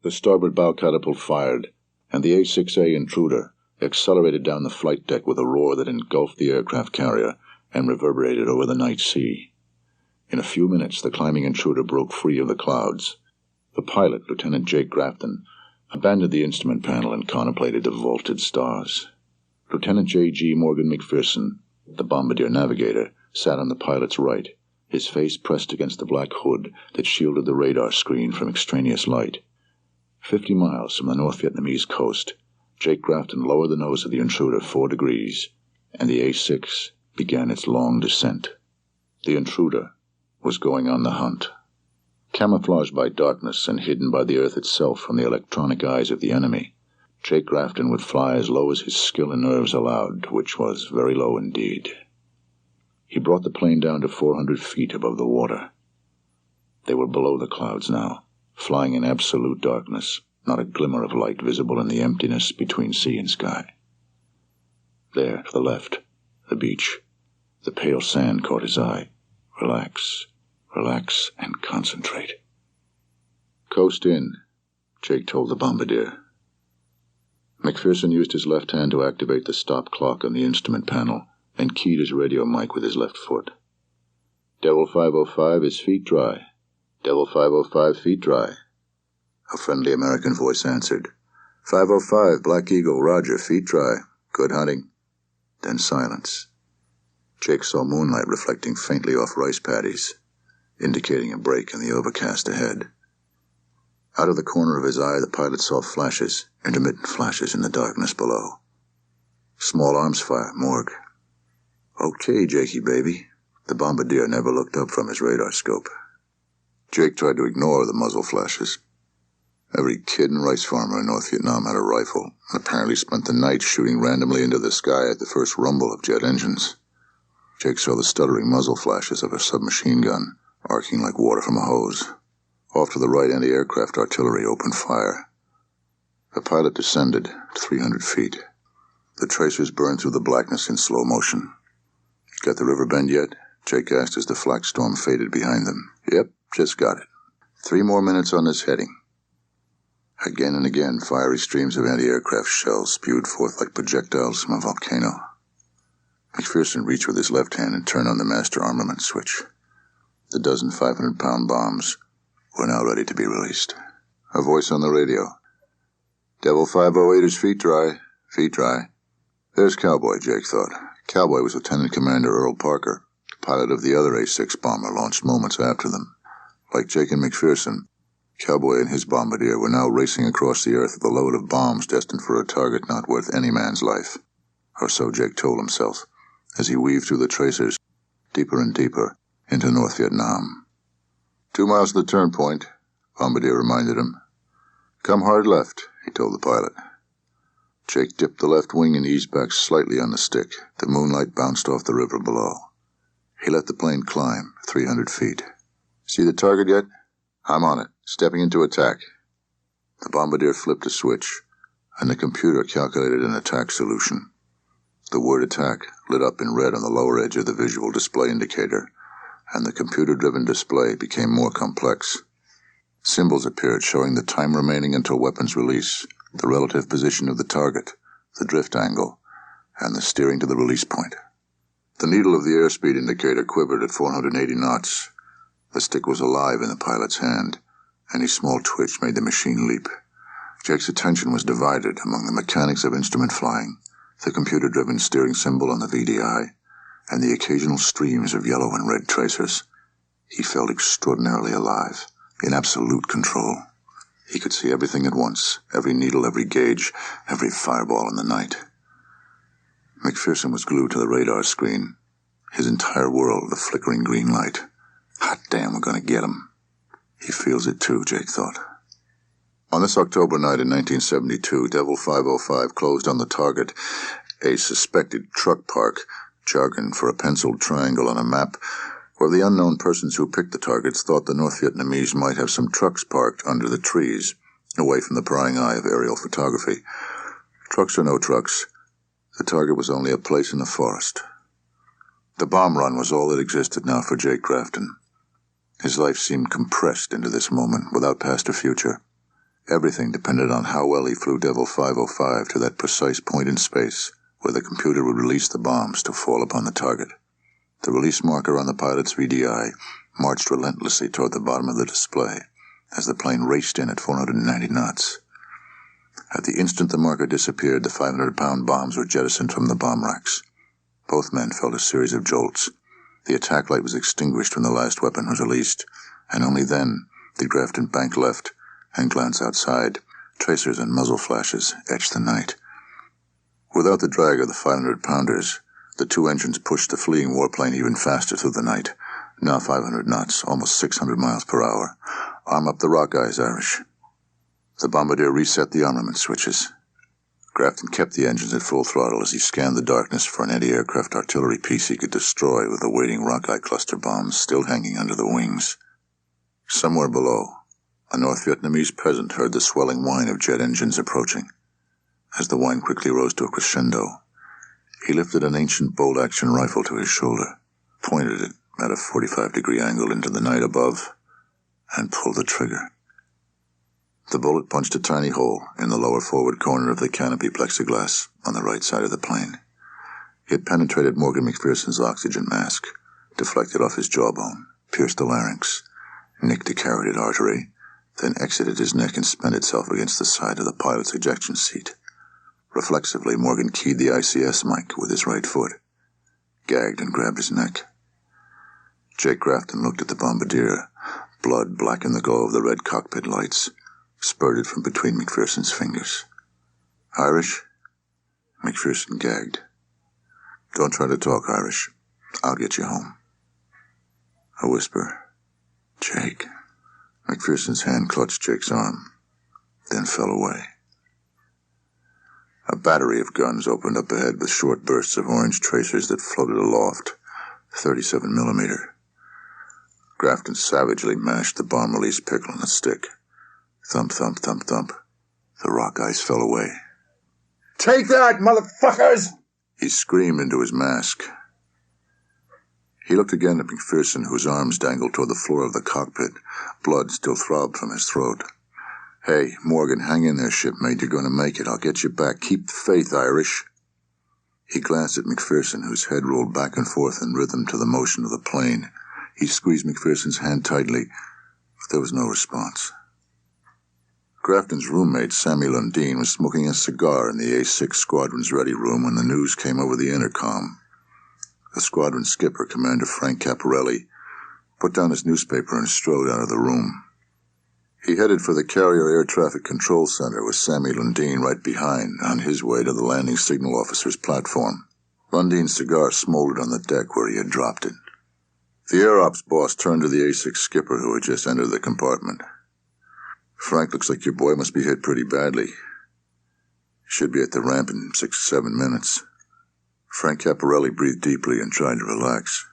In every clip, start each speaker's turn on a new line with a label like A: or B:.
A: The starboard bow catapult fired, and the A-6 Intruder accelerated down the flight deck with a roar that engulfed the aircraft carrier and reverberated over the night sea. In a few minutes, the climbing intruder broke free of the clouds. The pilot, Lieutenant Jake Grafton, abandoned the instrument panel and contemplated the vaulted stars. Lieutenant J.G. Morgan McPherson, the bombardier navigator, sat on the pilot's right, his face pressed against the black hood that shielded the radar screen from extraneous light. 50 miles from the North Vietnamese coast, Jake Grafton lowered the nose of the intruder 4 degrees, and the A-6 began its long descent. The intruder was going on the hunt. Camouflaged by darkness and hidden by the earth itself from the electronic eyes of the enemy, Jake Grafton would fly as low as his skill and nerves allowed, which was very low indeed. He brought the plane down to 400 feet above the water. They were below the clouds now, flying in absolute darkness, not a glimmer of light visible in the emptiness between sea and sky. There, to the left, the beach. The pale sand caught his eye. Relax, relax, and concentrate. Coast in, Jake told the bombardier. McPherson used his left hand to activate the stop clock on the instrument panel and keyed his radio mic with his left foot. Devil 505 is feet dry. Devil 505 feet dry. A friendly American voice answered. 505, Black Eagle, roger, feet dry. Good hunting. Then silence. Jake saw moonlight reflecting faintly off rice paddies, indicating a break in the overcast ahead. Out of the corner of his eye, the pilot saw flashes, intermittent flashes in the darkness below. Small arms fire, morgue. Okay, Jakey, baby. The bombardier never looked up from his radar scope. Jake tried to ignore the muzzle flashes. Every kid and rice farmer in North Vietnam had a rifle, and apparently spent the night shooting randomly into the sky at the first rumble of jet engines. Jake saw the stuttering muzzle flashes of a submachine gun, arcing like water from a hose. Off to the right, anti-aircraft artillery opened fire. The pilot descended to 300 feet. The tracers burned through the blackness in slow motion. Got the river bend yet? Jake asked as the flak storm faded behind them. Yep, just got it. 3 more minutes on this heading. Again and again, fiery streams of anti-aircraft shells spewed forth like projectiles from a volcano. McPherson reached with his left hand and turned on the master armament switch. The dozen 500-pound bombs were now ready to be released. A voice on the radio. Devil 508 is feet dry. Feet dry. There's Cowboy, Jake thought. Cowboy was Lieutenant Commander Earl Parker, the pilot of the other A-6 bomber launched moments after them. Like Jake and McPherson, Cowboy and his bombardier were now racing across the earth with a load of bombs destined for a target not worth any man's life. Or so Jake told himself, as he weaved through the tracers, deeper and deeper, into North Vietnam. 2 miles to the turn point, Bombardier reminded him. Come hard left, he told the pilot. Jake dipped the left wing and eased back slightly on the stick. The moonlight bounced off the river below. He let the plane climb 300 feet. See the target yet? I'm on it, stepping into attack. The bombardier flipped a switch, and the computer calculated an attack solution. The word attack lit up in red on the lower edge of the visual display indicator, and the computer-driven display became more complex. Symbols appeared showing the time remaining until weapons release, the relative position of the target, the drift angle, and the steering to the release point. The needle of the airspeed indicator quivered at 480 knots. The stick was alive in the pilot's hand. Any small twitch made the machine leap. Jake's attention was divided among the mechanics of instrument flying, the computer-driven steering symbol on the VDI, and the occasional streams of yellow and red tracers. He felt extraordinarily alive, in absolute control. He could see everything at once, every needle, every gauge, every fireball in the night. McPherson was glued to the radar screen, his entire world a flickering green light. Hot damn, we're going to get him. He feels it too, Jake thought. On this October night in 1972, Devil 505 closed on the target, a suspected truck park, jargon for a penciled triangle on a map, where the unknown persons who picked the targets thought the North Vietnamese might have some trucks parked under the trees, away from the prying eye of aerial photography. Trucks or no trucks, the target was only a place in the forest. The bomb run was all that existed now for Jake Grafton. His life seemed compressed into this moment, without past or future. Everything depended on how well he flew Devil 505 to that precise point in space where the computer would release the bombs to fall upon the target. The release marker on the pilot's VDI marched relentlessly toward the bottom of the display as the plane raced in at 490 knots. At the instant the marker disappeared, the 500-pound bombs were jettisoned from the bomb racks. Both men felt a series of jolts. The attack light was extinguished when the last weapon was released, and only then did Grafton bank left and glance outside. Tracers and muzzle flashes etched the night. Without the drag of the 500-pounders, the two engines pushed the fleeing warplane even faster through the night. Now 500 knots, almost 600 miles per hour. Arm up the rock eyes, Irish. The bombardier reset the armament switches. Grafton kept the engines at full throttle as he scanned the darkness for an anti-aircraft artillery piece he could destroy with the waiting rock-eye cluster bombs still hanging under the wings. Somewhere below, a North Vietnamese peasant heard the swelling whine of jet engines approaching. As the whine quickly rose to a crescendo, he lifted an ancient bolt-action rifle to his shoulder, pointed it at a 45-degree angle into the night above, and pulled the trigger. The bullet punched a tiny hole in the lower forward corner of the canopy plexiglass on the right side of the plane. It penetrated Morgan McPherson's oxygen mask, deflected off his jawbone, pierced the larynx, nicked a carotid artery, then exited his neck and spent itself against the side of the pilot's ejection seat. Reflexively, Morgan keyed the ICS mic with his right foot, gagged and grabbed his neck. Jake Grafton looked at the bombardier. Blood blackened the glow of the red cockpit lights, spurted from between McPherson's fingers. Irish? McPherson gagged. Don't try to talk, Irish. I'll get you home. A whisper. Jake. McPherson's hand clutched Jake's arm, then fell away. A battery of guns opened up ahead with short bursts of orange tracers that floated aloft, 37 millimeter. Grafton savagely mashed the bomb-release pickle on a stick. Thump, thump, thump, thump. The rock ice fell away. "Take that, motherfuckers!" he screamed into his mask. He looked again at McPherson, whose arms dangled toward the floor of the cockpit. Blood still throbbed from his throat. "Hey, Morgan, hang in there, shipmate. You're going to make it. I'll get you back. Keep the faith, Irish." He glanced at McPherson, whose head rolled back and forth in rhythm to the motion of the plane. He squeezed McPherson's hand tightly, but there was no response. Grafton's roommate, Sammy Lundeen, was smoking a cigar in the A-6 Squadron's ready room when the news came over the intercom. The squadron skipper, Commander Frank Caparelli, put down his newspaper and strode out of the room. He headed for the Carrier Air Traffic Control Center with Sammy Lundeen right behind, on his way to the landing signal officer's platform. Lundeen's cigar smoldered on the deck where he had dropped it. The Air Ops boss turned to the A-6 skipper who had just entered the compartment. "Frank, looks like your boy must be hit pretty badly. Should be at the ramp in 6 or 7 minutes." Frank Caparelli breathed deeply and tried to relax.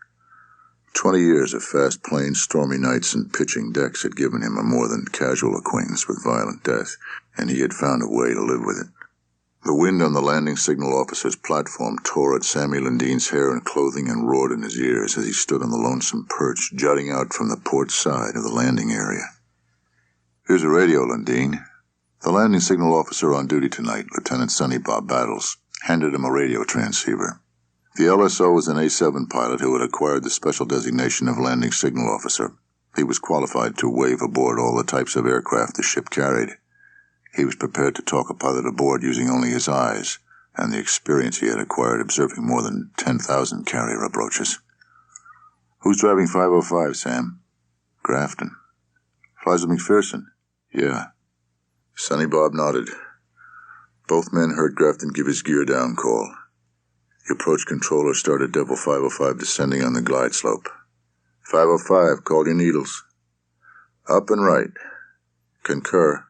A: 20 years of fast planes, stormy nights, and pitching decks had given him a more than casual acquaintance with violent death, and he had found a way to live with it. The wind on the landing signal officer's platform tore at Sammy Lundeen's hair and clothing and roared in his ears as he stood on the lonesome perch jutting out from the port side of the landing area. "Here's a radio, Lundeen." The landing signal officer on duty tonight, Lieutenant Sonny Bob Battles, handed him a radio transceiver. The LSO was an A-7 pilot who had acquired the special designation of landing signal officer. He was qualified to wave aboard all the types of aircraft the ship carried. He was prepared to talk a pilot aboard using only his eyes and the experience he had acquired observing more than 10,000 carrier approaches. "Who's driving 505, Sam?" "Grafton." "Flies with McPherson?" "Yeah." Sonny Bob nodded. Both men heard Grafton give his gear down call. The approach controller started Devil 505 descending on the glide slope. 505, call your needles. Up and right. Concur.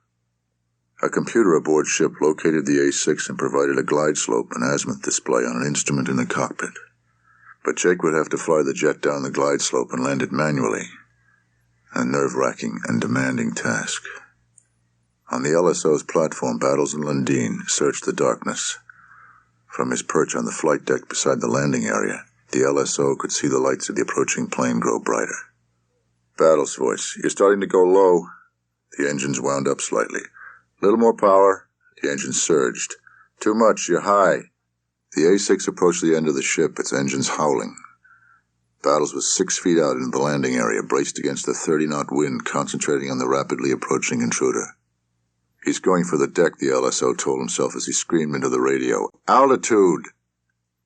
A: A computer aboard ship located the A-6 and provided a glide slope and azimuth display on an instrument in the cockpit. But Jake would have to fly the jet down the glide slope and land it manually. A nerve-wracking and demanding task. On the LSO's platform, Battles and Lundeen searched the darkness. From his perch on the flight deck beside the landing area, the LSO could see the lights of the approaching plane grow brighter. Battles' voice. "You're starting to go low." The engines wound up slightly. Little more power. The engine surged. Too much, you're high. The A-6 approached the end of the ship, its engines howling. Battles was 6 feet out in the landing area, braced against the 30-knot wind, concentrating on the rapidly approaching intruder. He's going for the deck, the LSO told himself as he screamed into the radio. Altitude!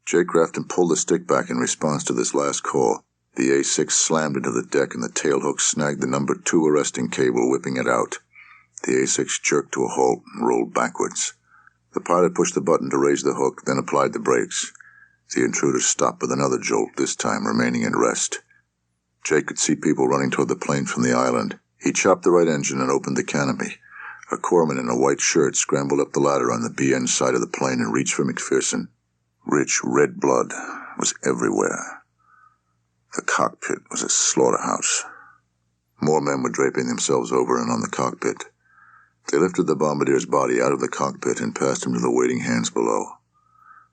A: Jake Grafton pulled the stick back in response to this last call. The A-6 slammed into the deck and the tailhook snagged the number 2 arresting cable, whipping it out. The A-6 jerked to a halt and rolled backwards. The pilot pushed the button to raise the hook, then applied the brakes. The intruder stopped with another jolt, this time remaining in rest. Jake could see people running toward the plane from the island. He chopped the right engine and opened the canopy. A corpsman in a white shirt scrambled up the ladder on the BN side of the plane and reached for McPherson. Rich, red blood was everywhere. The cockpit was a slaughterhouse. More men were draping themselves over and on the cockpit. They lifted the bombardier's body out of the cockpit and passed him to the waiting hands below.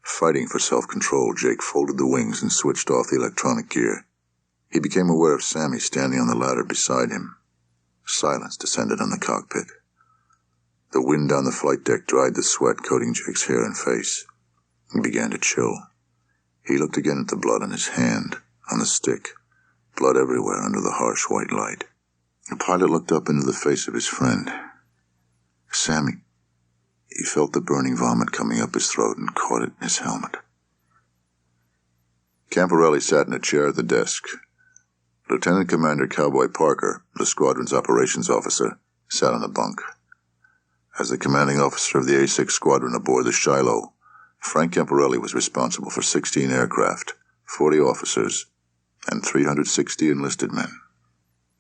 A: Fighting for self-control, Jake folded the wings and switched off the electronic gear. He became aware of Sammy standing on the ladder beside him. Silence descended on the cockpit. The wind down the flight deck dried the sweat coating Jake's hair and face. He began to chill. He looked again at the blood on his hand, on the stick, blood everywhere under the harsh white light. The pilot looked up into the face of his friend. Sammy. He felt the burning vomit coming up his throat and caught it in his helmet. Camporelli sat in a chair at the desk. Lieutenant Commander Cowboy Parker, the squadron's operations officer, sat on the bunk. As the commanding officer of the A-6 squadron aboard the Shiloh, Frank Camporelli was responsible for 16 aircraft, 40 officers, and 360 enlisted men.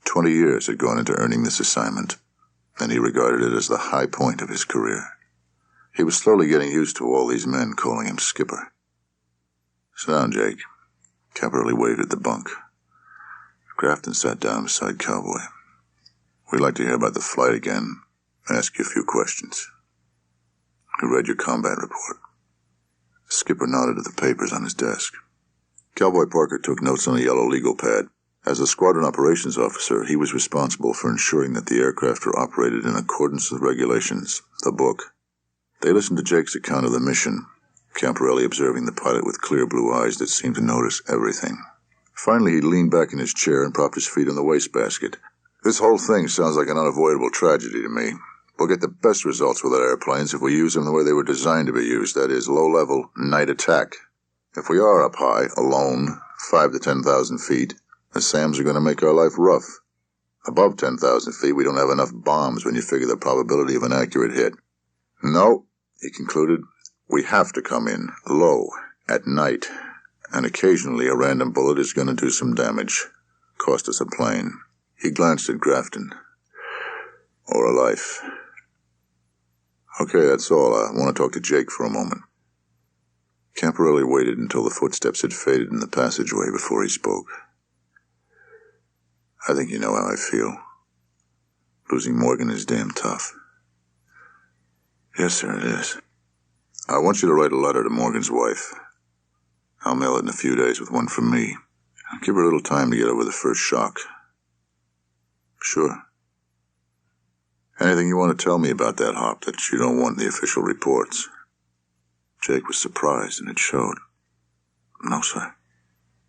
A: 20 years had gone into earning this assignment, and he regarded it as the high point of his career. He was slowly getting used to all these men calling him Skipper. "Sit down, Jake." Camporelli waved at the bunk. Grafton sat down beside Cowboy. "We'd like to hear about the flight again, and ask you a few questions. You read your combat report." The skipper nodded at the papers on his desk. Cowboy Parker took notes on a yellow legal pad. As the squadron operations officer, he was responsible for ensuring that the aircraft were operated in accordance with regulations, the book. They listened to Jake's account of the mission, Camporelli observing the pilot with clear blue eyes that seemed to notice everything. Finally, he leaned back in his chair and propped his feet on the wastebasket. "This whole thing sounds like an unavoidable tragedy to me. We'll get the best results with our airplanes if we use them the way they were designed to be used, that is, low-level, night attack. If we are up high, alone, 5 to 10,000 feet, the SAMs are going to make our life rough. Above 10,000 feet, we don't have enough bombs when you figure the probability of an accurate hit. No," he concluded, "we have to come in low, at night, and occasionally a random bullet is going to do some damage, cost us a plane." He glanced at Grafton. "Or a life." "Okay, that's all. I want to talk to Jake for a moment." Camporelli waited until the footsteps had faded in the passageway before he spoke. "I think you know how I feel. Losing Morgan is damn tough." "Yes, sir, it is." "I want you to write a letter to Morgan's wife. I'll mail it in a few days with one from me. Give her a little time to get over the first shock." "Sure." "Anything you want to tell me about that hop that you don't want in the official reports?" Jake was surprised, and it showed. "No, sir."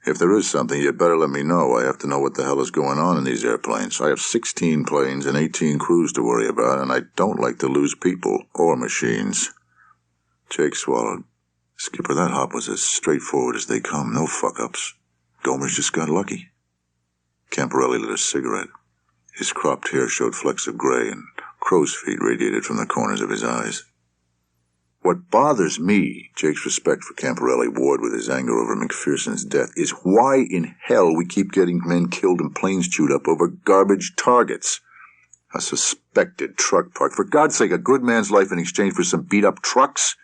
A: "If there is something, you'd better let me know. I have to know what the hell is going on in these airplanes. I have 16 planes and 18 crews to worry about, and I don't like to lose people or machines." Jake swallowed. "Skipper, that hop was as straightforward as they come. No fuck-ups. Gomer's just got lucky." Camporelli lit a cigarette. His cropped hair showed flecks of gray, and crow's feet radiated from the corners of his eyes. "What bothers me," Jake's respect for Camporelli warred with his anger over McPherson's death, "is why in hell we keep getting men killed and planes chewed up over garbage targets. A suspected truck park. For God's sake, a good man's life in exchange for some beat-up trucks?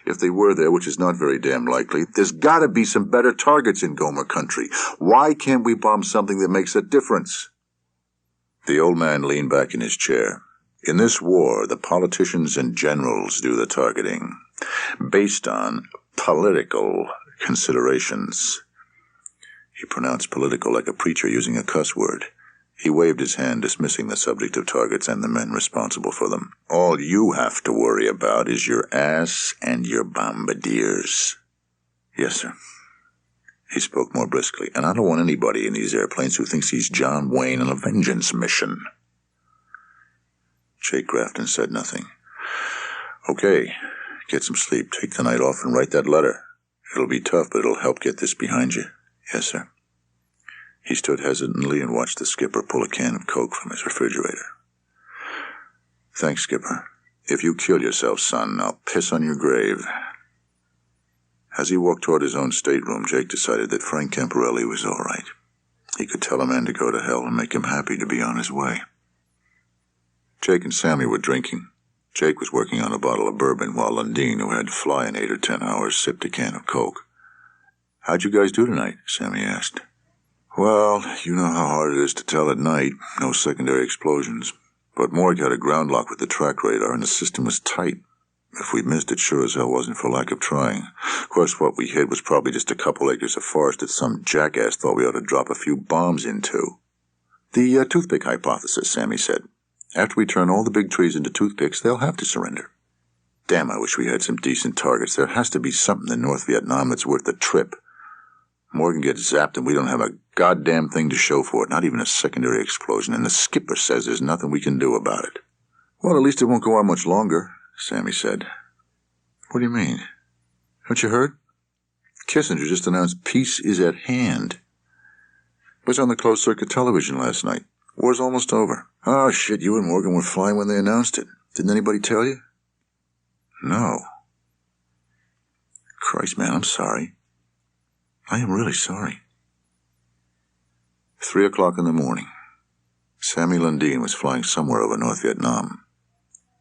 A: If they were there, which is not very damn likely, there's gotta be some better targets in Gomer country. Why can't we bomb something that makes a difference?" The old man leaned back in his chair. "In this war, the politicians and generals do the targeting, based on political considerations." He pronounced political like a preacher using a cuss word. He waved his hand, dismissing the subject of targets and the men responsible for them. All you have to worry about is your ass and your bombardiers. Yes, sir. He spoke more briskly, and I don't want anybody in these airplanes who thinks he's John Wayne on a vengeance mission. Jake Grafton said nothing. Okay, get some sleep, take the night off, and write that letter. It'll be tough, but it'll help get this behind you. Yes, sir. He stood hesitantly and watched the skipper pull a can of Coke from his refrigerator. Thanks, Skipper. If you kill yourself, son, I'll piss on your grave. As he walked toward his own stateroom, Jake decided that Frank Converse was all right. He could tell a man to go to hell and make him happy to be on his way. Jake and Sammy were drinking. Jake was working on a bottle of bourbon while Lundeen, who had to fly in 8 or 10 hours, sipped a can of Coke. How'd you guys do tonight? Sammy asked. Well, you know how hard it is to tell at night. No secondary explosions. But Morg had a ground lock with the track radar, and the system was tight. If we missed, it sure as hell wasn't for lack of trying. Of course, what we hit was probably just a couple acres of forest that some jackass thought we ought to drop a few bombs into. The toothpick hypothesis, Sammy said. After we turn all the big trees into toothpicks, they'll have to surrender. Damn, I wish we had some decent targets. There has to be something in North Vietnam that's worth the trip. Morgan gets zapped and we don't have a goddamn thing to show for it, not even a secondary explosion, and the skipper says there's nothing we can do about it. Well, at least it won't go on much longer, Sammy said. What do you mean? Haven't you heard? Kissinger just announced peace is at hand. It was on the closed-circuit television last night. War's almost over. Oh, shit, you and Morgan were flying when they announced it. Didn't anybody tell you? No. Christ, man, I'm sorry. I am really sorry. 3 o'clock in the morning. Sammy Lundeen was flying somewhere over North Vietnam.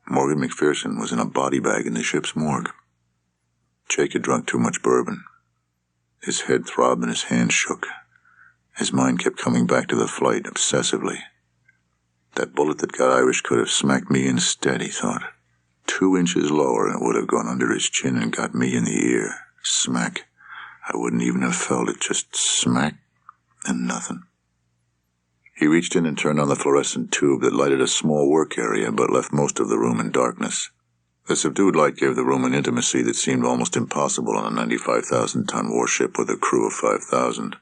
A: Morgan McPherson was in a body bag in the ship's morgue. Jake had drunk too much bourbon. His head throbbed and his hands shook. His mind kept coming back to the flight obsessively. That bullet that got Irish could have smacked me instead, he thought. 2 inches lower and it would have gone under his chin and got me in the ear. Smack. I wouldn't even have felt it, just smack and nothing. He reached in and turned on the fluorescent tube that lighted a small work area but left most of the room in darkness. The subdued light gave the room an intimacy that seemed almost impossible on a 95,000-ton warship with a crew of 5,000.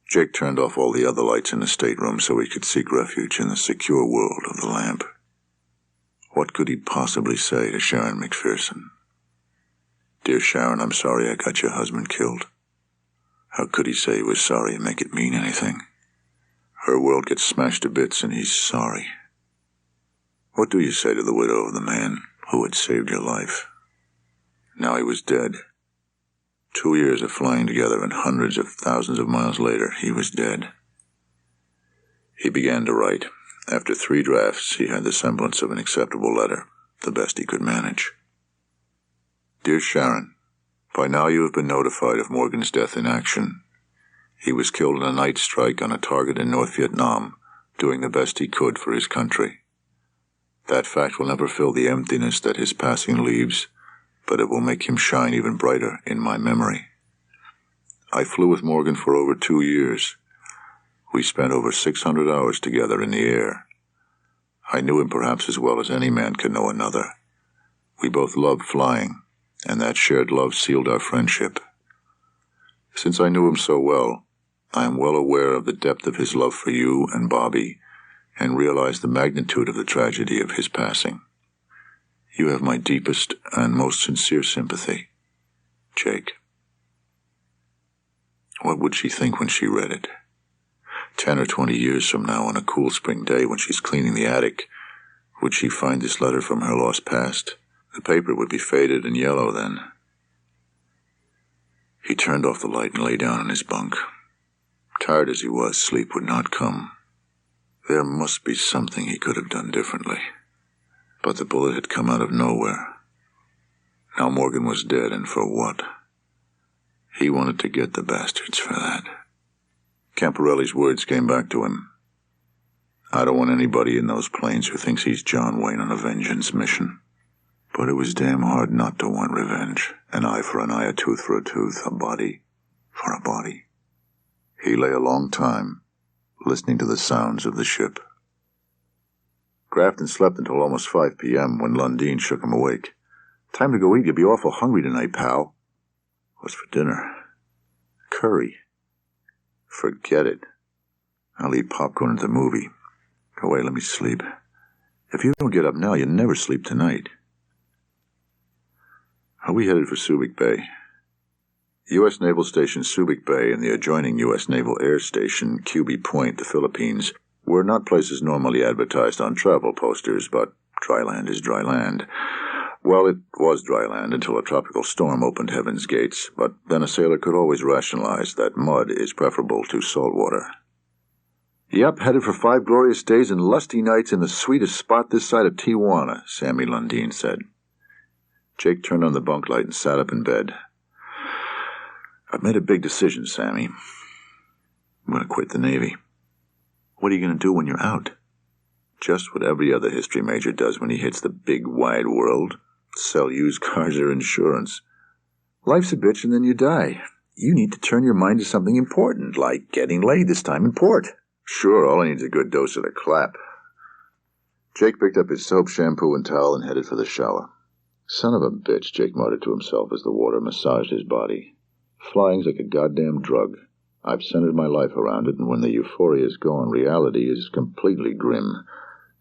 A: Jake turned off all the other lights in the stateroom so he could seek refuge in the secure world of the lamp. What could he possibly say to Sharon McPherson? Dear Sharon, I'm sorry I got your husband killed. How could he say he was sorry and make it mean anything? Her world gets smashed to bits and he's sorry. What do you say to the widow of the man who had saved your life? Now he was dead. 2 years of flying together and hundreds of thousands of miles later, he was dead. He began to write. After 3 drafts, he had the semblance of an acceptable letter, the best he could manage. Dear Sharon, by now you have been notified of Morgan's death in action. He was killed in a night strike on a target in North Vietnam, doing the best he could for his country. That fact will never fill the emptiness that his passing leaves, but it will make him shine even brighter in my memory. I flew with Morgan for over 2 years. We spent over 600 hours together in the air. I knew him perhaps as well as any man could know another. We both loved flying, and that shared love sealed our friendship. Since I knew him so well, I am well aware of the depth of his love for you and Bobby, and realize the magnitude of the tragedy of his passing. You have my deepest and most sincere sympathy, Jake. What would she think when she read it? 10 or 20 years from now, on a cool spring day when she's cleaning the attic, would she find this letter from her lost past? The paper would be faded and yellow then. He turned off the light and lay down in his bunk. Tired as he was, sleep would not come. There must be something he could have done differently. But the bullet had come out of nowhere. Now Morgan was dead, and for what? He wanted to get the bastards for that. Camporelli's words came back to him. I don't want anybody in those planes who thinks he's John Wayne on a vengeance mission. But it was damn hard not to want revenge. An eye for an eye, a tooth for a tooth, a body for a body. He lay a long time, listening to the sounds of the ship. Grafton slept until almost 5 p.m. when Lundin shook him awake. "Time to go eat. You'll be awful hungry tonight, pal." "What's for dinner?" "Curry." "Forget it. I'll eat popcorn at the movie. Go away, let me sleep. If you don't get up now, you'll never sleep tonight." "Are we headed for Subic Bay?" U.S. Naval Station Subic Bay and the adjoining U.S. Naval Air Station, QB Point, the Philippines, were not places normally advertised on travel posters, but dry land is dry land. Well, it was dry land until a tropical storm opened heaven's gates, but then a sailor could always rationalize that mud is preferable to salt water. "Yep, headed for 5 glorious days and lusty nights in the sweetest spot this side of Tijuana," Sammy Lundin said. Jake turned on the bunk light and sat up in bed. "I've made a big decision, Sammy. I'm going to quit the Navy." "What are you going to do when you're out?" "Just what every other history major does when he hits the big wide world. Sell used cars or insurance. Life's a bitch and then you die. You need to turn your mind to something important, like getting laid, this time in port." "Sure, all I need is a good dose of the clap." Jake picked up his soap, shampoo, and towel and headed for the shower. "Son of a bitch," Jake muttered to himself as the water massaged his body. "Flying's like a goddamn drug. I've centered my life around it, and when the euphoria is gone, reality is completely grim.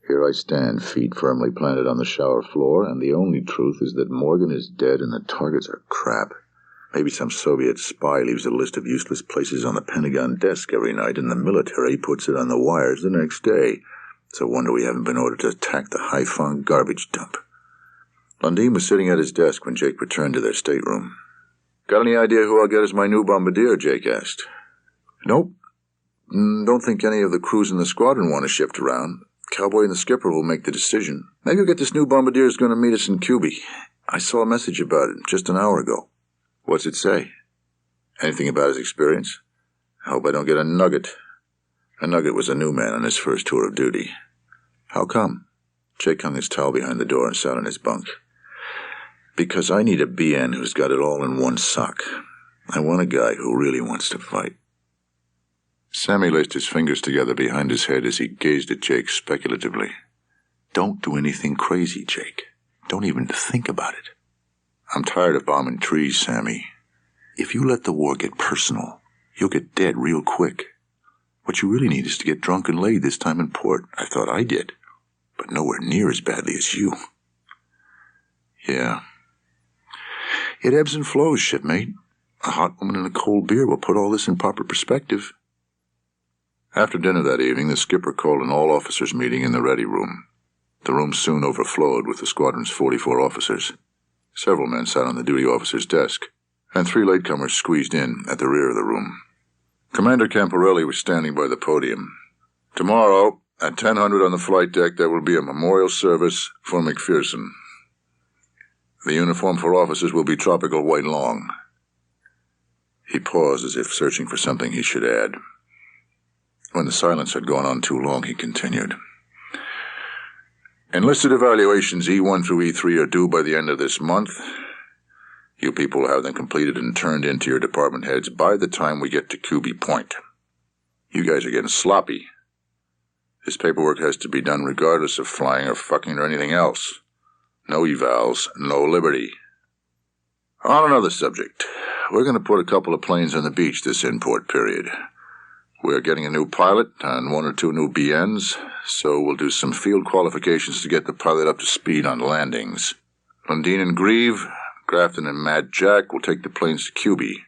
A: Here I stand, feet firmly planted on the shower floor, and the only truth is that Morgan is dead and the targets are crap. Maybe some Soviet spy leaves a list of useless places on the Pentagon desk every night, and the military puts it on the wires the next day. It's a wonder we haven't been ordered to attack the Haiphong garbage dump." Lundin was sitting at his desk when Jake returned to their stateroom. "Got any idea who I'll get as my new bombardier?" Jake asked. "Nope. Don't think any of the crews in the squadron want to shift around. Cowboy and the skipper will make the decision. Maybe we'll get this new bombardier who's going to meet us in Cuba. I saw a message about it just an hour ago." "What's it say? Anything about his experience?" "I hope I don't get a nugget." A nugget was a new man on his first tour of duty. "How come?" Jake hung his towel behind the door and sat on his bunk. "Because I need a BN who's got it all in one sock. I want a guy who really wants to fight." Sammy laced his fingers together behind his head as he gazed at Jake speculatively. "Don't do anything crazy, Jake. Don't even think about it." "I'm tired of bombing trees, Sammy. If you let the war get personal, you'll get dead real quick. What you really need is to get drunk and laid this time in port. I thought I did, but nowhere near as badly as you." "Yeah. It ebbs and flows, shipmate. A hot woman and a cold beer will put all this in proper perspective." After dinner that evening, the skipper called an all-officers meeting in the ready room. The room soon overflowed with the squadron's 44 officers. Several men sat on the duty officer's desk, and 3 latecomers squeezed in at the rear of the room. Commander Camporelli was standing by the podium. "Tomorrow, at 10:00 on the flight deck, there will be a memorial service for McPherson. The uniform for officers will be tropical white long." He paused as if searching for something he should add. When the silence had gone on too long, he continued. "Enlisted evaluations E1 through E3 are due by the end of this month. You people will have them completed and turned into your department heads by the time we get to QB Point. You guys are getting sloppy. This paperwork has to be done regardless of flying or fucking or anything else. No evals, no liberty. On another subject, we're going to put a couple of planes on the beach this import period. We're getting a new pilot and 1 or 2 new BNs, so we'll do some field qualifications to get the pilot up to speed on landings. Lundin and Grieve, Grafton and Mad Jack will take the planes to QB.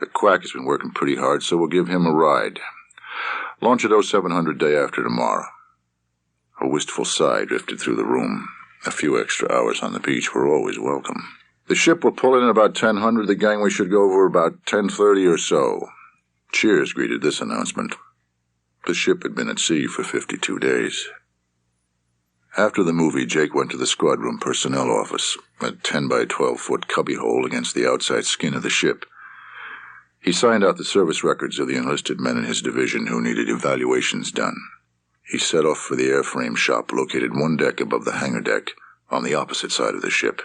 A: The Quack has been working pretty hard, so we'll give him a ride. Launch at 0700 day after tomorrow." A wistful sigh drifted through the room. A few extra hours on the beach were always welcome. "The ship will pull in about 10:00. The gangway should go over about 10:30 or so." Cheers greeted this announcement. The ship had been at sea for 52 days. After the movie, Jake went to the squadron personnel office, a 10 by 12-foot cubbyhole against the outside skin of the ship. He signed out the service records of the enlisted men in his division who needed evaluations done. He set off for the airframe shop located 1 deck above the hangar deck on the opposite side of the ship.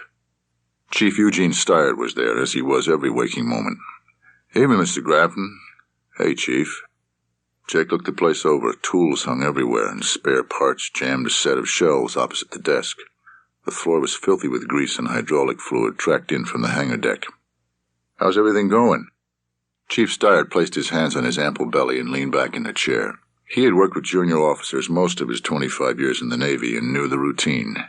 A: Chief Eugene Steyert was there, as he was every waking moment. "Evening, Mr. Grafton." "Hey, Chief." Jake looked the place over. Tools hung everywhere, and spare parts jammed a set of shelves opposite the desk. The floor was filthy with grease and hydraulic fluid tracked in from the hangar deck. "How's everything going?" Chief Steyert placed his hands on his ample belly and leaned back in the chair. He had worked with junior officers most of his 25 years in the Navy and knew the routine.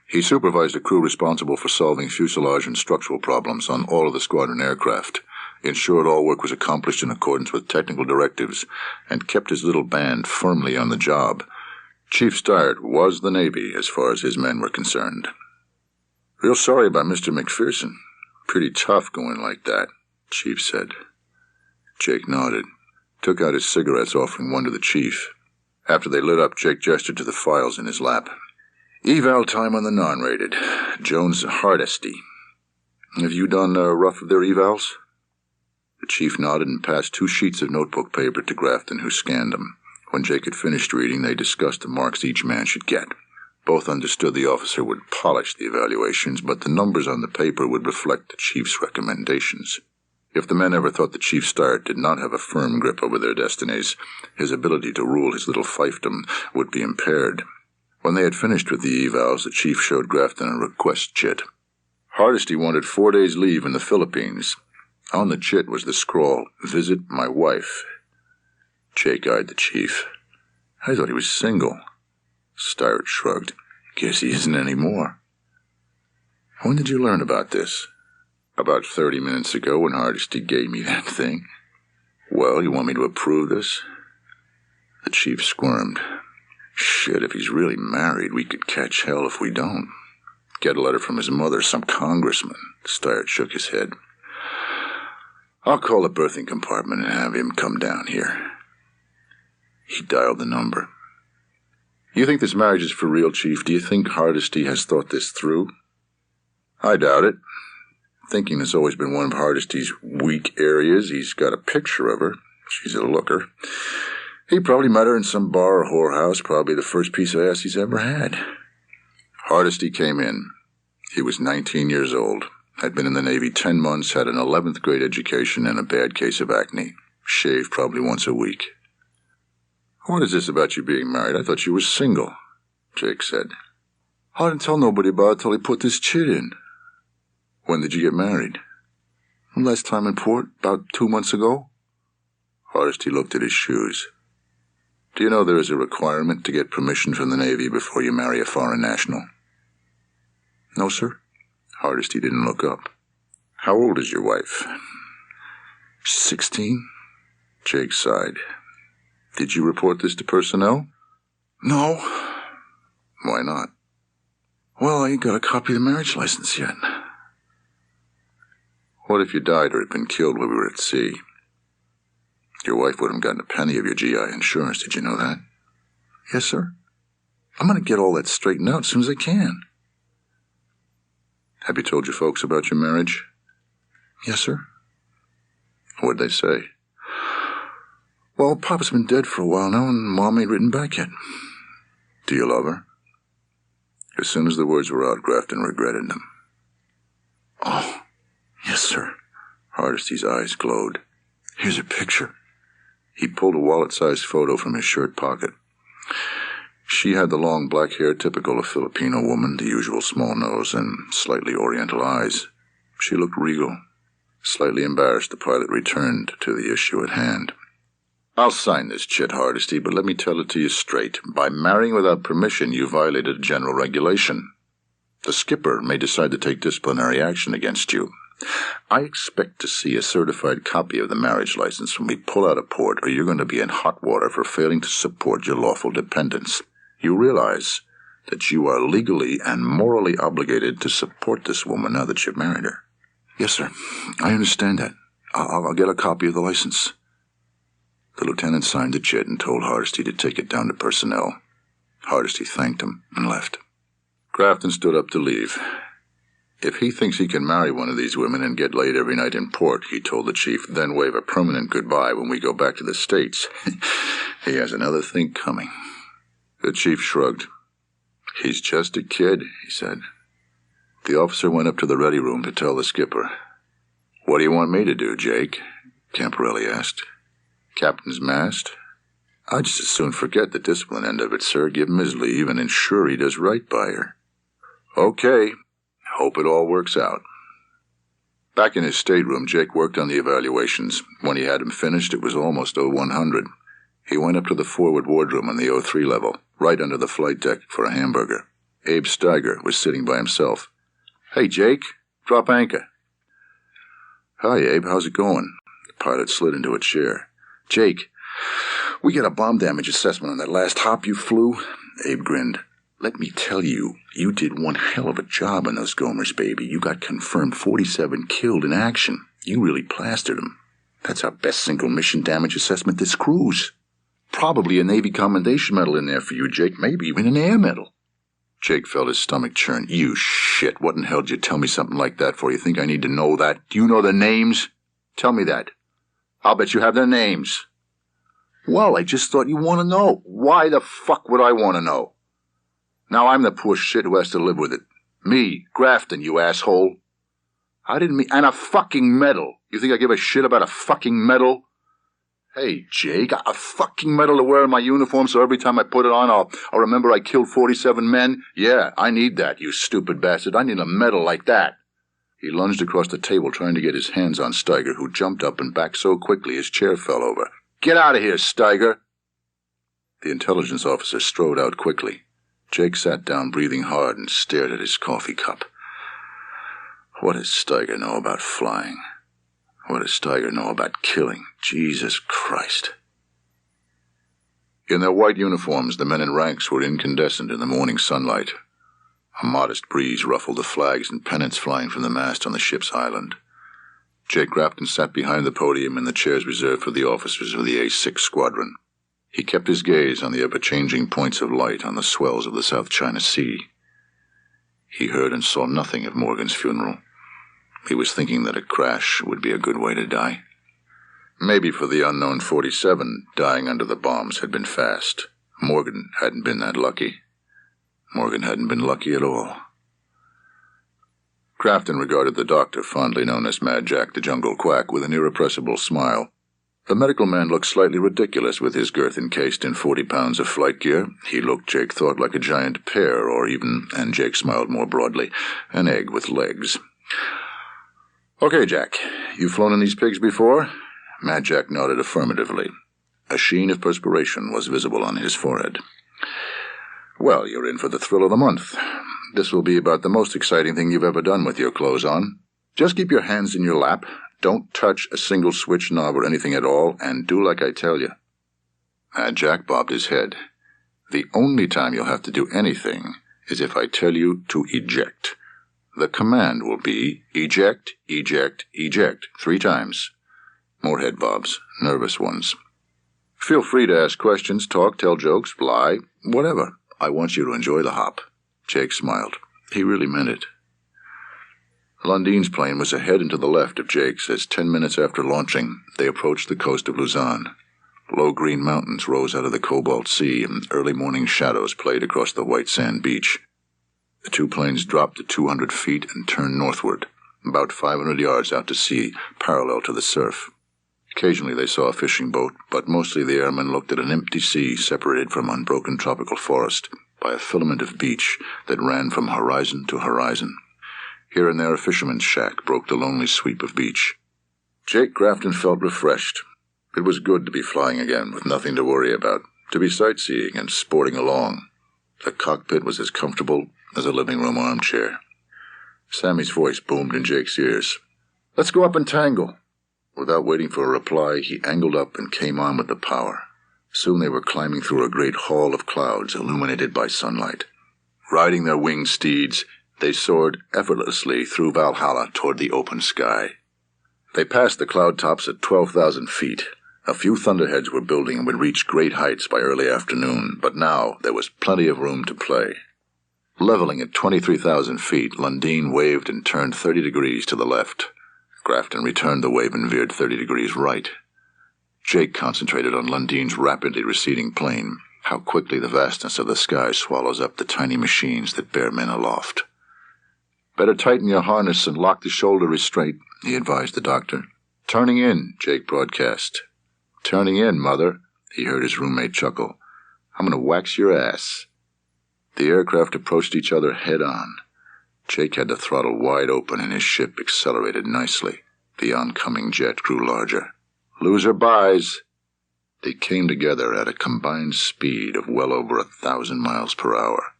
A: He supervised a crew responsible for solving fuselage and structural problems on all of the squadron aircraft, ensured all work was accomplished in accordance with technical directives, and kept his little band firmly on the job. Chief Steyert was the Navy as far as his men were concerned. "Real sorry about Mr. McPherson. Pretty tough going like that," Chief said. Jake nodded, took out his cigarettes, offering one to the chief. After they lit up, Jake gestured to the files in his lap. "Eval time on the non-rated. Jones Hardesty. Have you done a rough of their evals?" The chief nodded and passed 2 sheets of notebook paper to Grafton, who scanned them. When Jake had finished reading, they discussed the marks each man should get. Both understood the officer would polish the evaluations, but the numbers on the paper would reflect the chief's recommendations. If the men ever thought that Chief Steyert did not have a firm grip over their destinies, his ability to rule his little fiefdom would be impaired. When they had finished with the evals, the chief showed Grafton a request chit. Hardesty wanted 4 days leave in the Philippines. On the chit was the scrawl, "Visit my wife." Jake eyed the chief. "I thought he was single." Steyert shrugged. "Guess he isn't anymore." "When did you learn about this?" "About 30 minutes ago, when Hardesty gave me that thing." "Well, you want me to approve this?" The chief squirmed. "Shit, if he's really married, we could catch hell if we don't. Get a letter from his mother, some congressman." Steyert shook his head. "I'll call the berthing compartment and have him come down here." He dialed the number. "You think this marriage is for real, Chief? Do you think Hardesty has thought this through?" "I doubt it. Thinking has always been one of Hardesty's weak areas. He's got a picture of her. She's a looker. He probably met her in some bar or whorehouse, probably the first piece of ass he's ever had." Hardesty came in. He was 19 years old, had been in the Navy 10 months, had an 11th grade education, and a bad case of acne. Shaved probably once a week. "What is this about you being married? I thought you were single," Jake said. "I didn't tell nobody about it till he put this chit in." "When did you get married?" "Last time in port, about 2 months ago." Hardesty looked at his shoes. "Do you know there is a requirement to get permission from the Navy before you marry a foreign national?" "No, sir." Hardesty didn't look up. "How old is your wife?" 16. Jake sighed. "Did you report this to personnel?" "No." "Why not?" "Well, I ain't got a copy of the marriage license yet." "What if you died or had been killed while we were at sea? Your wife wouldn't have gotten a penny of your GI insurance. Did you know that?" "Yes, sir. I'm going to get all that straightened out as soon as I can." "Have you told your folks about your marriage?" "Yes, sir." "What'd they say?" "Well, Papa's been dead for a while now, and Mom ain't written back yet." "Do you love her?" As soon as the words were out, Grafton regretted them. "Oh, yes, sir." Hardesty's eyes glowed. "Here's a picture." He pulled a wallet-sized photo from his shirt pocket. She had the long black hair typical of Filipino woman, the usual small nose, and slightly oriental eyes. She looked regal. Slightly embarrassed, the pilot returned to the issue at hand. "I'll sign this chit, Hardesty, but let me tell it to you straight. By marrying without permission, you violated a general regulation. The skipper may decide to take disciplinary action against you. I expect to see a certified copy of the marriage license when we pull out of port, or you're going to be in hot water for failing to support your lawful dependents. You realize that you are legally and morally obligated to support this woman now that you've married her." "Yes, sir. I understand that. I'll get a copy of the license." The lieutenant signed the chit and told Hardesty to take it down to personnel. Hardesty thanked him and left. Grafton stood up to leave. If he thinks he can marry one of these women and get laid every night in port, he told the chief, then wave a permanent goodbye when we go back to the States, he has another thing coming. The chief shrugged. "He's just a kid," he said. The officer went up to the ready room to tell the skipper. "What do you want me to do, Jake?" Camporelli asked. "Captain's mast?" I'd just as soon forget the discipline end of it, sir. Give him his leave and ensure he does right by her. Okay. Hope it all works out. Back in his stateroom, Jake worked on the evaluations. When he had them finished, it was almost 0100. He went up to the forward wardroom on the 03 level, right under the flight deck, for a hamburger. Abe Steiger was sitting by himself. Hey, Jake, drop anchor. Hi, Abe, how's it going? The pilot slid into a chair. Jake, we got a bomb damage assessment on that last hop you flew. Abe grinned. Let me tell you, you did one hell of a job on those Gomers, baby. You got confirmed 47 killed in action. You really plastered them. That's our best single mission damage assessment this cruise. Probably a Navy Commendation Medal in there for you, Jake. Maybe even an Air Medal. Jake felt his stomach churn. You shit, what in hell did you tell me something like that for? You think I need to know that? Do you know their names? Tell me that. I'll bet you have their names. Well, I just thought you want to know. Why the fuck would I want to know? Now I'm the poor shit who has to live with it. Me, Grafton, you asshole. I didn't mean... And a fucking medal. You think I give a shit about a fucking medal? Hey, Jake, a fucking medal to wear in my uniform so every time I put it on I'll remember I killed 47 men? Yeah, I need that, you stupid bastard. I need a medal like that. He lunged across the table trying to get his hands on Steiger, who jumped up and backed so quickly his chair fell over. Get out of here, Steiger! The intelligence officer strode out quickly. Jake sat down, breathing hard, and stared at his coffee cup. What does Steiger know about flying? What does Steiger know about killing? Jesus Christ. In their white uniforms, the men in ranks were incandescent in the morning sunlight. A modest breeze ruffled the flags and pennants flying from the mast on the ship's island. Jake Grafton sat behind the podium in the chairs reserved for the officers of the A-6 squadron. He kept his gaze on the ever-changing points of light on the swells of the South China Sea. He heard and saw nothing of Morgan's funeral. He was thinking that a crash would be a good way to die. Maybe for the unknown 47, dying under the bombs had been fast. Morgan hadn't been that lucky. Morgan hadn't been lucky at all. Grafton regarded the doctor, fondly known as Mad Jack the Jungle Quack, with an irrepressible smile. The medical man looked slightly ridiculous with his girth encased in 40 pounds of flight gear. He looked, Jake thought, like a giant pear, or even, and Jake smiled more broadly, an egg with legs. Okay, Jack, you've flown in these pigs before? Mad Jack nodded affirmatively. A sheen of perspiration was visible on his forehead. Well, you're in for the thrill of the month. This will be about the most exciting thing you've ever done with your clothes on. Just keep your hands in your lap. Don't touch a single switch knob or anything at all, and do like I tell you. Mad Jack bobbed his head. The only time you'll have to do anything is if I tell you to eject. The command will be eject, eject, eject, 3 times. More head bobs, nervous ones. Feel free to ask questions, talk, tell jokes, lie, whatever. I want you to enjoy the hop. Jake smiled. He really meant it. Lundine's plane was ahead and to the left of Jake's as 10 minutes after launching, they approached the coast of Luzon. Low green mountains rose out of the cobalt sea, and early morning shadows played across the white sand beach. The 2 planes dropped to 200 feet and turned northward, about 500 yards out to sea, parallel to the surf. Occasionally they saw a fishing boat, but mostly the airmen looked at an empty sea separated from unbroken tropical forest by a filament of beach that ran from horizon to horizon. Here and there a fisherman's shack broke the lonely sweep of beach. Jake Grafton felt refreshed. It was good to be flying again with nothing to worry about, to be sightseeing and sporting along. The cockpit was as comfortable as a living room armchair. Sammy's voice boomed in Jake's ears. Let's go up and tangle. Without waiting for a reply, he angled up and came on with the power. Soon they were climbing through a great hall of clouds illuminated by sunlight. Riding their winged steeds, they soared effortlessly through Valhalla toward the open sky. They passed the cloud tops at 12,000 feet. A few thunderheads were building and would reach great heights by early afternoon, but now there was plenty of room to play. Leveling at 23,000 feet, Lundin waved and turned 30 degrees to the left. Grafton returned the wave and veered 30 degrees right. Jake concentrated on Lundin's rapidly receding plane, how quickly the vastness of the sky swallows up the tiny machines that bear men aloft. Better tighten your harness and lock the shoulder restraint, he advised the doctor. Turning in, Jake broadcast. Turning in, Mother. He heard his roommate chuckle. "I'm gonna wax your ass." The aircraft approached each other head-on. Jake had the throttle wide open and his ship accelerated nicely. The oncoming jet grew larger. "Loser buys." They came together at a combined speed of well over 1,000 miles per hour.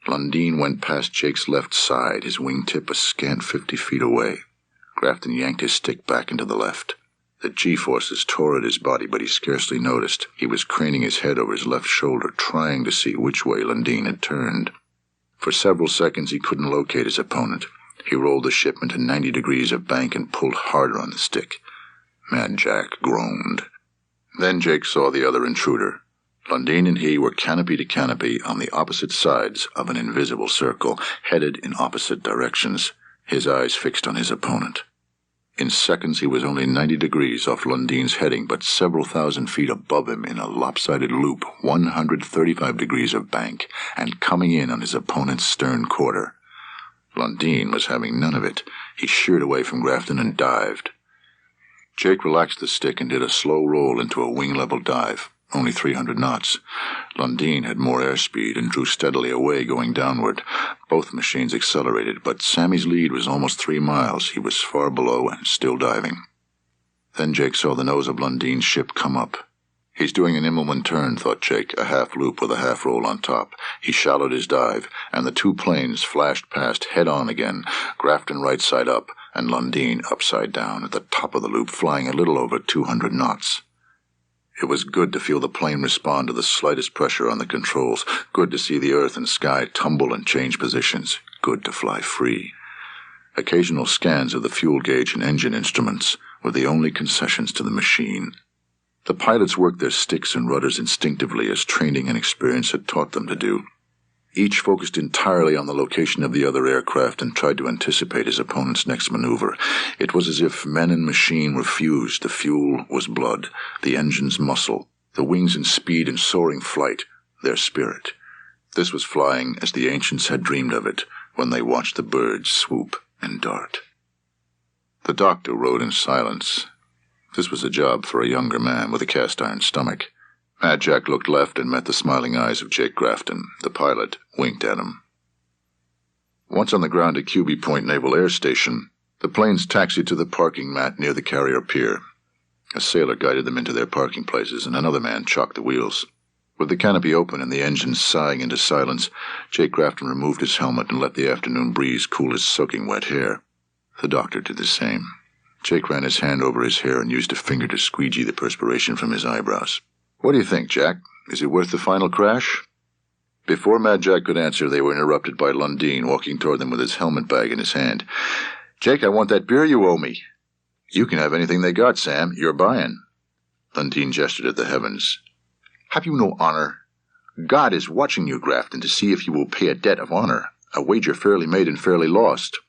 A: Lundin went past Jake's left side, his wingtip a scant 50 feet away. Grafton yanked his stick back into the left. The G-forces tore at his body, but he scarcely noticed. He was craning his head over his left shoulder, trying to see which way Lundin had turned. For several seconds he couldn't locate his opponent. He rolled the ship into 90 degrees of bank and pulled harder on the stick. Mad Jack groaned. Then Jake saw the other intruder. Lundin and he were canopy to canopy on the opposite sides of an invisible circle, headed in opposite directions, his eyes fixed on his opponent. In seconds he was only 90 degrees off Lundin's heading, but several thousand feet above him in a lopsided loop, 135 degrees of bank, and coming in on his opponent's stern quarter. Lundin was having none of it. He sheered away from Grafton and dived. Jake relaxed the stick and did a slow roll into a wing-level dive, only 300 knots. Lundin had more airspeed and drew steadily away, going downward. Both machines accelerated, but Sammy's lead was almost 3 miles. He was far below and still diving. Then Jake saw the nose of Lundin's ship come up. He's doing an Immelman turn, thought Jake, a half loop with a half roll on top. He shallowed his dive, and the two planes flashed past head-on again, Grafton right side up, and Lundin upside down at the top of the loop, flying a little over 200 knots. It was good to feel the plane respond to the slightest pressure on the controls, good to see the earth and sky tumble and change positions, good to fly free. Occasional scans of the fuel gauge and engine instruments were the only concessions to the machine. The pilots worked their sticks and rudders instinctively as training and experience had taught them to do. Each focused entirely on the location of the other aircraft and tried to anticipate his opponent's next maneuver. It was as if men and machine were fused. The fuel was blood, the engines muscle, the wings and speed and soaring flight, their spirit. This was flying as the ancients had dreamed of it when they watched the birds swoop and dart. The doctor rode in silence. This was a job for a younger man with a cast-iron stomach. Mad Jack looked left and met the smiling eyes of Jake Grafton. The pilot winked at him. Once on the ground at QB Point Naval Air Station, the planes taxied to the parking mat near the carrier pier. A sailor guided them into their parking places, and another man chalked the wheels. With the canopy open and the engines sighing into silence, Jake Grafton removed his helmet and let the afternoon breeze cool his soaking wet hair. The doctor did the same. Jake ran his hand over his hair and used a finger to squeegee the perspiration from his eyebrows. "What do you think, Jack? Is it worth the final crash?" Before Mad Jack could answer, they were interrupted by Lundin, walking toward them with his helmet bag in his hand. "Jake, I want that beer you owe me." "You can have anything they got, Sam. You're buying." Lundin gestured at the heavens. "Have you no honor? God is watching you, Grafton, to see if you will pay a debt of honor, a wager fairly made and fairly lost.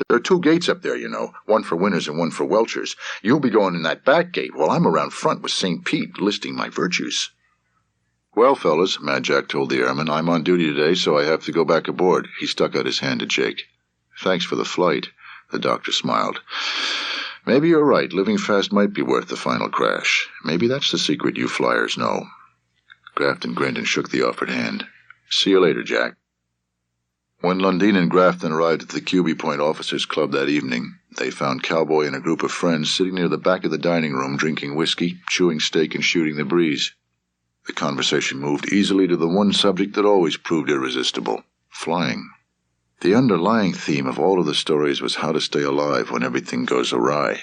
A: There are 2 gates up there, you know, one for winners and one for welchers. You'll be going in that back gate while I'm around front with St. Pete listing my virtues." "Well, fellas," Mad Jack told the airman, "I'm on duty today, so I have to go back aboard." He stuck out his hand to Jake. "Thanks for the flight." The doctor smiled. "Maybe you're right. Living fast might be worth the final crash. Maybe that's the secret you flyers know." Grafton grinned and shook the offered hand. "See you later, Jack." When Lundin and Grafton arrived at the QB Point Officers' Club that evening, they found Cowboy and a group of friends sitting near the back of the dining room drinking whiskey, chewing steak, and shooting the breeze. The conversation moved easily to the one subject that always proved irresistible: flying. The underlying theme of all of the stories was how to stay alive when everything goes awry.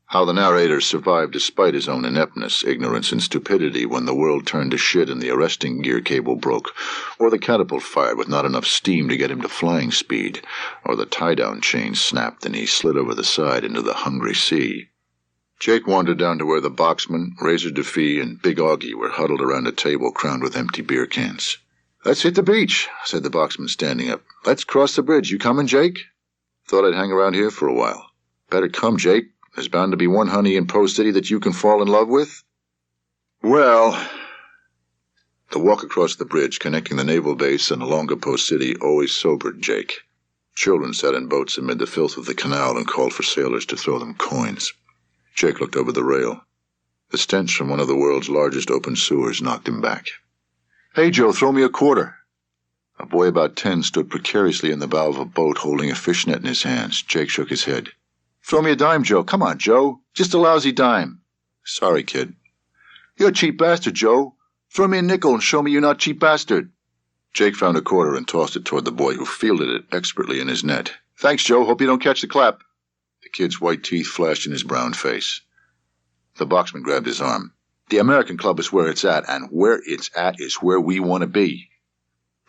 A: How the narrator survived despite his own ineptness, ignorance, and stupidity when the world turned to shit and the arresting gear cable broke, or the catapult fired with not enough steam to get him to flying speed, or the tie-down chain snapped and he slid over the side into the hungry sea. Jake wandered down to where the boxman, Razor DeFee, and Big Augie were huddled around a table crowned with empty beer cans. "Let's hit the beach," said the boxman, standing up. "Let's cross the bridge. You coming, Jake?" "Thought I'd hang around here for a while." "Better come, Jake. There's bound to be one honey in Post City that you can fall in love with." "Well..." The walk across the bridge connecting the naval base and Alonga Post City always sobered Jake. Children sat in boats amid the filth of the canal and called for sailors to throw them coins. Jake looked over the rail. The stench from one of the world's largest open sewers knocked him back. "Hey, Joe, throw me a quarter." A boy about 10 stood precariously in the bow of a boat holding a fishnet in his hands. Jake shook his head. "Throw me a dime, Joe. Come on, Joe. Just a lousy dime." "Sorry, kid." "You're a cheap bastard, Joe. Throw me a nickel and show me you're not a cheap bastard." Jake found a quarter and tossed it toward the boy, who fielded it expertly in his net. "Thanks, Joe. Hope you don't catch the clap." The kid's white teeth flashed in his brown face. The boxman grabbed his arm. "The American Club is where it's at, and where it's at is where we want to be."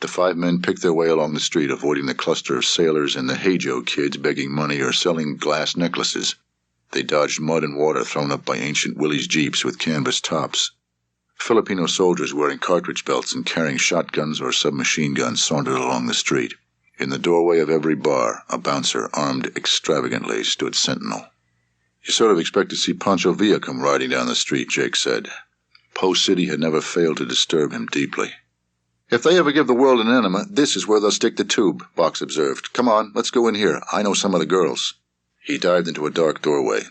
A: The 5 men picked their way along the street, avoiding the cluster of sailors and the Hey Joe kids begging money or selling glass necklaces. They dodged mud and water thrown up by ancient Willys jeeps with canvas tops. Filipino soldiers wearing cartridge belts and carrying shotguns or submachine guns sauntered along the street. In the doorway of every bar, a bouncer, armed extravagantly, stood sentinel. "You sort of expect to see Pancho Villa come riding down the street," Jake said. Post City had never failed to disturb him deeply. "If they ever give the world an enema, this is where they'll stick the tube," Box observed. "Come on, let's go in here. I know some of the girls." He dived into a dark doorway.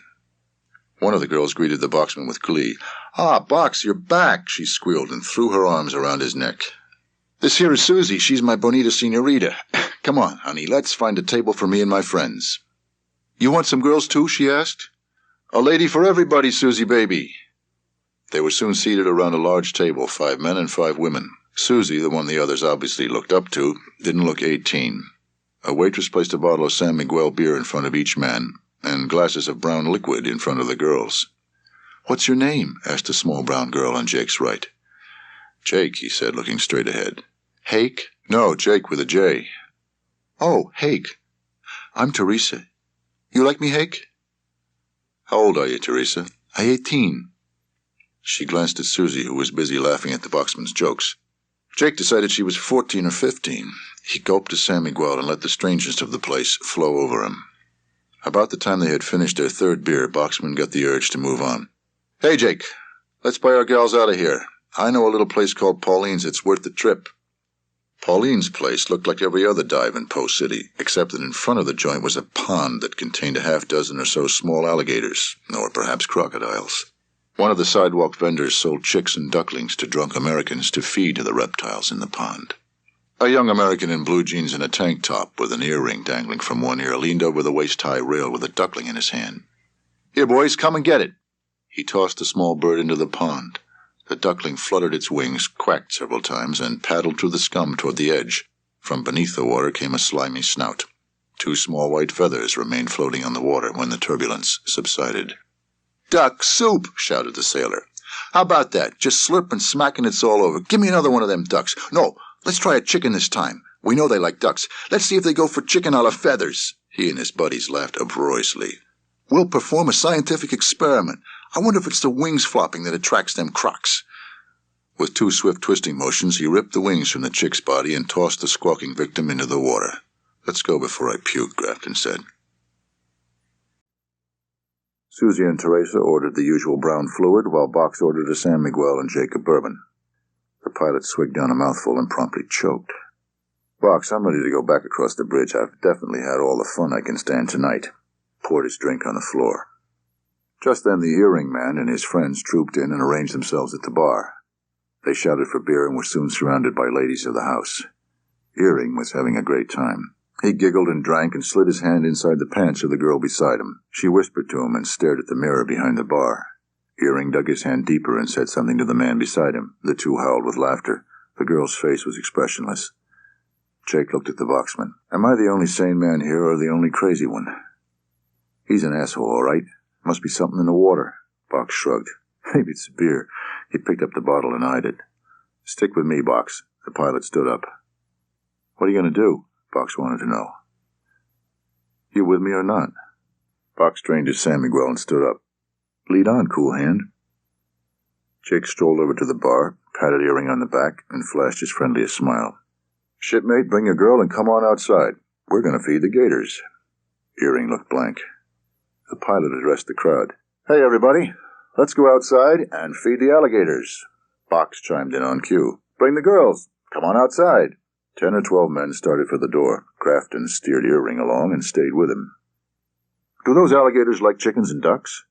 A: One of the girls greeted the boxman with glee. "Ah, Box, you're back," she squealed and threw her arms around his neck. "This here is Susie. She's my bonita senorita. Come on, honey, let's find a table for me and my friends." "You want some girls, too?" she asked. "A lady for everybody, Susie baby." They were soon seated around a large table, 5 men and 5 women. Susie, the one the others obviously looked up to, didn't look 18. A waitress placed a bottle of San Miguel beer in front of each man, and glasses of brown liquid in front of the girls. "What's your name?" asked a small brown girl on Jake's right. "Jake," he said, looking straight ahead. "Hake?" "No, Jake with a J." "Oh, Hake. I'm Teresa. You like me, Hake?" "How old are you, Teresa?" "I'm 18. She glanced at Susie, who was busy laughing at the boxman's jokes. Jake decided she was 14 or 15. He gulped his San Miguel and let the strangeness of the place flow over him. About the time they had finished their 3rd beer, Boxman got the urge to move on. "Hey, Jake, let's buy our gals out of here. I know a little place called Pauline's that's worth the trip." Pauline's place looked like every other dive in Post City, except that in front of the joint was a pond that contained a half-dozen or so small alligators, or perhaps crocodiles. One of the sidewalk vendors sold chicks and ducklings to drunk Americans to feed to the reptiles in the pond. A young American in blue jeans and a tank top with an earring dangling from one ear leaned over the waist-high rail with a duckling in his hand. "Here, boys, come and get it." He tossed the small bird into the pond. The duckling fluttered its wings, quacked several times, and paddled through the scum toward the edge. From beneath the water came a slimy snout. 2 small white feathers remained floating on the water when the turbulence subsided. "Duck soup!" shouted the sailor. "How about that? Just slurp and smack and it's all over. Give me another one of them ducks. No, let's try a chicken this time. We know they like ducks. Let's see if they go for chicken a la feathers." He and his buddies laughed uproariously. "We'll perform a scientific experiment. I wonder if it's the wings flopping that attracts them crocs." With 2 swift twisting motions, he ripped the wings from the chick's body and tossed the squawking victim into the water. "Let's go before I puke," Grafton said. Susie and Teresa ordered the usual brown fluid, while Box ordered a San Miguel and Jake a bourbon. The pilot swigged down a mouthful and promptly choked. "Box, I'm ready to go back across the bridge. I've definitely had all the fun I can stand tonight." Poured his drink on the floor. Just then the earring man and his friends trooped in and arranged themselves at the bar. They shouted for beer and were soon surrounded by ladies of the house. Earring was having a great time. He giggled and drank and slid his hand inside the pants of the girl beside him. She whispered to him and stared at the mirror behind the bar. Earring dug his hand deeper and said something to the man beside him. The 2 howled with laughter. The girl's face was expressionless. Jake looked at the boxman. "Am I the only sane man here or the only crazy one?" "He's an asshole, all right. Must be something in the water." Box shrugged. "Maybe it's beer." He picked up the bottle and eyed it. "Stick with me, Box." The pilot stood up. "What are you going to do?" Box wanted to know. "You with me or not?" Box drained his San Miguel and stood up. "Lead on, cool hand." Jake strolled over to the bar, patted Earring on the back, and flashed his friendliest smile. "Shipmate, bring your girl and come on outside. We're going to feed the gators." Earring looked blank. The pilot addressed the crowd. "Hey, everybody, let's go outside and feed the alligators." Box chimed in on cue. "Bring the girls. Come on outside." 10 or 12 men started for the door. Grafton steered Earring along and stayed with him. "Do those alligators like chickens and ducks?"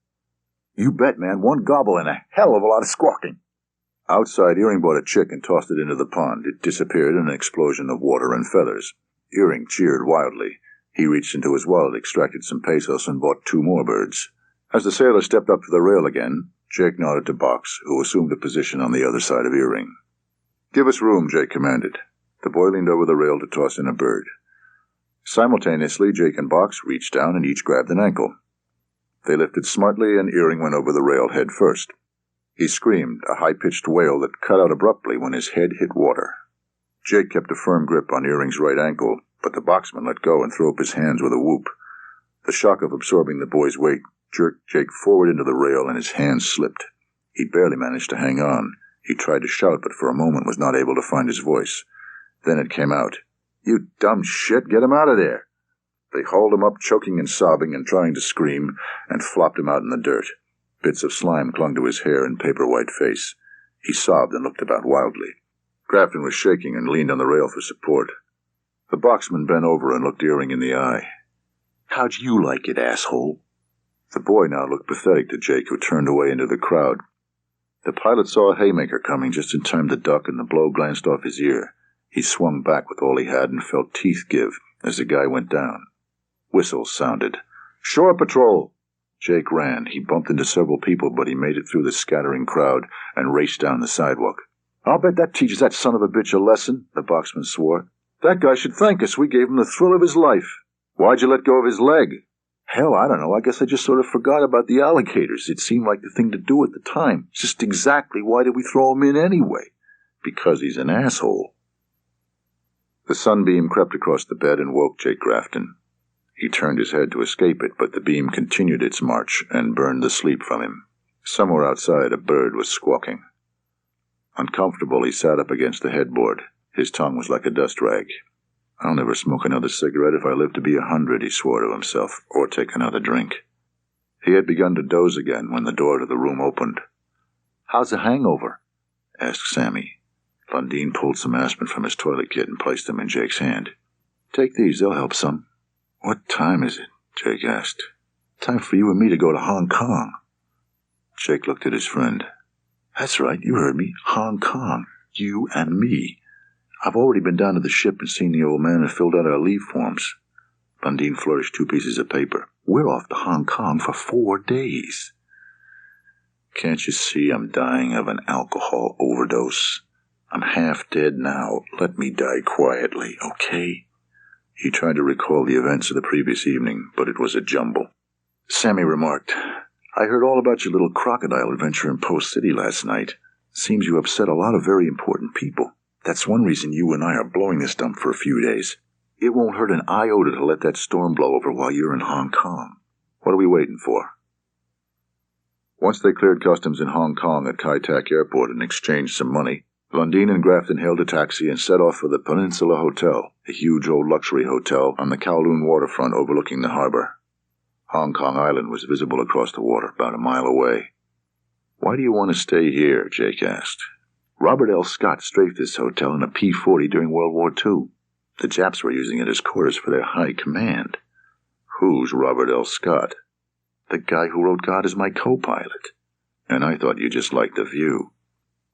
A: You bet, man. One gobble and a hell of a lot of squawking. Outside, Earring bought a chick and tossed it into the pond. It disappeared in an explosion of water and feathers. Earring cheered wildly. He reached into his wallet, extracted some pesos, and bought 2 more birds. As the sailor stepped up to the rail again, Jake nodded to Box, who assumed a position on the other side of Earring. "Give us room," Jake commanded. The boy leaned over the rail to toss in a bird. Simultaneously, Jake and Box reached down and each grabbed an ankle. They lifted smartly, and Earring went over the rail head first. He screamed, a high-pitched wail that cut out abruptly when his head hit water. Jake kept a firm grip on Earring's right ankle, but the boxman let go and threw up his hands with a whoop. The shock of absorbing the boy's weight jerked Jake forward into the rail, and his hands slipped. He barely managed to hang on. He tried to shout, but for a moment was not able to find his voice. Then it came out. "You dumb shit, get him out of there!" They hauled him up, choking and sobbing and trying to scream, and flopped him out in the dirt. Bits of slime clung to his hair and paper-white face. He sobbed and looked about wildly. Grafton was shaking and leaned on the rail for support. The boxman bent over and looked Earring in the eye. "How'd you like it, asshole?" The boy now looked pathetic to Jake, who turned away into the crowd. The pilot saw a haymaker coming just in time to duck, and the blow glanced off his ear. He swung back with all he had and felt teeth give as the guy went down. Whistles sounded. "Shore patrol!" Jake ran. He bumped into several people, but he made it through the scattering crowd and raced down the sidewalk. "I'll bet that teaches that son of a bitch a lesson," the boxman swore. "That guy should thank us. We gave him the thrill of his life." "Why'd you let go of his leg?" "Hell, I don't know. I guess I just sort of forgot about the alligators. It seemed like the thing to do at the time. Just exactly why did we throw him in anyway?" "Because he's an asshole." The sunbeam crept across the bed and woke Jake Grafton. He turned his head to escape it, but the beam continued its march and burned the sleep from him. Somewhere outside, a bird was squawking. Uncomfortable, he sat up against the headboard. His tongue was like a dust rag. "I'll never smoke another cigarette if I live to be 100, he swore to himself, or take another drink. He had begun to doze again when the door to the room opened. "How's the hangover?" asked Sammy. Lundeen pulled some aspirin from his toilet kit and placed them in Jake's hand. "Take these, they'll help some." "What time is it?" Jake asked. "Time for you and me to go to Hong Kong." Jake looked at his friend. "That's right, you heard me. Hong Kong. You and me. I've already been down to the ship and seen the old man and filled out our leave forms." Lundeen flourished 2 pieces of paper. "We're off to Hong Kong for 4 days. "Can't you see I'm dying of an alcohol overdose? I'm half dead now. Let me die quietly, okay?" He tried to recall the events of the previous evening, but it was a jumble. Sammy remarked, "I heard all about your little crocodile adventure in Post City last night. Seems you upset a lot of very important people. That's one reason you and I are blowing this dump for a few days. It won't hurt an iota to let that storm blow over while you're in Hong Kong. What are we waiting for?" Once they cleared customs in Hong Kong at Kai Tak Airport and exchanged some money, Lundeen and Grafton hailed a taxi and set off for the Peninsula Hotel, a huge old luxury hotel on the Kowloon waterfront overlooking the harbor. Hong Kong Island was visible across the water, about a mile away. "Why do you want to stay here?" Jake asked. "Robert L. Scott strafed this hotel in a P-40 during World War II. The Japs were using it as quarters for their high command." "Who's Robert L. Scott?" "The guy who wrote God Is My Co-Pilot." "And I thought you just liked the view."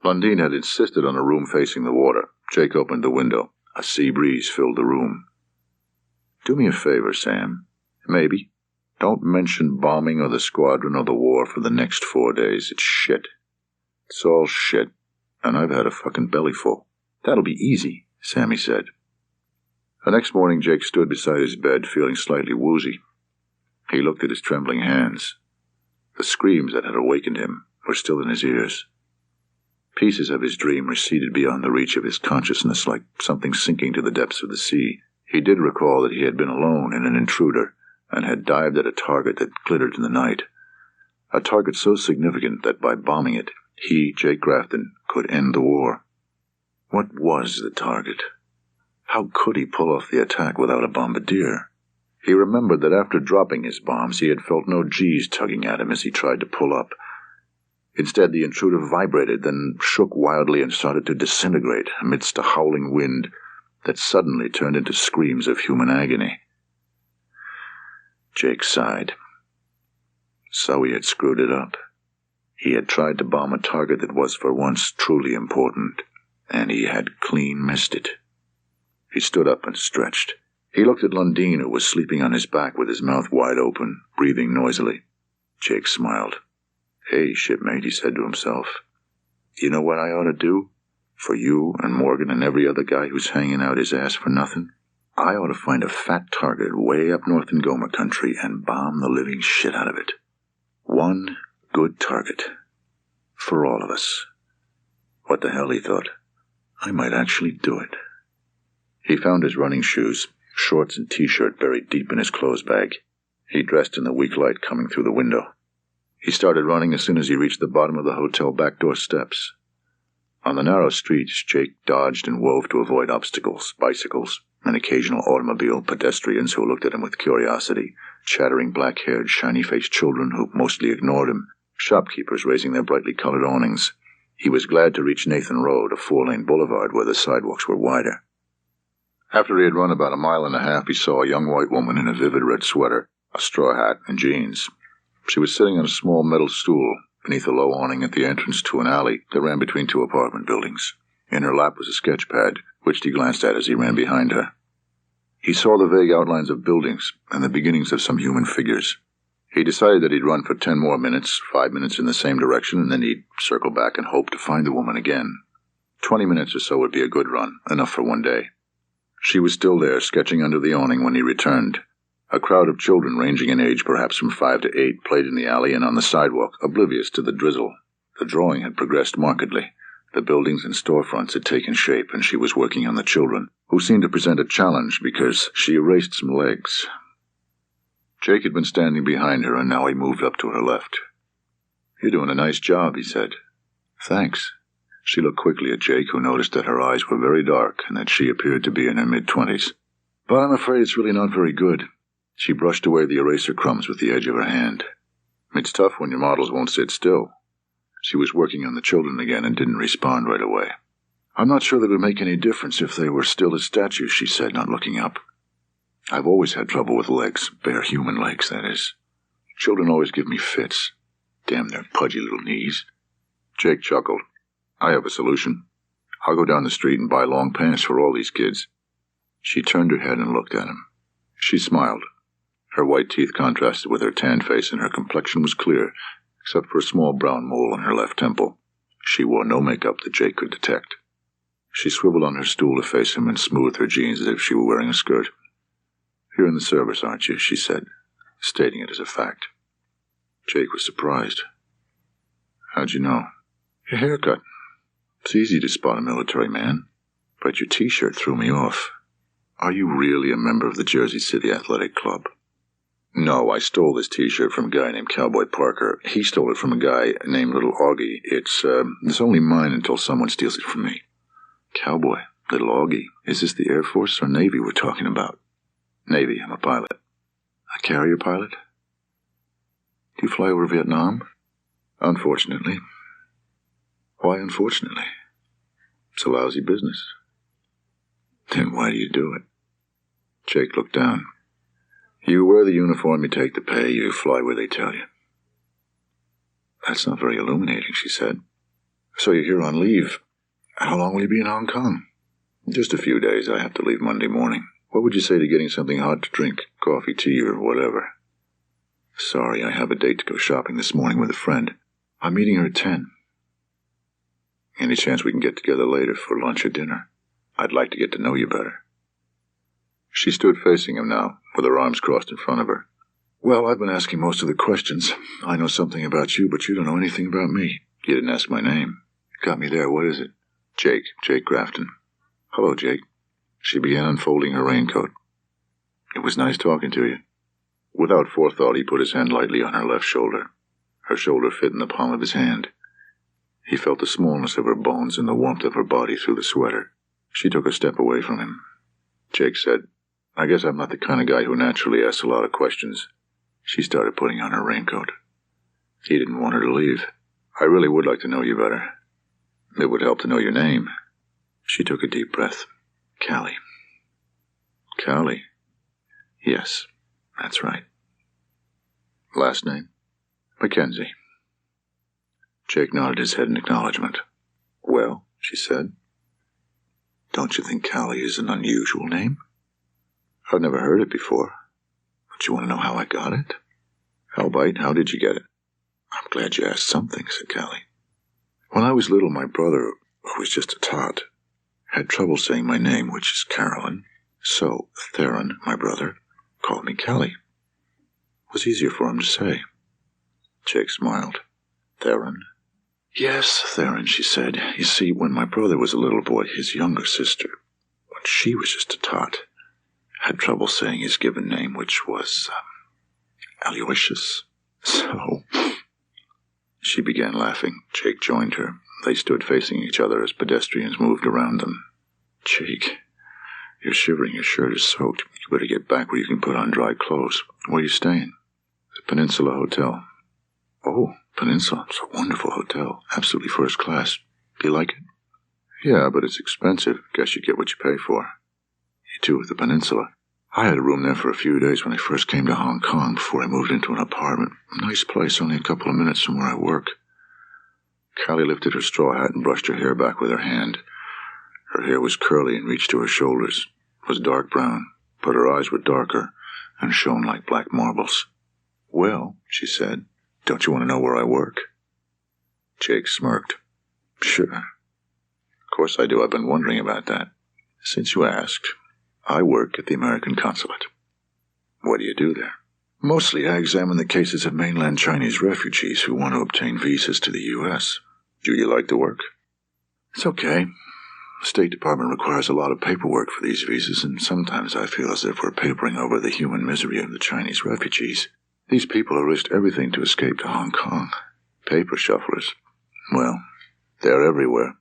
A: Lundeen had insisted on a room facing the water. Jake opened the window. A sea breeze filled the room. "Do me a favor, Sam." "Maybe." "Don't mention bombing or the squadron or the war for the next 4 days. It's shit. It's all shit. And I've had a fucking bellyful." "That'll be easy," Sammy said. The next morning, Jake stood beside his bed, feeling slightly woozy. He looked at his trembling hands. The screams that had awakened him were still in his ears. Pieces of his dream receded beyond the reach of his consciousness, like something sinking to the depths of the sea. He did recall that he had been alone in an intruder, and had dived at a target that glittered in the night. A target so significant that by bombing it, he, Jake Grafton, could end the war. What was the target? How could he pull off the attack without a bombardier? He remembered that after dropping his bombs, he had felt no G's tugging at him as he tried to pull up. Instead, the intruder vibrated, then shook wildly and started to disintegrate amidst a howling wind that suddenly turned into screams of human agony. Jake sighed. So he had screwed it up. He had tried to bomb a target that was for once truly important, and he had clean missed it. He stood up and stretched. He looked at Lundeen, who was sleeping on his back with his mouth wide open, breathing noisily. Jake smiled. "Hey, shipmate," he said to himself. "You know what I ought to do? For you and Morgan and every other guy who's hanging out his ass for nothing? I ought to find a fat target way up north in Goma country and bomb the living shit out of it. One good target. For all of us." What the hell, he thought. I might actually do it. He found his running shoes, shorts and t-shirt buried deep in his clothes bag. He dressed in the weak light coming through the window. He started running as soon as he reached the bottom of the hotel back door steps. On the narrow streets, Jake dodged and wove to avoid obstacles, bicycles, and occasional automobile pedestrians who looked at him with curiosity, chattering black-haired, shiny-faced children who mostly ignored him, shopkeepers raising their brightly colored awnings. He was glad to reach Nathan Road, a 4-lane boulevard where the sidewalks were wider. After he had run about a mile and a half, he saw a young white woman in a vivid red sweater, a straw hat, and jeans. She was sitting on a small metal stool beneath a low awning at the entrance to an alley that ran between 2 apartment buildings. In her lap was a sketch pad, which he glanced at as he ran behind her. He saw the vague outlines of buildings and the beginnings of some human figures. He decided that he'd run for 10 more minutes, 5 minutes in the same direction, and then he'd circle back and hope to find the woman again. 20 minutes or so would be a good run, enough for one day. She was still there, sketching under the awning when he returned. A crowd of children ranging in age perhaps from 5 to 8 played in the alley and on the sidewalk, oblivious to the drizzle. The drawing had progressed markedly. The buildings and storefronts had taken shape, and she was working on the children, who seemed to present a challenge because she erased some legs. Jake had been standing behind her, and now he moved up to her left. "You're doing a nice job," he said. "Thanks." She looked quickly at Jake, who noticed that her eyes were very dark and that she appeared to be in her mid-20s. "But I'm afraid it's really not very good." She brushed away the eraser crumbs with the edge of her hand. "It's tough when your models won't sit still." She was working on the children again and didn't respond right away. "I'm not sure that it would make any difference if they were still as statues," she said, not looking up. "I've always had trouble with legs, bare human legs, that is. Children always give me fits. Damn their pudgy little knees." Jake chuckled. "I have a solution. I'll go down the street and buy long pants for all these kids." She turned her head and looked at him. She smiled. Her white teeth contrasted with her tanned face, and her complexion was clear, except for a small brown mole on her left temple. She wore no makeup that Jake could detect. She swiveled on her stool to face him and smoothed her jeans as if she were wearing a skirt. "You're in the service, aren't you?" she said, stating it as a fact. Jake was surprised. "How'd you know?" "Your haircut. It's easy to spot a military man, but your t-shirt threw me off. Are you really a member of the Jersey City Athletic Club?" "No, I stole this t-shirt from a guy named Cowboy Parker. He stole it from a guy named Little Augie. It's only mine until someone steals it from me." "Cowboy, Little Augie. Is this the Air Force or Navy we're talking about?" "Navy. I'm a pilot." "A carrier pilot? Do you fly over Vietnam?" "Unfortunately." "Why unfortunately?" "It's a lousy business." "Then why do you do it?" Jake looked down. "You wear the uniform, you take the pay, you fly where they tell you." "That's not very illuminating," she said. "So you're here on leave. How long will you be in Hong Kong?" "Just a few days. I have to leave Monday morning. What would you say to getting something hot to drink? Coffee, tea, or whatever?" "Sorry, I have a date to go shopping this morning with a friend. I'm meeting her at 10. "Any chance we can get together later for lunch or dinner? I'd like to get to know you better." She stood facing him now, with her arms crossed in front of her. "Well, I've been asking most of the questions. I know something about you, but you don't know anything about me. You didn't ask my name. Got me there. What is it?" Jake Grafton." "Hello, Jake." She began unfolding her raincoat. "It was nice talking to you." Without forethought, he put his hand lightly on her left shoulder. Her shoulder fit in the palm of his hand. He felt the smallness of her bones and the warmth of her body through the sweater. She took a step away from him. Jake said, "I guess I'm not the kind of guy who naturally asks a lot of questions." She started putting on her raincoat. He didn't want her to leave. "I really would like to know you better. It would help to know your name." She took a deep breath. "Callie." "Callie?" "Yes, that's right." "Last name?" "Mackenzie." Jake nodded his head in acknowledgement. "Well," she said, "don't you think Callie is an unusual name?" "I've never heard it before. But you want to know how I got it?" "Hellbite, how did you get it?" "I'm glad you asked something," said Callie. "When I was little, my brother, who was just a tot, had trouble saying my name, which is Carolyn. So Theron, my brother, called me Callie. It was easier for him to say." Jake smiled. "Theron?" "Yes, Theron," she said. "You see, when my brother was a little boy, his younger sister, when she was just a tot, had trouble saying his given name, which was Aloysius. So..." She began laughing. Jake joined her. They stood facing each other as pedestrians moved around them. "Jake, you're shivering. Your shirt is soaked. You better get back where you can put on dry clothes. Where are you staying?" "The Peninsula Hotel." "Oh, Peninsula. It's a wonderful hotel. Absolutely first class. Do you like it?" "Yeah, but it's expensive. Guess you get what you pay for." "You too with the Peninsula. I had a room there for a few days when I first came to Hong Kong before I moved into an apartment. Nice place, only a couple of minutes from where I work." Callie lifted her straw hat and brushed her hair back with her hand. Her hair was curly and reached to her shoulders. It was dark brown, but her eyes were darker and shone like black marbles. "Well," she said, "don't you want to know where I work?" Jake smirked. "Sure. Of course I do. I've been wondering about that. Since you asked, I work at the American Consulate." "What do you do there?" "Mostly I examine the cases of mainland Chinese refugees who want to obtain visas to the U.S. Do you like the work?" "It's okay. The State Department requires a lot of paperwork for these visas, and sometimes I feel as if we're papering over the human misery of the Chinese refugees. These people have risked everything to escape to Hong Kong. Paper shufflers. Well, they're everywhere.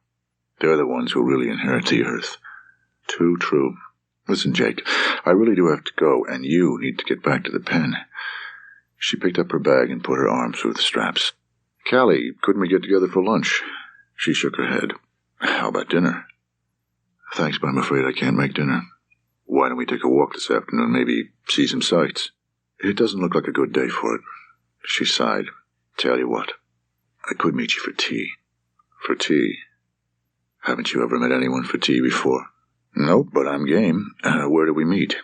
A: They're the ones who really inherit the earth." "Too true. Listen, Jake, I really do have to go, and you need to get back to the pen." She picked up her bag and put her arm through the straps. "Callie, couldn't we get together for lunch?" She shook her head. "How about dinner?" "Thanks, but I'm afraid I can't make dinner." "Why don't we take a walk this afternoon, maybe see some sights?" "It doesn't look like a good day for it." She sighed. "Tell you what, I could meet you for tea." "For tea? Haven't you ever met anyone for tea before?" "Nope, but I'm game. Where do we meet?"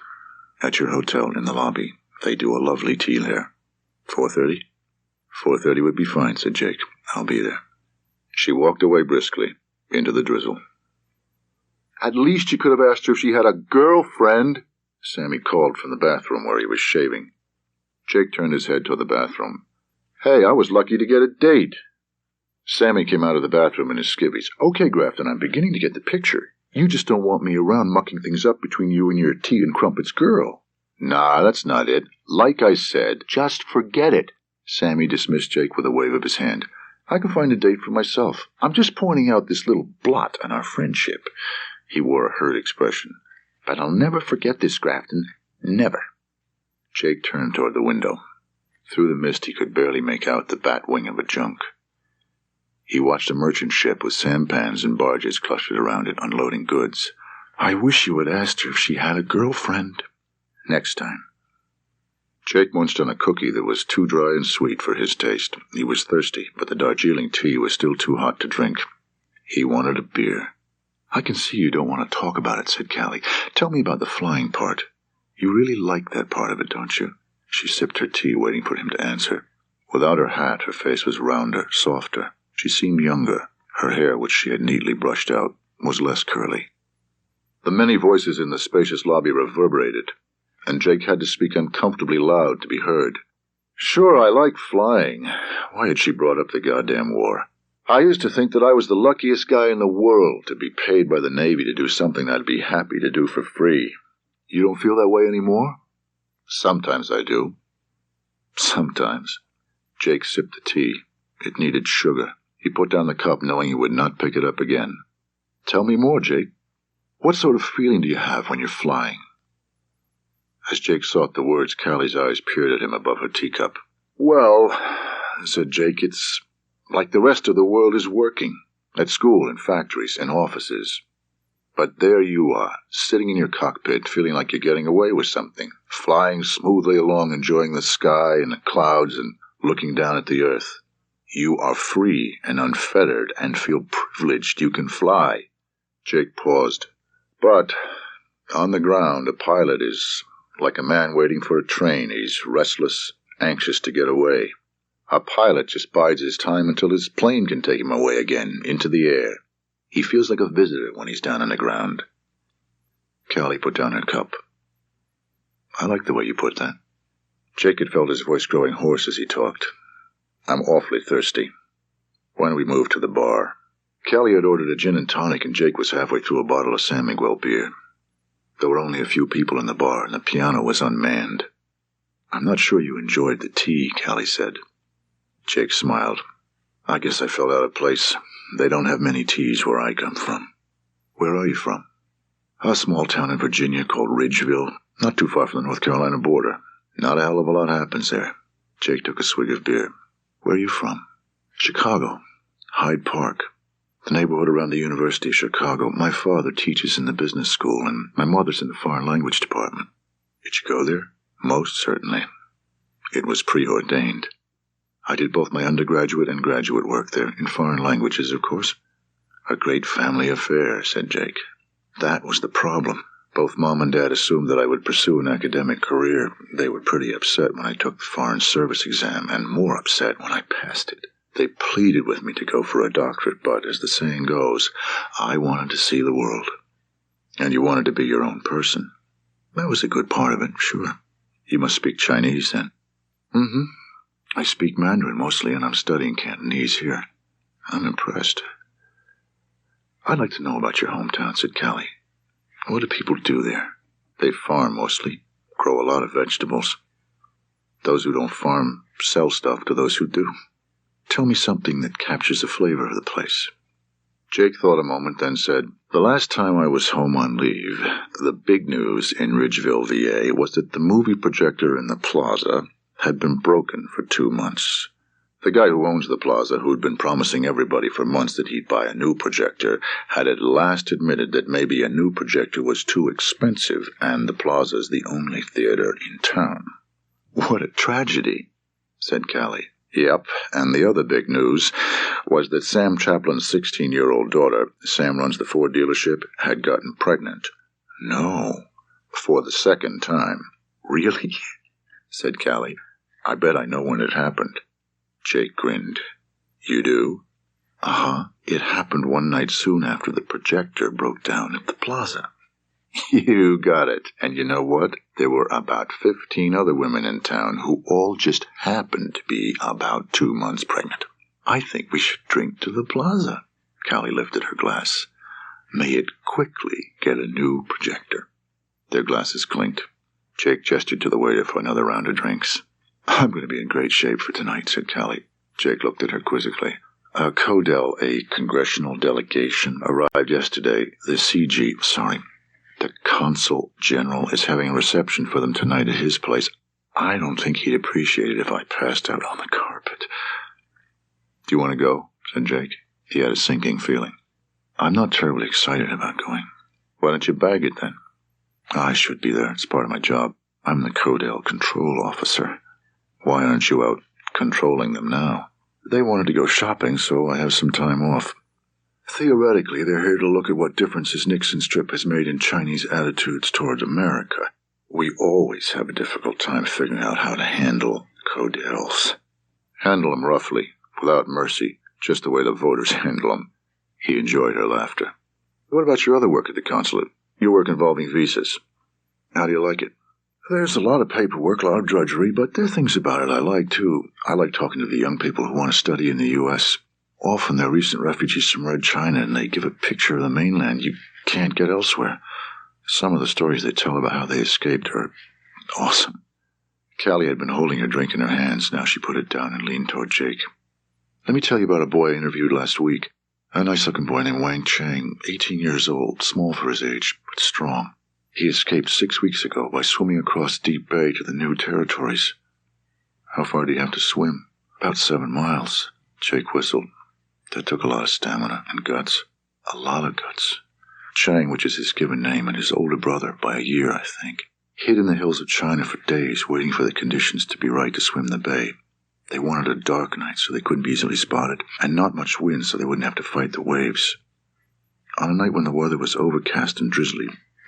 A: "At your hotel in the lobby. They do a lovely tea there." 4:30? 4:30 would be fine, said Jake. "I'll be there." She walked away briskly, into the drizzle. "At least you could have asked her if she had a girlfriend," Sammy called from the bathroom where he was shaving. Jake turned his head toward the bathroom. "Hey, I was lucky to get a date." Sammy came out of the bathroom in his skivvies. "Okay, Grafton, I'm beginning to get the picture. You just don't want me around mucking things up between you and your tea and crumpets girl." "Nah, that's not it. Like I said, just forget it." Sammy dismissed Jake with a wave of his hand. "I can find a date for myself. I'm just pointing out this little blot on our friendship." He wore a hurt expression. "But I'll never forget this, Grafton. Never." Jake turned toward the window. Through the mist he could barely make out the bat wing of a junk. He watched a merchant ship with sampans and barges clustered around it, unloading goods. "I wish you had asked her if she had a girlfriend." "Next time." Jake munched on a cookie that was too dry and sweet for his taste. He was thirsty, but the Darjeeling tea was still too hot to drink. He wanted a beer. "I can see you don't want to talk about it," said Callie. "Tell me about the flying part. You really like that part of it, don't you?" She sipped her tea, waiting for him to answer. Without her hat, her face was rounder, softer. She seemed younger. Her hair, which she had neatly brushed out, was less curly. The many voices in the spacious lobby reverberated, and Jake had to speak uncomfortably loud to be heard. "Sure, I like flying." Why had she brought up the goddamn war? "I used to think that I was the luckiest guy in the world to be paid by the Navy to do something I'd be happy to do for free." "You don't feel that way anymore?" "Sometimes I do." "Sometimes." Jake sipped the tea. It needed sugar. He put down the cup, knowing he would not pick it up again. "Tell me more, Jake. What sort of feeling do you have when you're flying?" As Jake sought the words, Callie's eyes peered at him above her teacup. "Well," said Jake, "it's like the rest of the world is working. At school, in factories, in offices. But there you are, sitting in your cockpit, feeling like you're getting away with something, flying smoothly along, enjoying the sky and the clouds and looking down at the earth. You are free and unfettered and feel privileged you can fly. Jake paused. But on the ground, a pilot is like a man waiting for a train. He's restless, anxious to get away. A pilot just bides his time until his plane can take him away again, into the air. He feels like a visitor when he's down on the ground. Callie put down her cup. I like the way you put that. Jake had felt his voice growing hoarse as he talked. I'm awfully thirsty. Why don't we move to the bar? Callie had ordered a gin and tonic, and Jake was halfway through a bottle of San Miguel beer. There were only a few people in the bar, and the piano was unmanned. I'm not sure you enjoyed the tea, Callie said. Jake smiled. I guess I felt out of place. They don't have many teas where I come from. Where are you from? A small town in Virginia called Ridgeville, not too far from the North Carolina border. Not a hell of a lot happens there. Jake took a swig of beer. Where are you from? Chicago. Hyde Park. The neighborhood around the University of Chicago. My father teaches in the business school, and my mother's in the foreign language department. Did you go there? Most certainly. It was preordained. I did both my undergraduate and graduate work there, in foreign languages, of course. A great family affair, said Jake. That was the problem. Both Mom and Dad assumed that I would pursue an academic career. They were pretty upset when I took the Foreign Service exam, and more upset when I passed it. They pleaded with me to go for a doctorate, but, as the saying goes, I wanted to see the world. And you wanted to be your own person. That was a good part of it, sure. You must speak Chinese, then. Mm-hmm. I speak Mandarin mostly, and I'm studying Cantonese here. I'm impressed. I'd like to know about your hometown, said Callie. What do people do there? They farm mostly, grow a lot of vegetables. Those who don't farm sell stuff to those who do. Tell me something that captures the flavor of the place. Jake thought a moment, then said, The last time I was home on leave, the big news in Ridgeville, VA, was that the movie projector in the plaza had been broken for 2 months. The guy who owns the plaza, who'd been promising everybody for months that he'd buy a new projector, had at last admitted that maybe a new projector was too expensive, and the plaza's the only theater in town. What a tragedy, said Callie. Yep, and the other big news was that Sam Chaplin's 16-year-old daughter, Sam runs the Ford dealership, had gotten pregnant. No, for the second time. Really? Said Callie. I bet I know when it happened. Jake grinned. You do? Uh-huh. It happened one night soon after the projector broke down at the plaza. You got it. And you know what? There were about 15 other women in town who all just happened to be about 2 months pregnant. I think we should drink to the plaza. Callie lifted her glass. May it quickly get a new projector. Their glasses clinked. Jake gestured to the waiter for another round of drinks. I'm going to be in great shape for tonight, said Callie. Jake looked at her quizzically. Codell, a congressional delegation, arrived yesterday. The consul general is having a reception for them tonight at his place. I don't think he'd appreciate it if I passed out on the carpet. Do you want to go? Said Jake. He had a sinking feeling. I'm not terribly excited about going. Why don't you bag it, then? I should be there. It's part of my job. I'm the Codell control officer. Why aren't you out controlling them now? They wanted to go shopping, so I have some time off. Theoretically, they're here to look at what differences Nixon's trip has made in Chinese attitudes toward America. We always have a difficult time figuring out how to handle Codells. Handle them roughly, without mercy, just the way the voters handle them. He enjoyed her laughter. What about your other work at the consulate? Your work involving visas. How do you like it? There's a lot of paperwork, a lot of drudgery, but there are things about it I like, too. I like talking to the young people who want to study in the U.S. Often they're recent refugees from Red China, and they give a picture of the mainland you can't get elsewhere. Some of the stories they tell about how they escaped are awesome. Callie had been holding her drink in her hands. Now she put it down and leaned toward Jake. Let me tell you about a boy I interviewed last week. A nice-looking boy named Wang Chang, 18 years old, small for his age, but strong. He escaped 6 weeks ago by swimming across Deep Bay to the new territories. How far do you have to swim? About 7 miles. Jake whistled. That took a lot of stamina and guts. A lot of guts. Chang, which is his given name, and his older brother, by a year, I think, hid in the hills of China for days, waiting for the conditions to be right to swim the bay. They wanted a dark night so they couldn't be easily spotted, and not much wind so they wouldn't have to fight the waves. On a night when the weather was overcast and drizzly,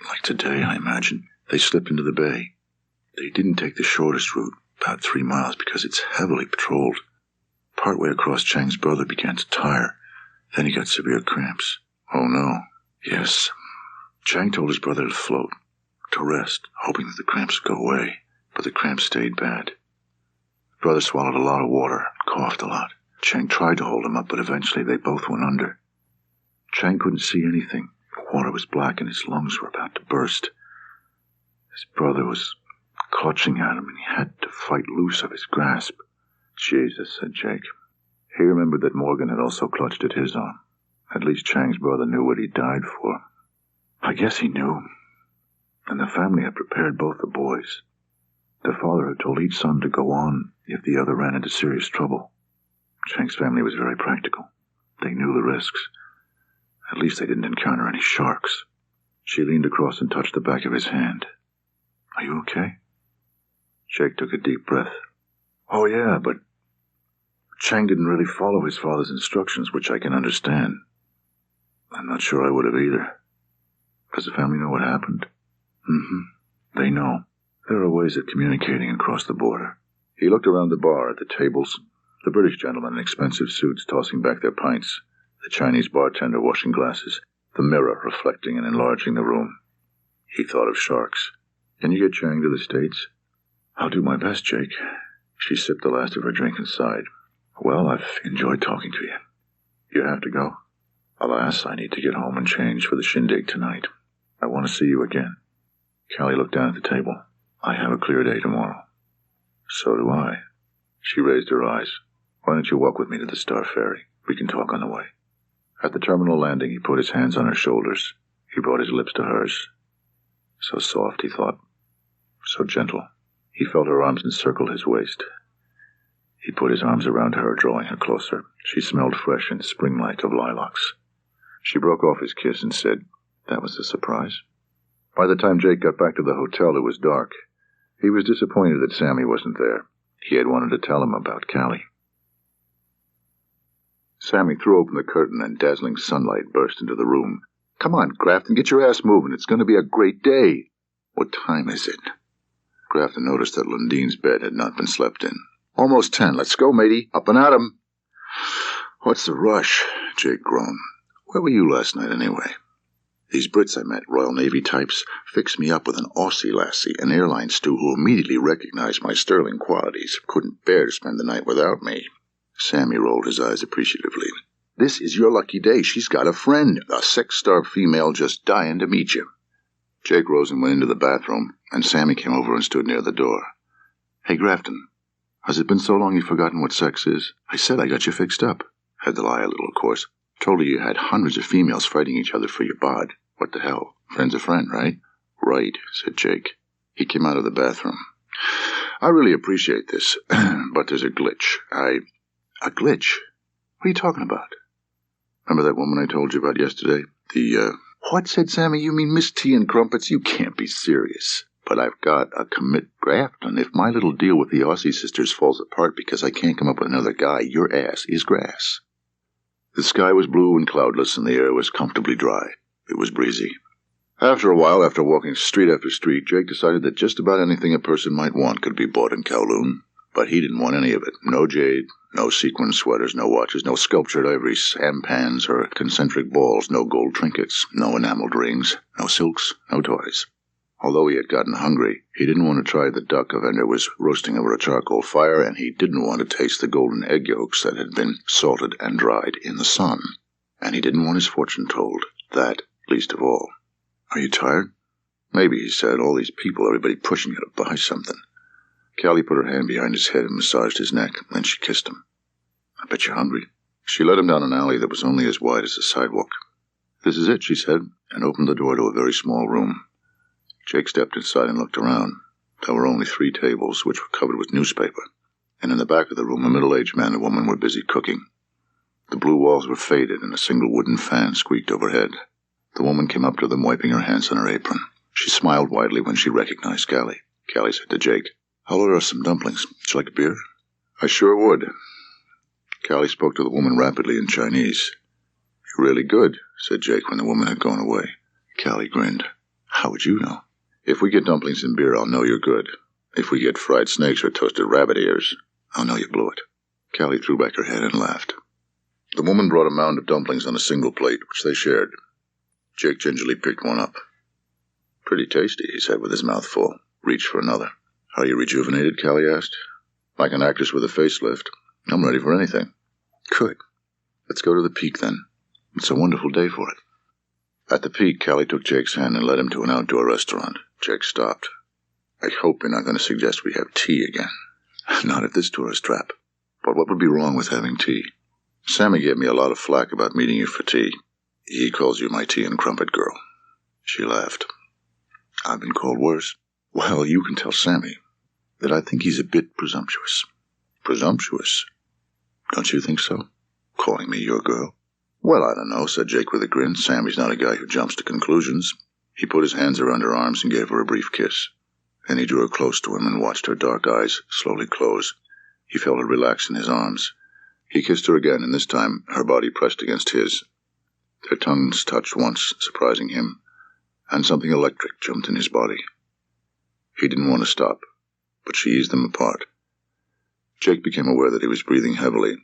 A: like today, I imagine, they slipped into the bay. They didn't take the shortest route, about 3 miles, because it's heavily patrolled. Partway across, Chang's brother began to tire. Then he got severe cramps. Oh no. Yes. Chang told his brother to float, to rest, hoping that the cramps would go away, but the cramps stayed bad. His brother swallowed a lot of water, coughed a lot. Chang tried to hold him up, but eventually they both went under. Chang couldn't see anything. The water was black and his lungs were about to burst. His brother was clutching at him and he had to fight loose of his grasp. Jesus, said Jake. He remembered that Morgan had also clutched at his arm. At least Chang's brother knew what he died for. I guess he knew. And the family had prepared both the boys. Their father had told each son to go on if the other ran into serious trouble. Chang's family was very practical. They knew the risks. At least they didn't encounter any sharks. She leaned across and touched the back of his hand. Are you okay? Jake took a deep breath. Oh yeah, but Chang didn't really follow his father's instructions, which I can understand. I'm not sure I would have either. Does the family know what happened? Mm-hmm. They know. There are ways of communicating across the border. He looked around the bar at the tables, the British gentlemen in expensive suits tossing back their pints, the Chinese bartender washing glasses, the mirror reflecting and enlarging the room. He thought of sharks. Can you get Chang to the States? I'll do my best, Jake. She sipped the last of her drink and sighed. Well, I've enjoyed talking to you. You have to go? Alas, I need to get home and change for the shindig tonight. I want to see you again. Callie looked down at the table. I have a clear day tomorrow. So do I. She raised her eyes. Why don't you walk with me to the Star Ferry? We can talk on the way. At the terminal landing, he put his hands on her shoulders. He brought his lips to hers. So soft, he thought. So gentle. He felt her arms encircle his waist. He put his arms around her, drawing her closer. She smelled fresh and spring-like of lilacs. She broke off his kiss and said, that was a surprise. By the time Jake got back to the hotel, it was dark. He was disappointed that Sammy wasn't there. He had wanted to tell him about Callie. Sammy threw open the curtain and dazzling sunlight burst into the room. Come on, Grafton, get your ass moving. It's going to be a great day. What time is it? Grafton noticed that Lundine's bed had not been slept in. Almost 10. Let's go, matey. Up and at 'em. What's the rush? Jake groaned. Where were you last night, anyway? These Brits I met, Royal Navy types, fixed me up with an Aussie lassie, an airline stew who immediately recognized my sterling qualities, couldn't bear to spend the night without me. Sammy rolled his eyes appreciatively. This is your lucky day. She's got a friend, a sex-starved female just dying to meet you. Jake rose and went into the bathroom, and Sammy came over and stood near the door. Hey, Grafton, has it been so long you've forgotten what sex is? I said I got you fixed up. Had to lie a little, of course. Told her you had hundreds of females fighting each other for your bod. What the hell? Friend's a friend, right? Right, said Jake. He came out of the bathroom. I really appreciate this, but there's a glitch. A glitch? What are you talking about? Remember that woman I told you about yesterday? What, said Sammy? You mean Miss Tea and Crumpets? You can't be serious. But I've got a commit Grafton. If my little deal with the Aussie sisters falls apart because I can't come up with another guy, your ass is grass. The sky was blue and cloudless, and the air was comfortably dry. It was breezy. After a while, after walking street after street, Jake decided that just about anything a person might want could be bought in Kowloon. But he didn't want any of it. No jade, no sequin sweaters, no watches, no sculptured ivory sampans or concentric balls, no gold trinkets, no enameled rings, no silks, no toys. Although he had gotten hungry, he didn't want to try the duck a vendor was roasting over a charcoal fire, and he didn't want to taste the golden egg yolks that had been salted and dried in the sun. And he didn't want his fortune told. That, least of all. Are you tired? Maybe, he said. All these people, everybody pushing you to buy something. Callie put her hand behind his head and massaged his neck. Then she kissed him. I bet you're hungry. She led him down an alley that was only as wide as the sidewalk. This is it, she said, and opened the door to a very small room. Jake stepped inside and looked around. There were only 3 tables, which were covered with newspaper, and in the back of the room a middle-aged man and woman were busy cooking. The blue walls were faded, and a single wooden fan squeaked overhead. The woman came up to them, wiping her hands on her apron. She smiled widely when she recognized Callie. Callie said to Jake, I'll order us some dumplings. Would you like a beer? I sure would. Callie spoke to the woman rapidly in Chinese. You're really good, said Jake when the woman had gone away. Callie grinned. How would you know? If we get dumplings and beer, I'll know you're good. If we get fried snakes or toasted rabbit ears, I'll know you blew it. Callie threw back her head and laughed. The woman brought a mound of dumplings on a single plate, which they shared. Jake gingerly picked one up. Pretty tasty, he said with his mouth full. Reached for another. Are you rejuvenated? Callie asked. Like an actress with a facelift. I'm ready for anything. Good. Let's go to the Peak then. It's a wonderful day for it. At the Peak, Callie took Jake's hand and led him to an outdoor restaurant. Jake stopped. I hope you're not going to suggest we have tea again. Not at this tourist trap. But what would be wrong with having tea? Sammy gave me a lot of flack about meeting you for tea. He calls you my tea and crumpet girl. She laughed. I've been called worse. Well, you can tell Sammy that I think he's a bit presumptuous. Presumptuous? Don't you think so? Calling me your girl? Well, I don't know, said Jake with a grin. Sammy's not a guy who jumps to conclusions. He put his hands around her arms and gave her a brief kiss. Then he drew her close to him and watched her dark eyes slowly close. He felt her relax in his arms. He kissed her again, and this time her body pressed against his. Their tongues touched once, surprising him, and something electric jumped in his body. He didn't want to stop, but she eased them apart. Jake became aware that he was breathing heavily,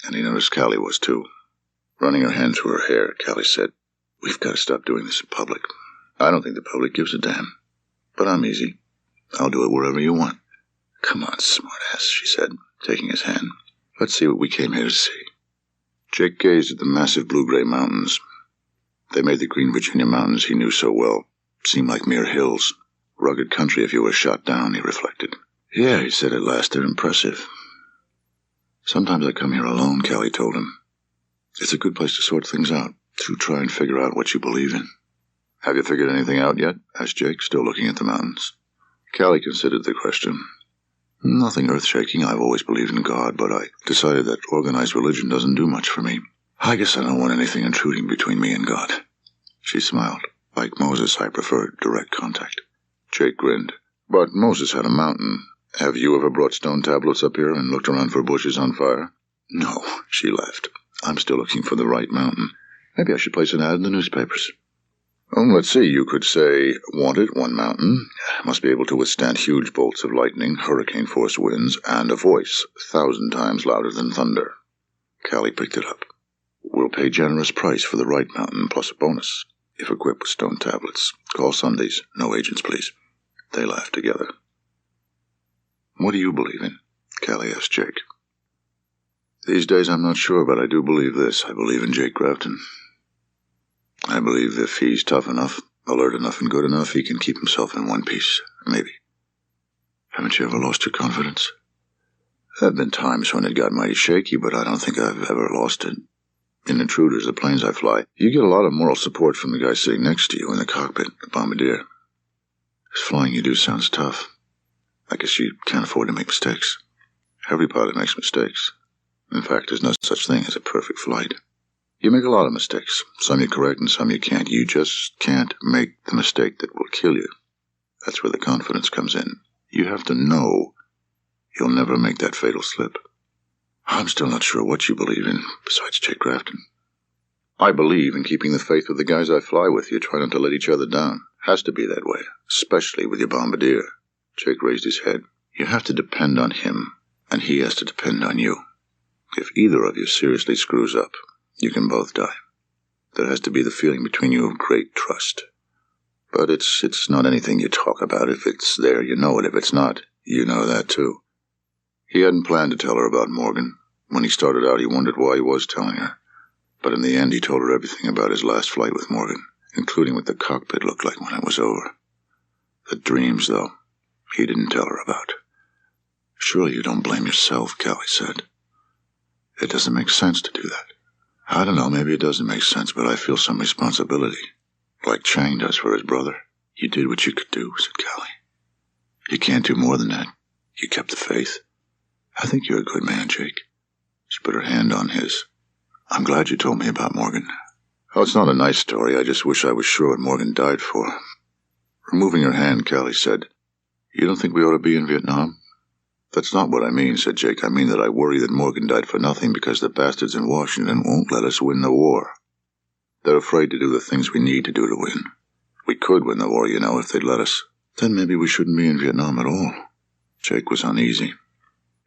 A: and he noticed Callie was too. Running her hand through her hair, Callie said, We've got to stop doing this in public. I don't think the public gives a damn. But I'm easy. I'll do it wherever you want. Come on, smartass, she said, taking his hand. Let's see what we came here to see. Jake gazed at the massive blue-gray mountains. They made the green Virginia mountains he knew so well seem like mere hills. Rugged country if you were shot down, he reflected. Yeah, he said at last, they're impressive. Sometimes I come here alone, Callie told him. It's a good place to sort things out, to try and figure out what you believe in. Have you figured anything out yet? Asked Jake, still looking at the mountains. Callie considered the question. Nothing earth-shaking. I've always believed in God, but I decided that organized religion doesn't do much for me. I guess I don't want anything intruding between me and God. She smiled. Like Moses, I prefer direct contact. Jake grinned. But Moses had a mountain. Have you ever brought stone tablets up here and looked around for bushes on fire? No, she laughed. I'm still looking for the right mountain. Maybe I should place an ad in the newspapers. Let's see, you could say, wanted, one mountain, must be able to withstand huge bolts of lightning, hurricane-force winds, and a voice 1,000 times louder than thunder. Callie picked it up. We'll pay generous price for the right mountain, plus a bonus, if equipped with stone tablets. Call Sundays, no agents, please. They laughed together. What do you believe in? Callie asked Jake. These days I'm not sure, but I do believe this. I believe in Jake Grafton. I believe if he's tough enough, alert enough, and good enough, he can keep himself in one piece. Maybe. Haven't you ever lost your confidence? There have been times when it got mighty shaky, but I don't think I've ever lost it. In Intruders, the planes I fly, you get a lot of moral support from the guy sitting next to you in the cockpit, the bombardier. This flying you do sounds tough. I guess you can't afford to make mistakes. Every pilot makes mistakes. In fact, there's no such thing as a perfect flight. You make a lot of mistakes. Some you correct and some you can't. You just can't make the mistake that will kill you. That's where the confidence comes in. You have to know you'll never make that fatal slip. I'm still not sure what you believe in, besides Jake Grafton. I believe in keeping the faith with the guys I fly with. You try not to let each other down. Has to be that way, especially with your bombardier. Jake raised his head. You have to depend on him, and he has to depend on you. If either of you seriously screws up, you can both die. There has to be the feeling between you of great trust. But it's not anything you talk about. If it's there, you know it. If it's not, you know that too. He hadn't planned to tell her about Morgan. When he started out, he wondered why he was telling her. But in the end, he told her everything about his last flight with Morgan, including what the cockpit looked like when it was over. The dreams, though, he didn't tell her about. Surely you don't blame yourself, Callie said. It doesn't make sense to do that. I don't know, maybe it doesn't make sense, but I feel some responsibility. Like Chang does for his brother. You did what you could do, said Callie. You can't do more than that. You kept the faith. I think you're a good man, Jake. She put her hand on his. I'm glad you told me about Morgan. Oh, it's not a nice story. I just wish I was sure what Morgan died for. Removing her hand, Callie said, You don't think we ought to be in Vietnam? That's not what I mean, said Jake. I mean that I worry that Morgan died for nothing because the bastards in Washington won't let us win the war. They're afraid to do the things we need to do to win. We could win the war, you know, if they'd let us. Then maybe we shouldn't be in Vietnam at all. Jake was uneasy.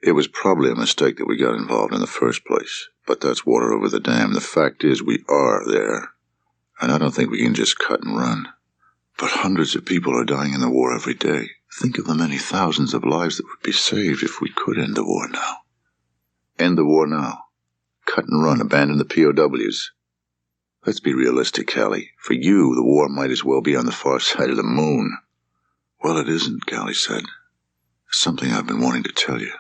A: It was probably a mistake that we got involved in the first place, but that's water over the dam. The fact is we are there, and I don't think we can just cut and run. But hundreds of people are dying in the war every day. Think of the many thousands of lives that would be saved if we could end the war now. End the war now. Cut and run, abandon the POWs. Let's be realistic, Callie. For you, the war might as well be on the far side of the moon. Well, it isn't, Callie said. It's something I've been wanting to tell you.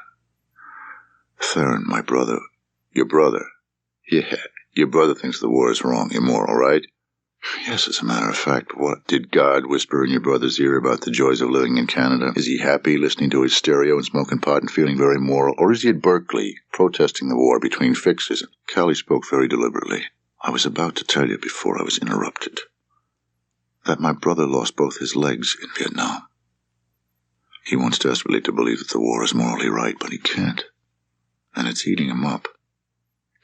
A: Theron, my brother. Your brother? Yeah, your brother thinks the war is wrong, immoral, right? Yes, as a matter of fact. What did God whisper in your brother's ear about the joys of living in Canada? Is he happy listening to his stereo and smoking pot and feeling very moral? Or is he at Berkeley, protesting the war between fixes? Callie spoke very deliberately. I was about to tell you before I was interrupted that my brother lost both his legs in Vietnam. He wants desperately to believe that the war is morally right, but he can't. And it's eating him up.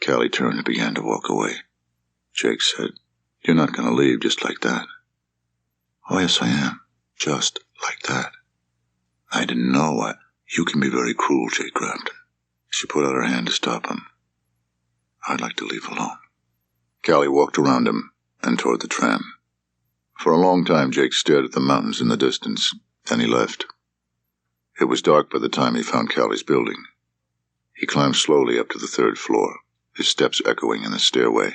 A: Callie turned and began to walk away. Jake said, You're not going to leave just like that. Oh, yes, I am. Just like that. I didn't know. You can be very cruel, Jake Grafton. She put out her hand to stop him. I'd like to leave alone. Callie walked around him and toward the tram. For a long time, Jake stared at the mountains in the distance. Then he left. It was dark by the time he found Callie's building. He climbed slowly up to the 3rd floor, his steps echoing in the stairway.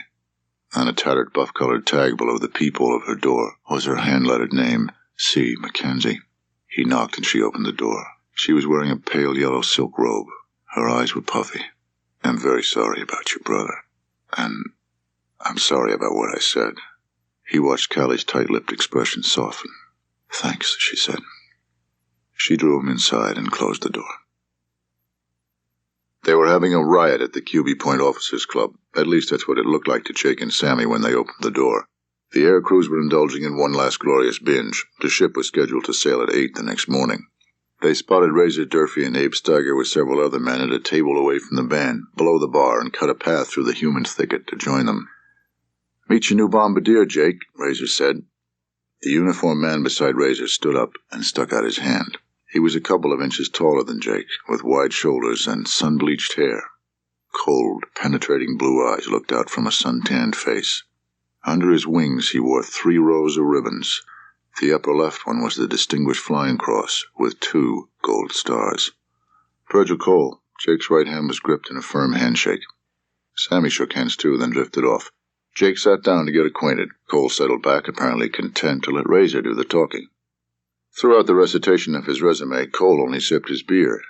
A: On a tattered buff-colored tag below the peephole of her door was her hand-lettered name, C. Mackenzie. He knocked and she opened the door. She was wearing a pale yellow silk robe. Her eyes were puffy. I'm very sorry about your brother. And I'm sorry about what I said. He watched Callie's tight-lipped expression soften. Thanks, she said. She drew him inside and closed the door. They were having a riot at the QB Point Officers Club. At least that's what it looked like to Jake and Sammy when they opened the door. The air crews were indulging in one last glorious binge. The ship was scheduled to sail at 8 the next morning. They spotted Razor Durfee and Abe Steiger with several other men at a table away from the band, below the bar, and cut a path through the human thicket to join them. Meet your new bombardier, Jake, Razor said. The uniformed man beside Razor stood up and stuck out his hand. He was a couple of inches taller than Jake, with wide shoulders and sun-bleached hair. Cold, penetrating blue eyes looked out from a sun-tanned face. Under his wings he wore 3 rows of ribbons. The upper left one was the Distinguished Flying Cross, with 2 gold stars. Virgil Cole. Jake's right hand was gripped in a firm handshake. Sammy shook hands too, then drifted off. Jake sat down to get acquainted. Cole settled back, apparently content to let Razor do the talking. Throughout the recitation of his resume, Cole only sipped his beer.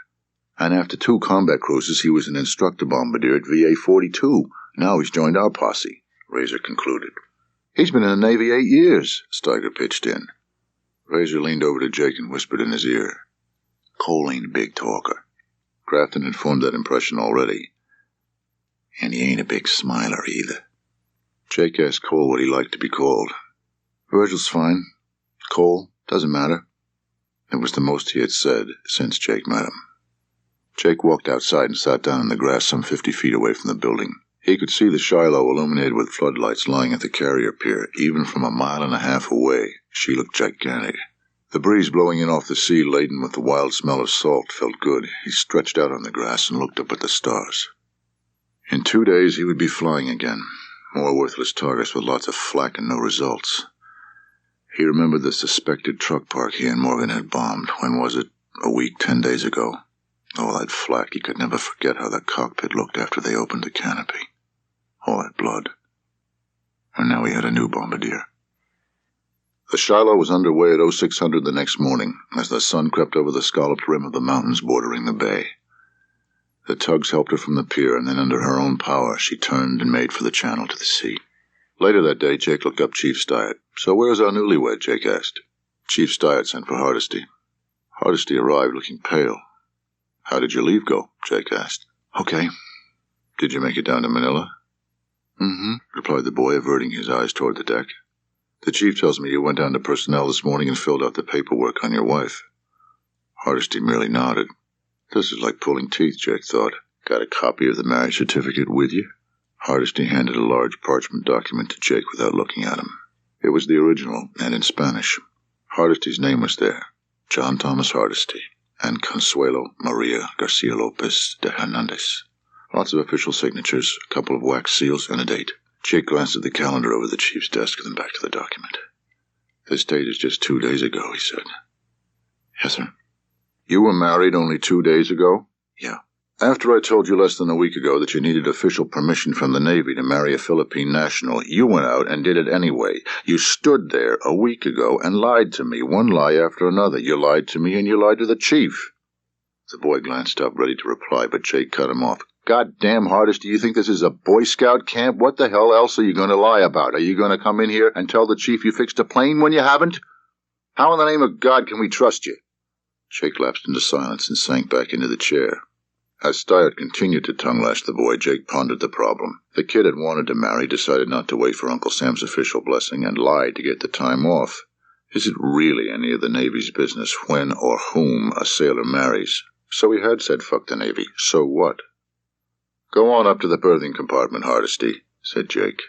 A: And after 2 combat cruises, he was an instructor bombardier at VA-42. Now he's joined our posse, Razor concluded. He's been in the Navy 8 years, Steiger pitched in. Razor leaned over to Jake and whispered in his ear. Cole ain't a big talker. Grafton had formed that impression already. And he ain't a big smiler either. Jake asked Cole what he liked to be called. Virgil's fine. Cole, doesn't matter. It was the most he had said since Jake met him. Jake walked outside and sat down in the grass some 50 feet away from the building. He could see the Shiloh illuminated with floodlights lying at the carrier pier. Even from a mile and a half away, she looked gigantic. The breeze blowing in off the sea, laden with the wild smell of salt, felt good. He stretched out on the grass and looked up at the stars. In 2 days, he would be flying again. More worthless targets with lots of flak and no results. He remembered the suspected truck park he and Morgan had bombed. When was it? A week, 10 days ago. All that flak, he could never forget how the cockpit looked after they opened the canopy. All that blood. And now he had a new bombardier. The Shiloh was underway at 0600 the next morning, as the sun crept over the scalloped rim of the mountains bordering the bay. The tugs helped her from the pier, and then under her own power, she turned and made for the channel to the sea. Later that day, Jake looked up Chief Styatt. So where's our newlywed, Jake asked. Chief Styatt sent for Hardesty. Hardesty arrived looking pale. How did your leave go? Jake asked. Okay. Did you make it down to Manila? Mm-hmm, replied the boy, averting his eyes toward the deck. The chief tells me you went down to personnel this morning and filled out the paperwork on your wife. Hardesty merely nodded. This is like pulling teeth, Jake thought. Got a copy of the marriage certificate with you? Hardesty handed a large parchment document to Jake without looking at him. It was the original, and in Spanish. Hardesty's name was there, John Thomas Hardesty, and Consuelo Maria Garcia Lopez de Hernandez. Lots of official signatures, a couple of wax seals, and a date. Jake glanced at the calendar over the chief's desk and then back to the document. This date is just 2 days ago, he said. Yes, sir. You were married only 2 days ago?
B: Yeah.
A: After I told you less than a week ago that you needed official permission from the Navy to marry a Philippine national, you went out and did it anyway. You stood there a week ago and lied to me, one lie after another. You lied to me and you lied to the chief. The boy glanced up, ready to reply, but Jake cut him off. Goddamn, Hardesty, do you think this is a Boy Scout camp? What the hell else are you going to lie about? Are you going to come in here and tell the chief you fixed a plane when you haven't? How in the name of God can we trust you? Jake lapsed into silence and sank back into the chair. As Stiert continued to tongue-lash the boy, Jake pondered the problem. The kid had wanted to marry, decided not to wait for Uncle Sam's official blessing, and lied to get the time off. Is it really any of the Navy's business when or whom a sailor marries? So he had said fuck the Navy. So what? Go on up to the berthing compartment, Hardesty, said Jake.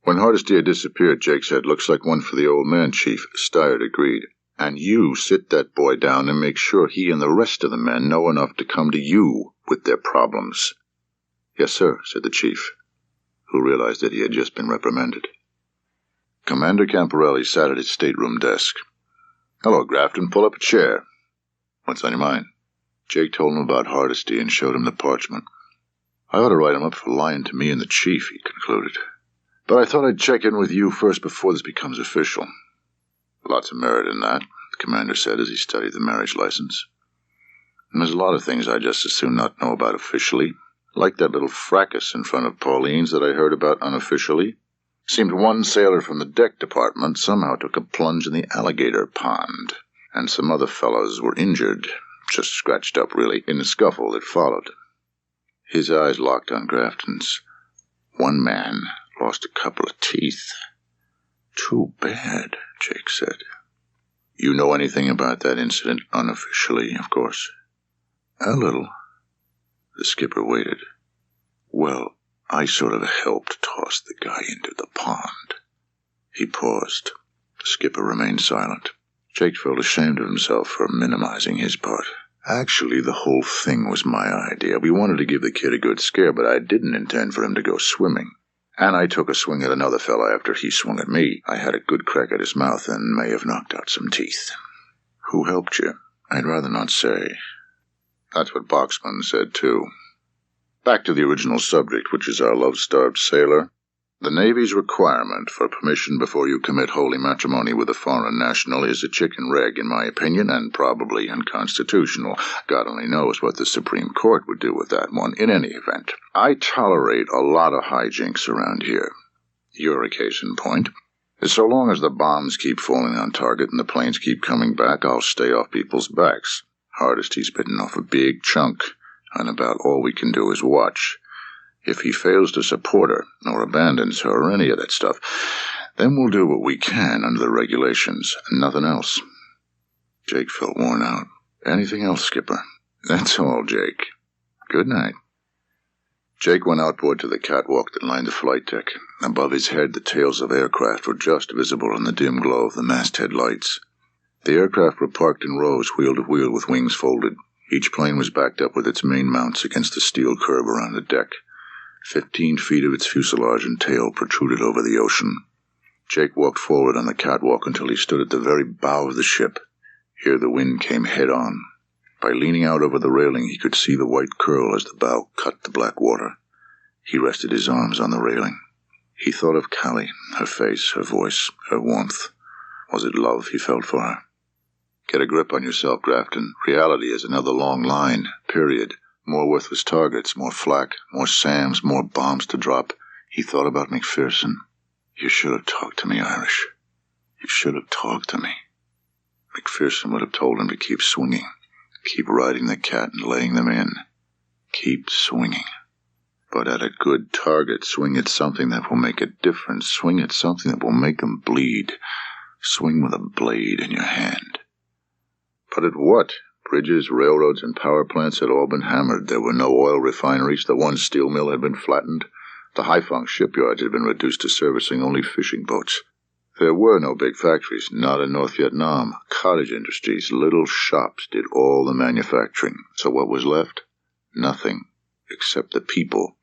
A: When Hardesty had disappeared, Jake said, looks like one for the old man, Chief. Stiert agreed. And you sit that boy down and make sure he and the rest of the men know enough to come to you with their problems. Yes, sir, said the chief, who realized that he had just been reprimanded. Commander Camporelli sat at his stateroom desk. Hello, Grafton, pull up a chair. What's on your mind? Jake told him about Hardesty and showed him the parchment. I ought to write him up for lying to me and the chief, he concluded. But I thought I'd check in with you first before this becomes official. Lots of merit in that, the commander said as he studied the marriage license. And there's a lot of things I'd just as soon not know about officially, like that little fracas in front of Pauline's that I heard about unofficially. Seemed one sailor from the deck department somehow took a plunge in the Alligator pond, and some other fellows were injured, just scratched up really, in the scuffle that followed. His eyes locked on Grafton's. One man lost a couple of teeth. Too bad, Jake said. You know anything about that incident unofficially, of course? A little. The skipper waited. Well, I sort of helped toss the guy into the pond. He paused. The skipper remained silent. Jake felt ashamed of himself for minimizing his part. Actually, the whole thing was my idea. We wanted to give the kid a good scare, but I didn't intend for him to go swimming. And I took a swing at another fella after he swung at me. I had a good crack at his mouth and may have knocked out some teeth. Who helped you? I'd rather not say. That's what Boxman said, too. Back to the original subject, which is our love-starved sailor. The Navy's requirement for permission before you commit holy matrimony with a foreign national is a chicken reg, in my opinion, and probably unconstitutional. God only knows what the Supreme Court would do with that one. In any event, I tolerate a lot of hijinks around here. You're a case in point. So long as the bombs keep falling on target and the planes keep coming back, I'll stay off people's backs. Hardesty's bitten off a big chunk, and about all we can do is watch. If he fails to support her, or abandons her, or any of that stuff, then we'll do what we can under the regulations, and nothing else. Jake felt worn out. Anything else, Skipper? That's all, Jake. Good night. Jake went outboard to the catwalk that lined the flight deck. Above his head, the tails of aircraft were just visible in the dim glow of the masthead lights. The aircraft were parked in rows, wheel to wheel, with wings folded. Each plane was backed up with its main mounts against the steel curb around the deck. 15 feet of its fuselage and tail protruded over the ocean. Jake walked forward on the catwalk until he stood at the very bow of the ship. Here the wind came head-on. By leaning out over the railing, he could see the white curl as the bow cut the black water. He rested his arms on the railing. He thought of Callie, her face, her voice, her warmth. Was it love he felt for her? Get a grip on yourself, Grafton. Reality is another long line, period. More worthless targets, more flak, more SAMs, more bombs to drop. He thought about McPherson. You should have talked to me, Irish. You should have talked to me. McPherson would have told him to keep swinging. Keep riding the cat and laying them in. Keep swinging. But at a good target, swing at something that will make a difference. Swing at something that will make them bleed. Swing with a blade in your hand. But at what? Bridges, railroads, and power plants had all been hammered. There were no oil refineries. The one steel mill had been flattened. The Haiphong shipyards had been reduced to servicing only fishing boats. There were no big factories, not in North Vietnam. Cottage industries, little shops did all the manufacturing. So what was left? Nothing, except the people.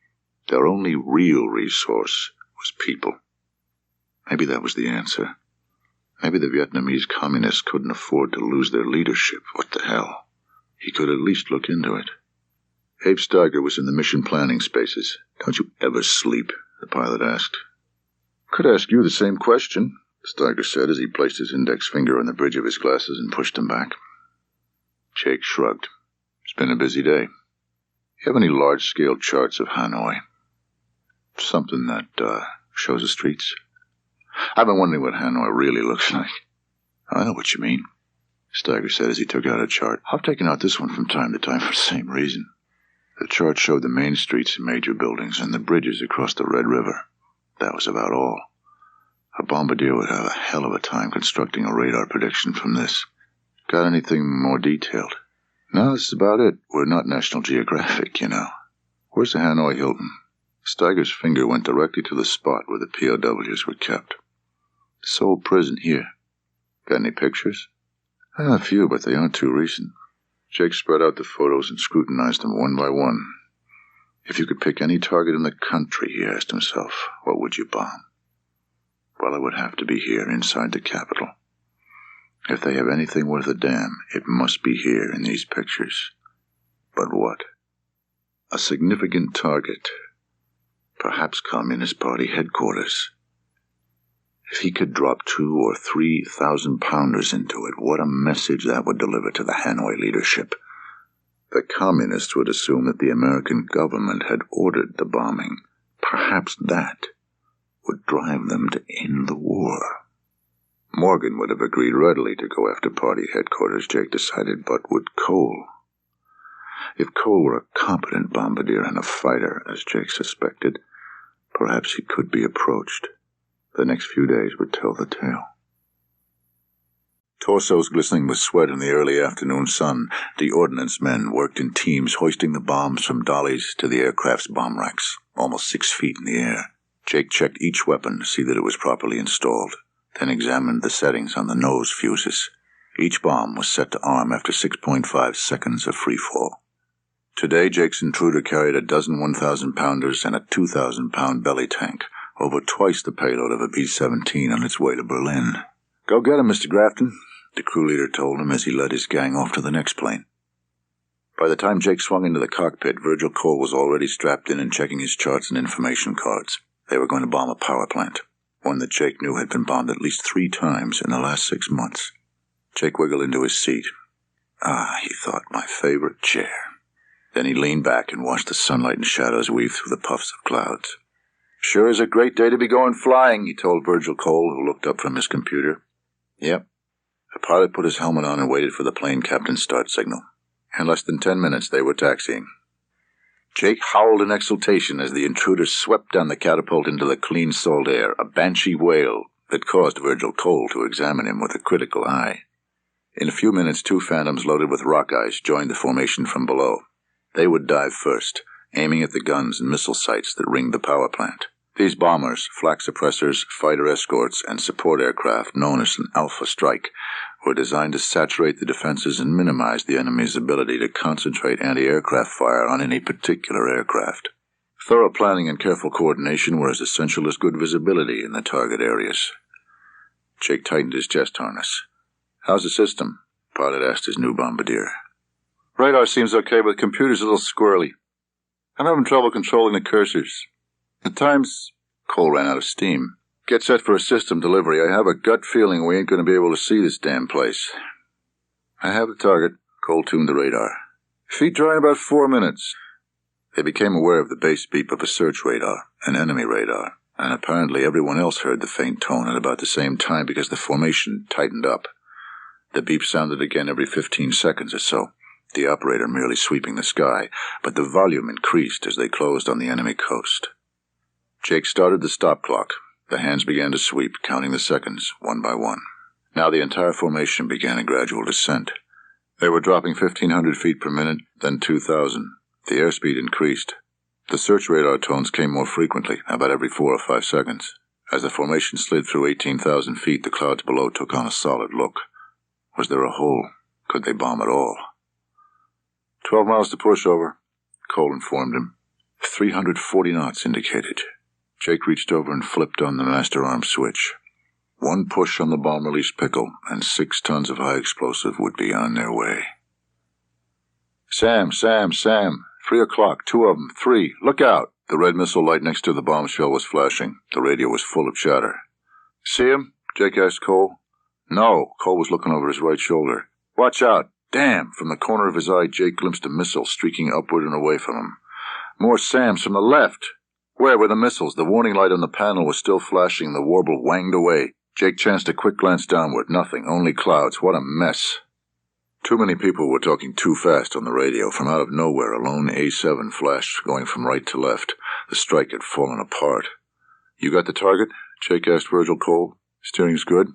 A: Their only real resource was people. Maybe that was the answer. Maybe the Vietnamese communists couldn't afford to lose their leadership. What the hell? He could at least look into it. Abe Steiger was in the mission planning spaces. "Don't you ever sleep?" the pilot asked. "Could ask you the same question," Steiger said as he placed his index finger on the bridge of his glasses and pushed them back. Jake shrugged. "It's been a busy day. You have any large-scale charts of Hanoi? Something that, shows the streets? I've been wondering what Hanoi really looks like." "I know what you mean," Steiger said as he took out a chart. "I've taken out this one from time to time for the same reason." The chart showed the main streets and major buildings and the bridges across the Red River. That was about all. A bombardier would have a hell of a time constructing a radar prediction from this. "Got anything more detailed?" "No, this is about it. We're not National Geographic, you know." "Where's the Hanoi Hilton?" Steiger's finger went directly to the spot where the POWs were kept. "This old prison here. Got any pictures?" "A few, but they aren't too recent." Jake spread out the photos and scrutinized them one by one. If you could pick any target in the country, he asked himself, what would you bomb? Well, it would have to be here, inside the capital. If they have anything worth a damn, it must be here in these pictures. But what? A significant target. Perhaps Communist Party headquarters. If he could drop 2,000 or 3,000 pounders into it, what a message that would deliver to the Hanoi leadership. The Communists would assume that the American government had ordered the bombing. Perhaps that would drive them to end the war. Morgan would have agreed readily to go after party headquarters, Jake decided, but would Cole? If Cole were a competent bombardier and a fighter, as Jake suspected, perhaps he could be approached. The next few days would tell the tale. Torsos glistening with sweat in the early afternoon sun, the ordnance men worked in teams hoisting the bombs from dollies to the aircraft's bomb racks, almost 6 feet in the air. Jake checked each weapon to see that it was properly installed, then examined the settings on the nose fuses. Each bomb was set to arm after 6.5 seconds of freefall. Today, Jake's Intruder carried a dozen 1,000-pounders and a 2,000-pound belly tank, over twice the payload of a B-17 on its way to Berlin. "Go get him, Mr. Grafton," the crew leader told him as he led his gang off to the next plane. By the time Jake swung into the cockpit, Virgil Cole was already strapped in and checking his charts and information cards. They were going to bomb a power plant, one that Jake knew had been bombed at least 3 times in the last 6 months. Jake wiggled into his seat. He thought, my favorite chair. Then he leaned back and watched the sunlight and shadows weave through the puffs of clouds. "Sure is a great day to be going flying," he told Virgil Cole, who looked up from his computer. "Yep." The pilot put his helmet on and waited for the plane captain's start signal. In less than 10 minutes, they were taxiing. Jake howled in exultation as the Intruder swept down the catapult into the clean salt air, a banshee wail that caused Virgil Cole to examine him with a critical eye. In a few minutes, 2 Phantoms loaded with rock ice joined the formation from below. They would dive first, aiming at the guns and missile sites that ringed the power plant. These bombers, flak suppressors, fighter escorts, and support aircraft, known as an Alpha Strike, were designed to saturate the defenses and minimize the enemy's ability to concentrate anti-aircraft fire on any particular aircraft. Thorough planning and careful coordination were as essential as good visibility in the target areas. Jake tightened his chest harness. "How's the system?" the pilot asked his new bombardier. "Radar seems okay, but the computer's a little squirrely. I'm having trouble controlling the cursors. At times," Cole ran out of steam. "Get set for a system delivery. I have a gut feeling we ain't going to be able to see this damn place." "I have the target." Cole tuned the radar. "Feet dry in about 4 minutes." They became aware of the bass beep of a search radar, an enemy radar, and apparently everyone else heard the faint tone at about the same time because the formation tightened up. The beep sounded again every 15 seconds or so, the operator merely sweeping the sky, but the volume increased as they closed on the enemy coast. Jake started the stop clock. The hands began to sweep, counting the seconds, one by one. Now the entire formation began a gradual descent. They were dropping 1,500 feet per minute, then 2,000. The airspeed increased. The search radar tones came more frequently, about every 4 or 5 seconds. As the formation slid through 18,000 feet, the clouds below took on a solid look. Was there a hole? Could they bomb at all? 12 miles to pushover, Cole informed him. 340 knots indicated. Jake reached over and flipped on the master arm switch. One push on the bomb release pickle, and 6 tons of high explosive would be on their way. Sam, 3 o'clock, 2 of them, 3, look out! The red missile light next to the bomb shell was flashing. The radio was full of chatter. See him? Jake asked Cole. No, Cole was looking over his right shoulder. Watch out! Damn! From the corner of his eye, Jake glimpsed a missile streaking upward and away from him. More Sams from the left! Where were the missiles? The warning light on the panel was still flashing. The warble wanged away. Jake chanced a quick glance downward. Nothing, only clouds. What a mess. Too many people were talking too fast on the radio. From out of nowhere, a lone A7 flashed, going from right to left. The strike had fallen apart. You got the target? Jake asked Virgil Cole. Steering's good?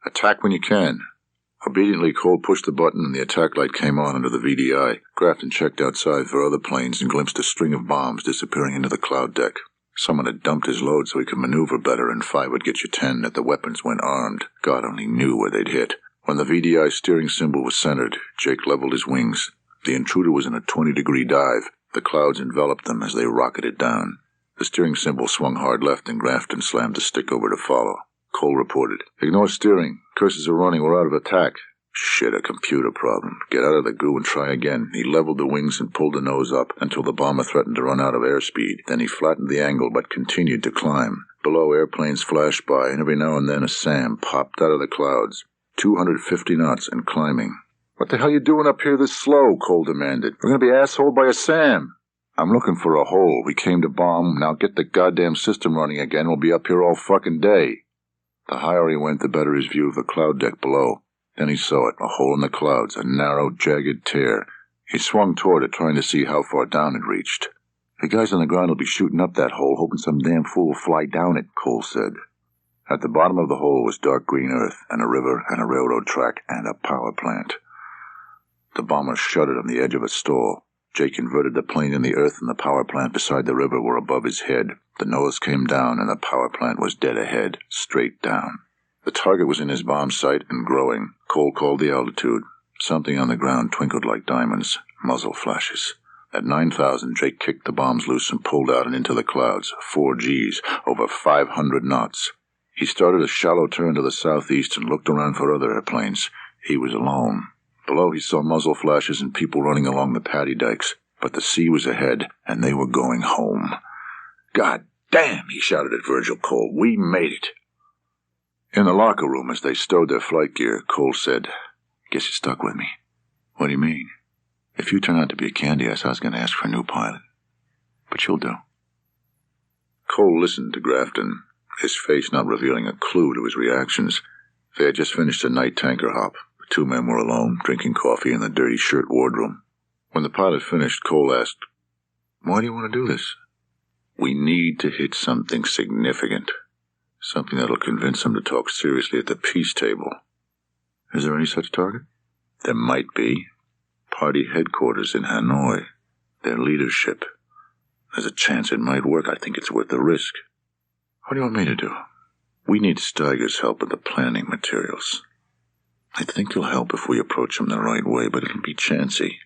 A: Attack when you can. Obediently, Cole pushed the button and the attack light came on under the VDI. Grafton checked outside for other planes and glimpsed a string of bombs disappearing into the cloud deck. Someone had dumped his load so he could maneuver better, and 5 would get you 10 that the weapons went armed. God only knew where they'd hit. When the VDI steering symbol was centered, Jake leveled his wings. The intruder was in a 20-degree dive. The clouds enveloped them as they rocketed down. The steering symbol swung hard left, and Grafton slammed the stick over to follow. Cole reported. Ignore steering. Curses are running. We're out of attack. Shit, a computer problem. Get out of the goo and try again. He leveled the wings and pulled the nose up until the bomber threatened to run out of airspeed. Then he flattened the angle but continued to climb. Below, airplanes flashed by, and every now and then a SAM popped out of the clouds. 250 knots and climbing. What the hell you doing up here this slow? Cole demanded. We're going to be assholed by a SAM. I'm looking for a hole. We came to bomb. Now get the goddamn system running again. We'll be up here all fucking day. The higher he went, the better his view of the cloud deck below. Then he saw it, a hole in the clouds, a narrow, jagged tear. He swung toward it, trying to see how far down it reached. The guys on the ground will be shooting up that hole, hoping some damn fool will fly down it, Cole said. At the bottom of the hole was dark green earth, and a river, and a railroad track, and a power plant. The bomber shuddered on the edge of a stall. Jake inverted the plane, and the earth and the power plant beside the river were above his head. The nose came down, and the power plant was dead ahead, straight down. The target was in his bomb sight and growing. Cole called the altitude. Something on the ground twinkled like diamonds, muzzle flashes. At 9,000, Jake kicked the bombs loose and pulled out and into the clouds, 4 Gs, over 500 knots. He started a shallow turn to the southeast and looked around for other airplanes. He was alone. Below, he saw muzzle flashes and people running along the paddy dikes, but the sea was ahead, and they were going home. God damn, he shouted at Virgil Cole. We made it. In the locker room, as they stowed their flight gear, Cole said, Guess you're stuck with me. What do you mean? If you turn out to be a candy ass, I was going to ask for a new pilot. But you'll do. Cole listened to Grafton, his face not revealing a clue to his reactions. They had just finished a night tanker hop. The 2 men were alone, drinking coffee in the dirty shirt wardroom. When the pilot finished, Cole asked, Why do you want to do this? We need to hit something significant. Something that'll convince them to talk seriously at the peace table. Is there any such target? There might be. Party headquarters in Hanoi. Their leadership. There's a chance it might work. I think it's worth the risk. What do you want me to do? We need Steiger's help with the planning materials. I think he'll help if we approach him the right way, but it'll be chancy.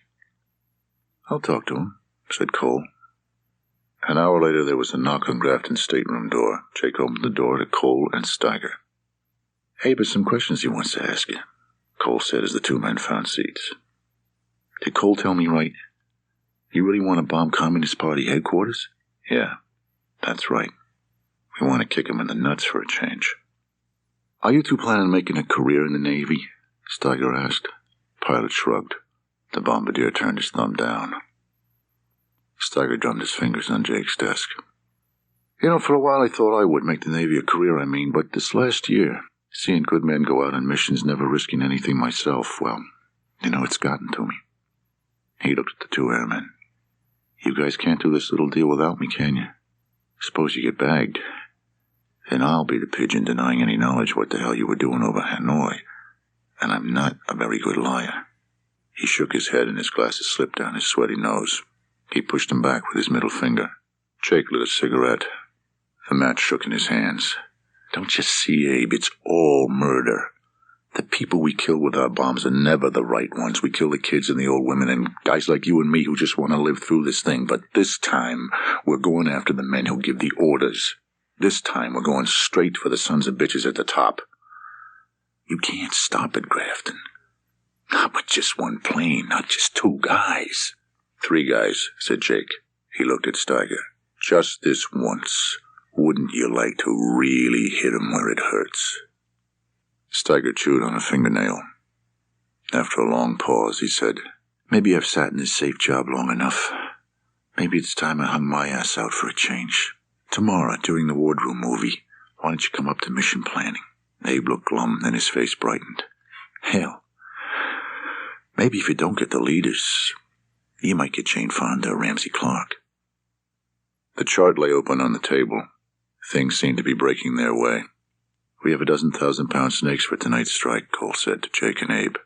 A: I'll talk to him, said Cole. An hour later, there was a knock on Grafton's stateroom door. Jake opened the door to Cole and Steiger. Abe has some questions he wants to ask you, Cole said as the 2 men found seats. Did Cole tell me right? You really want to bomb Communist Party headquarters? Yeah, that's right. We want to kick him in the nuts for a change. Are you 2 planning on making a career in the Navy? Steiger asked. Pilot shrugged. The bombardier turned his thumb down. Steiger drummed his fingers on Jake's desk. For a while I thought I would make the Navy a career, but this last year, seeing good men go out on missions, never risking anything myself, well, it's gotten to me. He looked at the 2 airmen. You guys can't do this little deal without me, can you? Suppose you get bagged. Then I'll be the pigeon denying any knowledge what the hell you were doing over Hanoi. And I'm not a very good liar. He shook his head and his glasses slipped down his sweaty nose. He pushed them back with his middle finger. Jake lit a cigarette. The match shook in his hands. Don't you see, Abe? It's all murder. The people we kill with our bombs are never the right ones. We kill the kids and the old women and guys like you and me who just want to live through this thing. But this time, we're going after the men who give the orders. This time, we're going straight for the sons of bitches at the top. You can't stop it, Grafton. Not with just one plane, not just 2 guys. 3 guys, said Jake. He looked at Steiger. Just this once. Wouldn't you like to really hit him where it hurts? Steiger chewed on a fingernail. After a long pause, he said, Maybe I've sat in this safe job long enough. Maybe it's time I hung my ass out for a change. Tomorrow, during the wardroom movie, why don't you come up to mission planning? Abe looked glum, then his face brightened. Hell, maybe if you don't get the leaders, you might get Jane Fonda or Ramsey Clark. The chart lay open on the table. Things seemed to be breaking their way. We have 12,000-pound snakes for tonight's strike, Cole said to Jake and Abe.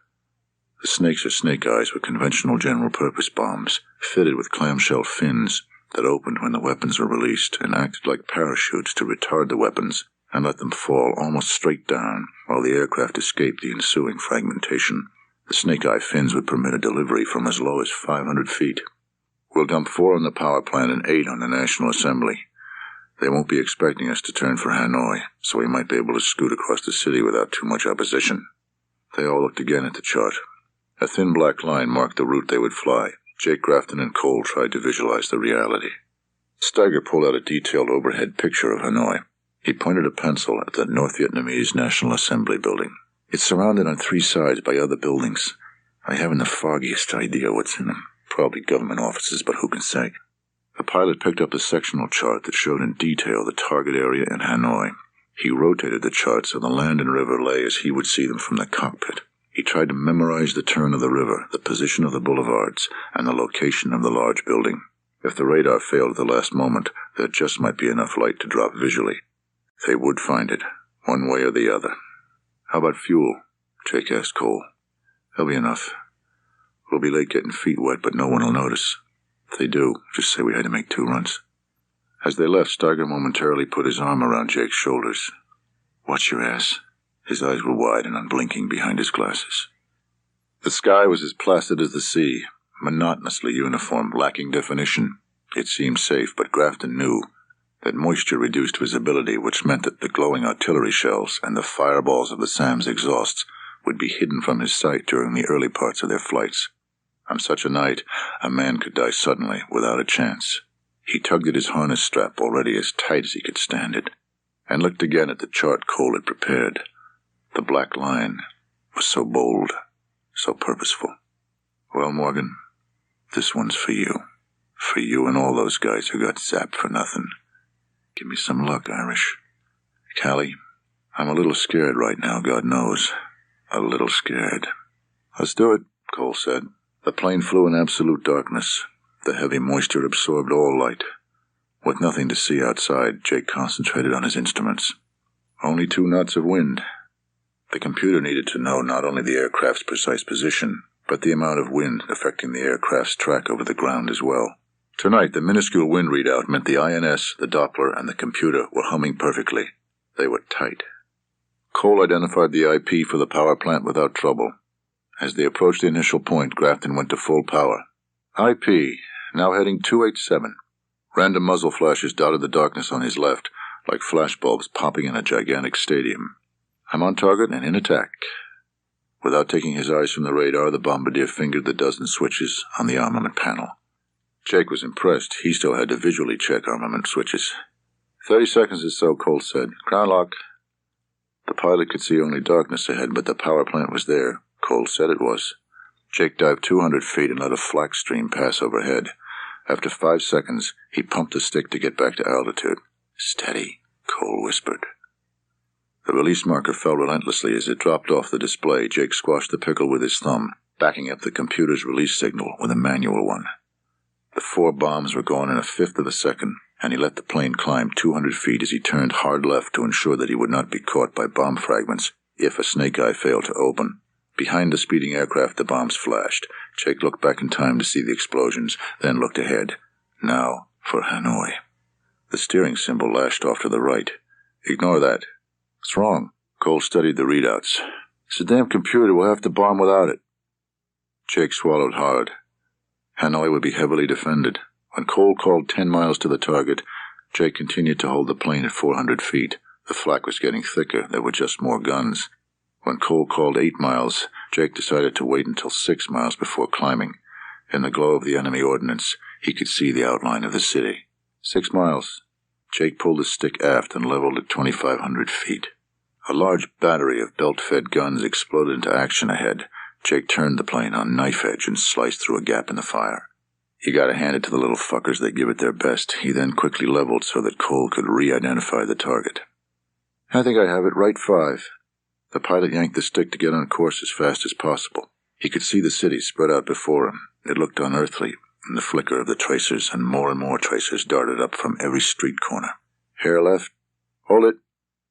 A: The snakes are snake eyes with conventional general-purpose bombs, fitted with clamshell fins that opened when the weapons were released and acted like parachutes to retard the weapons and let them fall almost straight down while the aircraft escaped the ensuing fragmentation. The snake-eye fins would permit a delivery from as low as 500 feet. We'll dump 4 on the power plant and 8 on the National Assembly. They won't be expecting us to turn for Hanoi, so we might be able to scoot across the city without too much opposition. They all looked again at the chart. A thin black line marked the route they would fly. Jake, Grafton, and Cole tried to visualize the reality. Steiger pulled out a detailed overhead picture of Hanoi. He pointed a pencil at the North Vietnamese National Assembly building. It's surrounded on 3 sides by other buildings. I haven't the foggiest idea what's in them. Probably government offices, but who can say? The pilot picked up a sectional chart that showed in detail the target area in Hanoi. He rotated the chart so the land and river lay as he would see them from the cockpit. He tried to memorize the turn of the river, the position of the boulevards, and the location of the large building. If the radar failed at the last moment, there just might be enough light to drop visually. They would find it, one way or the other. How about fuel? Jake asked Cole. There'll be enough. We'll be late getting feet wet, but no one will notice. If they do, just say we had to make 2 runs. As they left, Steiger momentarily put his arm around Jake's shoulders. Watch your ass. His eyes were wide and unblinking behind his glasses. The sky was as placid as the sea, monotonously uniform, lacking definition. It seemed safe, but Grafton knew that moisture reduced visibility, which meant that the glowing artillery shells and the fireballs of the SAM's exhausts would be hidden from his sight during the early parts of their flights. On such a night, a man could die suddenly, without a chance. He tugged at his harness strap already as tight as he could stand it, and looked again at the chart Cole had prepared. The black line was so bold, so purposeful. Well, Morgan, this one's for you. For you and all those guys who got zapped for nothing. Give me some luck, Irish. Callie, I'm a little scared right now, God knows. A little scared. Let's do it, Cole said. The plane flew in absolute darkness. The heavy moisture absorbed all light. With nothing to see outside, Jake concentrated on his instruments. Only 2 knots of wind. The computer needed to know not only the aircraft's precise position, but the amount of wind affecting the aircraft's track over the ground as well. Tonight, the minuscule wind readout meant the INS, the Doppler, and the computer were humming perfectly. They were tight. Cole identified the IP for the power plant without trouble. As they approached the initial point, Grafton went to full power. IP, now heading 287. Random muzzle flashes dotted the darkness on his left, like flashbulbs popping in a gigantic stadium. I'm on target and in attack. Without taking his eyes from the radar, the bombardier fingered the dozen switches on the armament panel. Jake was impressed. He still had to visually check armament switches. 30 seconds or so, Cole said. Ground lock. The pilot could see only darkness ahead, but the power plant was there. Cole said it was. Jake dived 200 feet and let a flak stream pass overhead. After 5 seconds, he pumped the stick to get back to altitude. Steady, Cole whispered. The release marker fell relentlessly as it dropped off the display. Jake squashed the pickle with his thumb, backing up the computer's release signal with a manual one. The 4 bombs were gone in a fifth of a second, and he let the plane climb 200 feet as he turned hard left to ensure that he would not be caught by bomb fragments if a snake eye failed to open. Behind the speeding aircraft, the bombs flashed. Jake looked back in time to see the explosions, then looked ahead. Now for Hanoi. The steering symbol lashed off to the right. Ignore that. What's wrong? Cole studied the readouts. It's a damn computer. We'll have to bomb without it. Jake swallowed hard. Hanoi would be heavily defended. When Cole called 10 miles to the target, Jake continued to hold the plane at 400 feet. The flak was getting thicker. There were just more guns. When Cole called 8 miles, Jake decided to wait until 6 miles before climbing. In the glow of the enemy ordnance, he could see the outline of the city. 6 miles. Jake pulled his stick aft and leveled at 2,500 feet. A large battery of belt-fed guns exploded into action ahead. Jake turned the plane on knife edge and sliced through a gap in the fire. He got to hand it to the little fuckers. They give it their best. He then quickly leveled so that Cole could re-identify the target. I think I have it, right 5. The pilot yanked the stick to get on course as fast as possible. He could see the city spread out before him. It looked unearthly in the flicker of the tracers, and more tracers darted up from every street corner. Hair left. Hold it.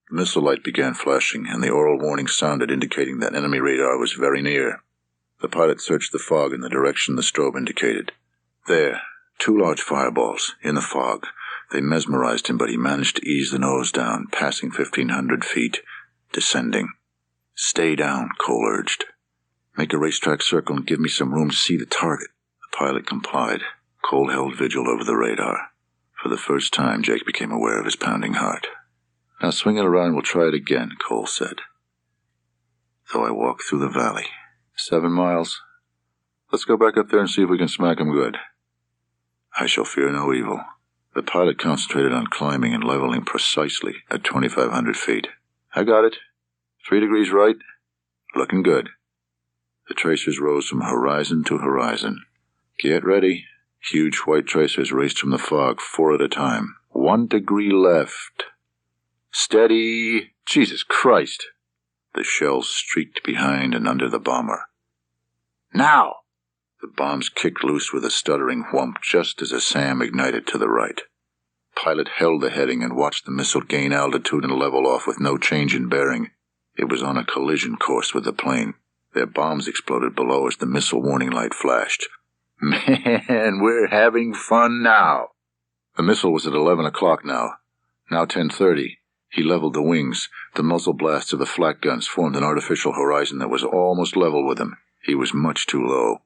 A: The missile light began flashing, and the oral warning sounded, indicating that enemy radar was very near. The pilot searched the fog in the direction the strobe indicated. There, 2 large fireballs, in the fog. They mesmerized him, but he managed to ease the nose down, passing 1,500 feet, descending. Stay down, Cole urged. Make a racetrack circle and give me some room to see the target. The pilot complied. Cole held vigil over the radar. For the first time, Jake became aware of his pounding heart. Now swing it around and we'll try it again, Cole said. So I walked through the valley. 7 miles. Let's go back up there and see if we can smack him good. I shall fear no evil. The pilot concentrated on climbing and leveling precisely at 2,500 feet. I got it. 3 degrees right. Looking good. The tracers rose from horizon to horizon. Get ready. Huge white tracers raced from the fog, 4 at a time. 1 degree left. Steady. Jesus Christ. The shells streaked behind and under the bomber. Now! The bombs kicked loose with a stuttering whump just as a SAM ignited to the right. Pilot held the heading and watched the missile gain altitude and level off with no change in bearing. It was on a collision course with the plane. Their bombs exploded below as the missile warning light flashed. Man, we're having fun now. The missile was at 11 o'clock now. Now 10:30. He leveled the wings. The muzzle blasts of the flak guns formed an artificial horizon that was almost level with him. He was much too low.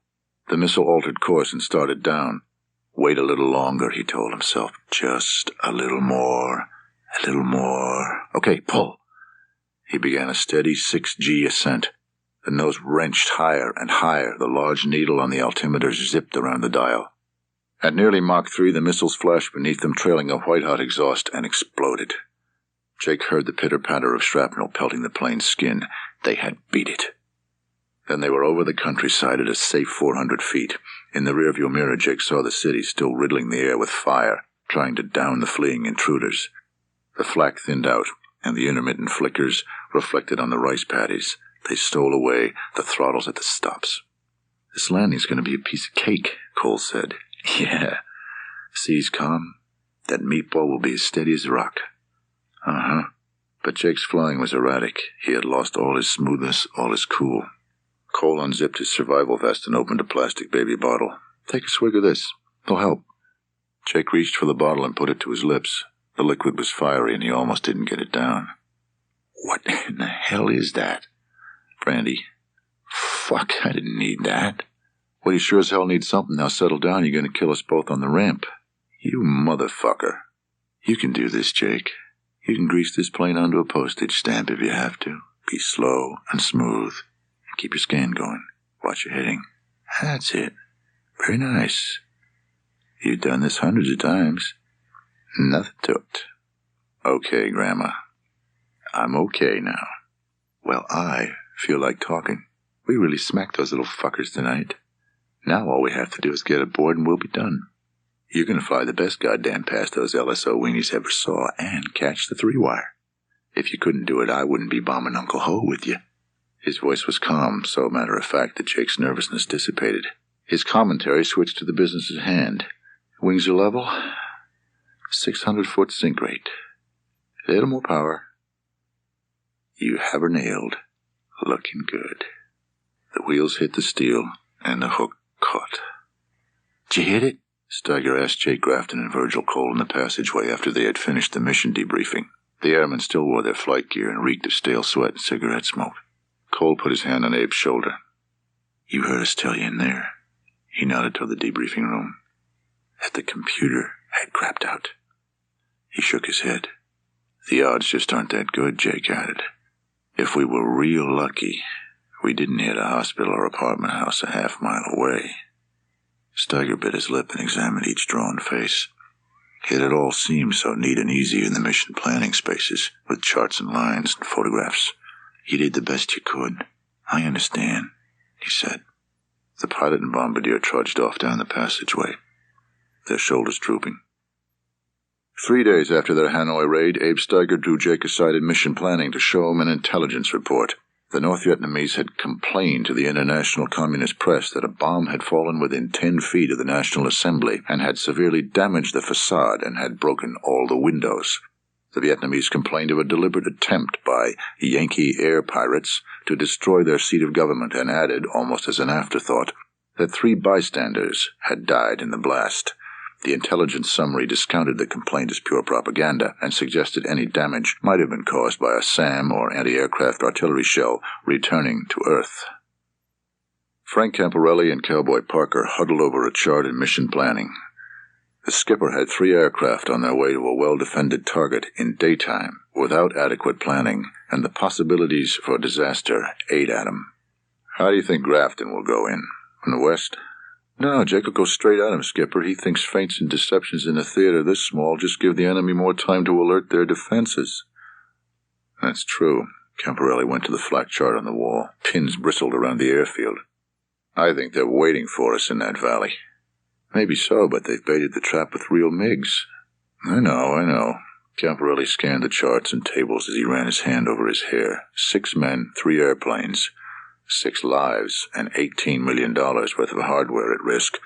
A: The missile altered course and started down. Wait a little longer, he told himself. Just a little more. A little more. Okay, pull. He began a steady 6G ascent. The nose wrenched higher and higher. The large needle on the altimeter zipped around the dial. At nearly Mach 3, the missiles flashed beneath them, trailing a white-hot exhaust, and exploded. Jake heard the pitter-patter of shrapnel pelting the plane's skin. They had beat it. Then they were over the countryside at a safe 400 feet. In the rearview mirror, Jake saw the city still riddling the air with fire, trying to down the fleeing intruders. The flak thinned out, and the intermittent flickers reflected on the rice paddies. They stole away, the throttles at the stops. This landing's going to be a piece of cake, Cole said. Yeah. Sea's calm. That meatball will be as steady as a rock. Uh-huh. But Jake's flying was erratic. He had lost all his smoothness, all his cool. Cole unzipped his survival vest and opened a plastic baby bottle. Take a swig of this. It'll help. Jake reached for the bottle and put it to his lips. The liquid was fiery and he almost didn't get it down. What in the hell is that? Brandy. Fuck, I didn't need that. Well, you sure as hell need something. Now settle down, you're going to kill us both on the ramp. You motherfucker. You can do this, Jake. You can grease this plane onto a postage stamp if you have to. Be slow and smooth. Keep your scan going. Watch your heading. That's it. Very nice. You've done this hundreds of times. Nothing to it. Okay, Grandma. I'm okay now. Well, I feel like talking. We really smacked those little fuckers tonight. Now all we have to do is get aboard and we'll be done. You're going to fly the best goddamn past those LSO weenies ever saw and catch the 3-wire. If you couldn't do it, I wouldn't be bombing Uncle Ho with you. His voice was calm, so matter-of-fact that Jake's nervousness dissipated. His commentary switched to the business at hand. Wings are level. 600-foot sink rate. A little more power. You have her nailed. Looking good. The wheels hit the steel, and the hook caught. "Did you hit it?" Steiger asked Jake Grafton and Virgil Cole in the passageway after they had finished the mission debriefing. The airmen still wore their flight gear and reeked of stale sweat and cigarette smoke. Cole put his hand on Abe's shoulder. "You heard us tell you in there." He nodded toward the debriefing room. "That the computer had crapped out." He shook his head. "The odds just aren't that good," Jake added. "If we were real lucky, we didn't hit a hospital or apartment house a half-mile away." Steiger bit his lip and examined each drawn face. It had all seemed so neat and easy in the mission planning spaces, with charts and lines and photographs. "You did the best you could. I understand," he said. The pilot and bombardier trudged off down the passageway, their shoulders drooping. 3 days after their Hanoi raid, Abe Steiger drew Jake aside in mission planning to show him an intelligence report. The North Vietnamese had complained to the international communist press that a bomb had fallen within 10 feet of the National Assembly and had severely damaged the facade and had broken all the windows. The Vietnamese complained of a deliberate attempt by Yankee air pirates to destroy their seat of government and added, almost as an afterthought, that 3 bystanders had died in the blast. The intelligence summary discounted the complaint as pure propaganda and suggested any damage might have been caused by a SAM or anti-aircraft artillery shell returning to Earth. Frank Camporelli and Cowboy Parker huddled over a chart in mission planning. The skipper had 3 aircraft on their way to a well-defended target in daytime without adequate planning, and the possibilities for disaster ate at him. "How do you think Grafton will go in? From the west?" "No, Jake will go straight at him, Skipper. He thinks feints and deceptions in a theater this small just give the enemy more time to alert their defenses." "That's true." Camporelli went to the flat chart on the wall. Pins bristled around the airfield. "I think they're waiting for us in that valley." "Maybe so, but they've baited the trap with real MiGs." I know. Camporelli scanned the charts and tables as he ran his hand over his hair. 6 men, 3 airplanes. 6 lives, and $18 million worth of hardware at risk.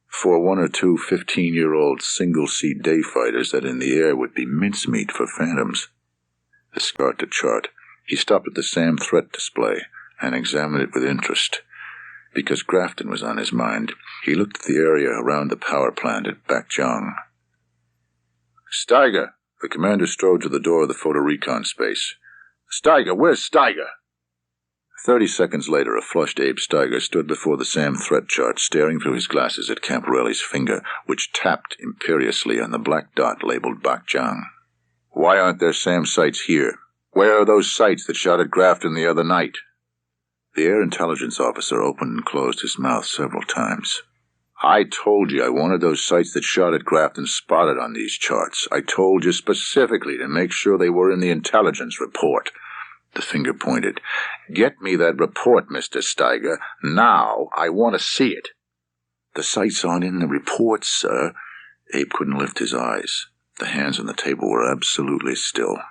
A: For 1 or 2 15-year-old single-seat day fighters that in the air would be mincemeat for phantoms. The start to chart. He stopped at the SAM threat display and examined it with interest. Because Grafton was on his mind, he looked at the area around the power plant at Bac Giang. "Steiger!" The commander strode to the door of the photo recon space. "Steiger, where's Steiger?" 30 seconds later, a flushed Abe Steiger stood before the SAM threat chart, staring through his glasses at Camporelli's finger, which tapped imperiously on the black dot labeled Bac Giang. "Why aren't there SAM sites here? Where are those sites that shot at Grafton the other night?" The air intelligence officer opened and closed his mouth several times. "I told you I wanted those sites that shot at Grafton spotted on these charts. I told you specifically to make sure they were in the intelligence report." The finger pointed. "Get me that report, Mr. Steiger. Now. I want to see it." "The sites aren't in the report, sir." Abe couldn't lift his eyes. The hands on the table were absolutely still.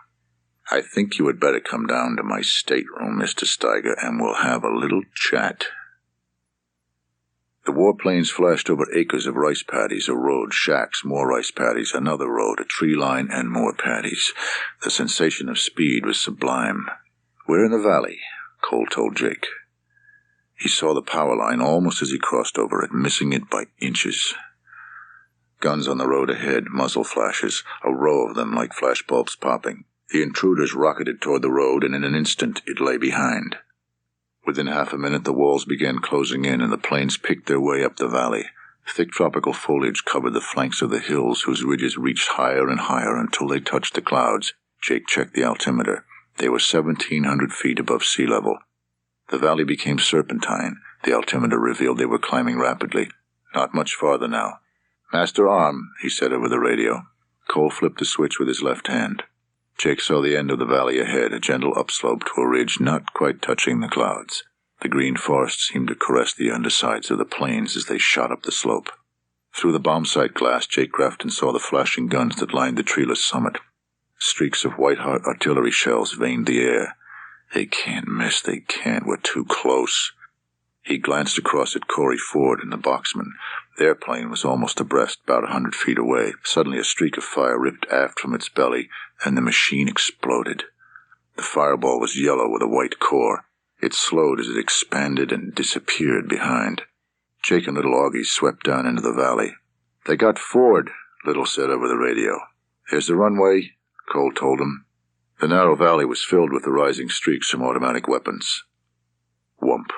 A: "I think you had better come down to my stateroom, Mr. Steiger, and we'll have a little chat." The warplanes flashed over acres of rice paddies, a road, shacks, more rice paddies, another road, a tree line, and more paddies. The sensation of speed was sublime. "We're in the valley," Cole told Jake. He saw the power line almost as he crossed over it, missing it by inches. Guns on the road ahead, muzzle flashes, a row of them like flashbulbs popping. The Intruders rocketed toward the road, and in an instant it lay behind. Within half a minute the walls began closing in, and the planes picked their way up the valley. Thick tropical foliage covered the flanks of the hills, whose ridges reached higher and higher until they touched the clouds. Jake checked the altimeter. They were 1,700 feet above sea level. The valley became serpentine. The altimeter revealed they were climbing rapidly. Not much farther now. "Master Arm," he said over the radio. Cole flipped the switch with his left hand. Jake saw the end of the valley ahead, a gentle upslope to a ridge not quite touching the clouds. The green forest seemed to caress the undersides of the planes as they shot up the slope. Through the bombsight glass, Jake Grafton saw the flashing guns that lined the treeless summit. Streaks of white-hot artillery shells veined the air. "They can't miss, they can't, we're too close." He glanced across at Corey Ford and the Boxman. Their plane was almost abreast, about 100 feet away. Suddenly a streak of fire ripped aft from its belly, and the machine exploded. The fireball was yellow with a white core. It slowed as it expanded and disappeared behind. Jake and little Augie swept down into the valley. "They got forward," Little said over the radio. "Here's the runway," Cole told him. The narrow valley was filled with the rising streaks from automatic weapons. Whump.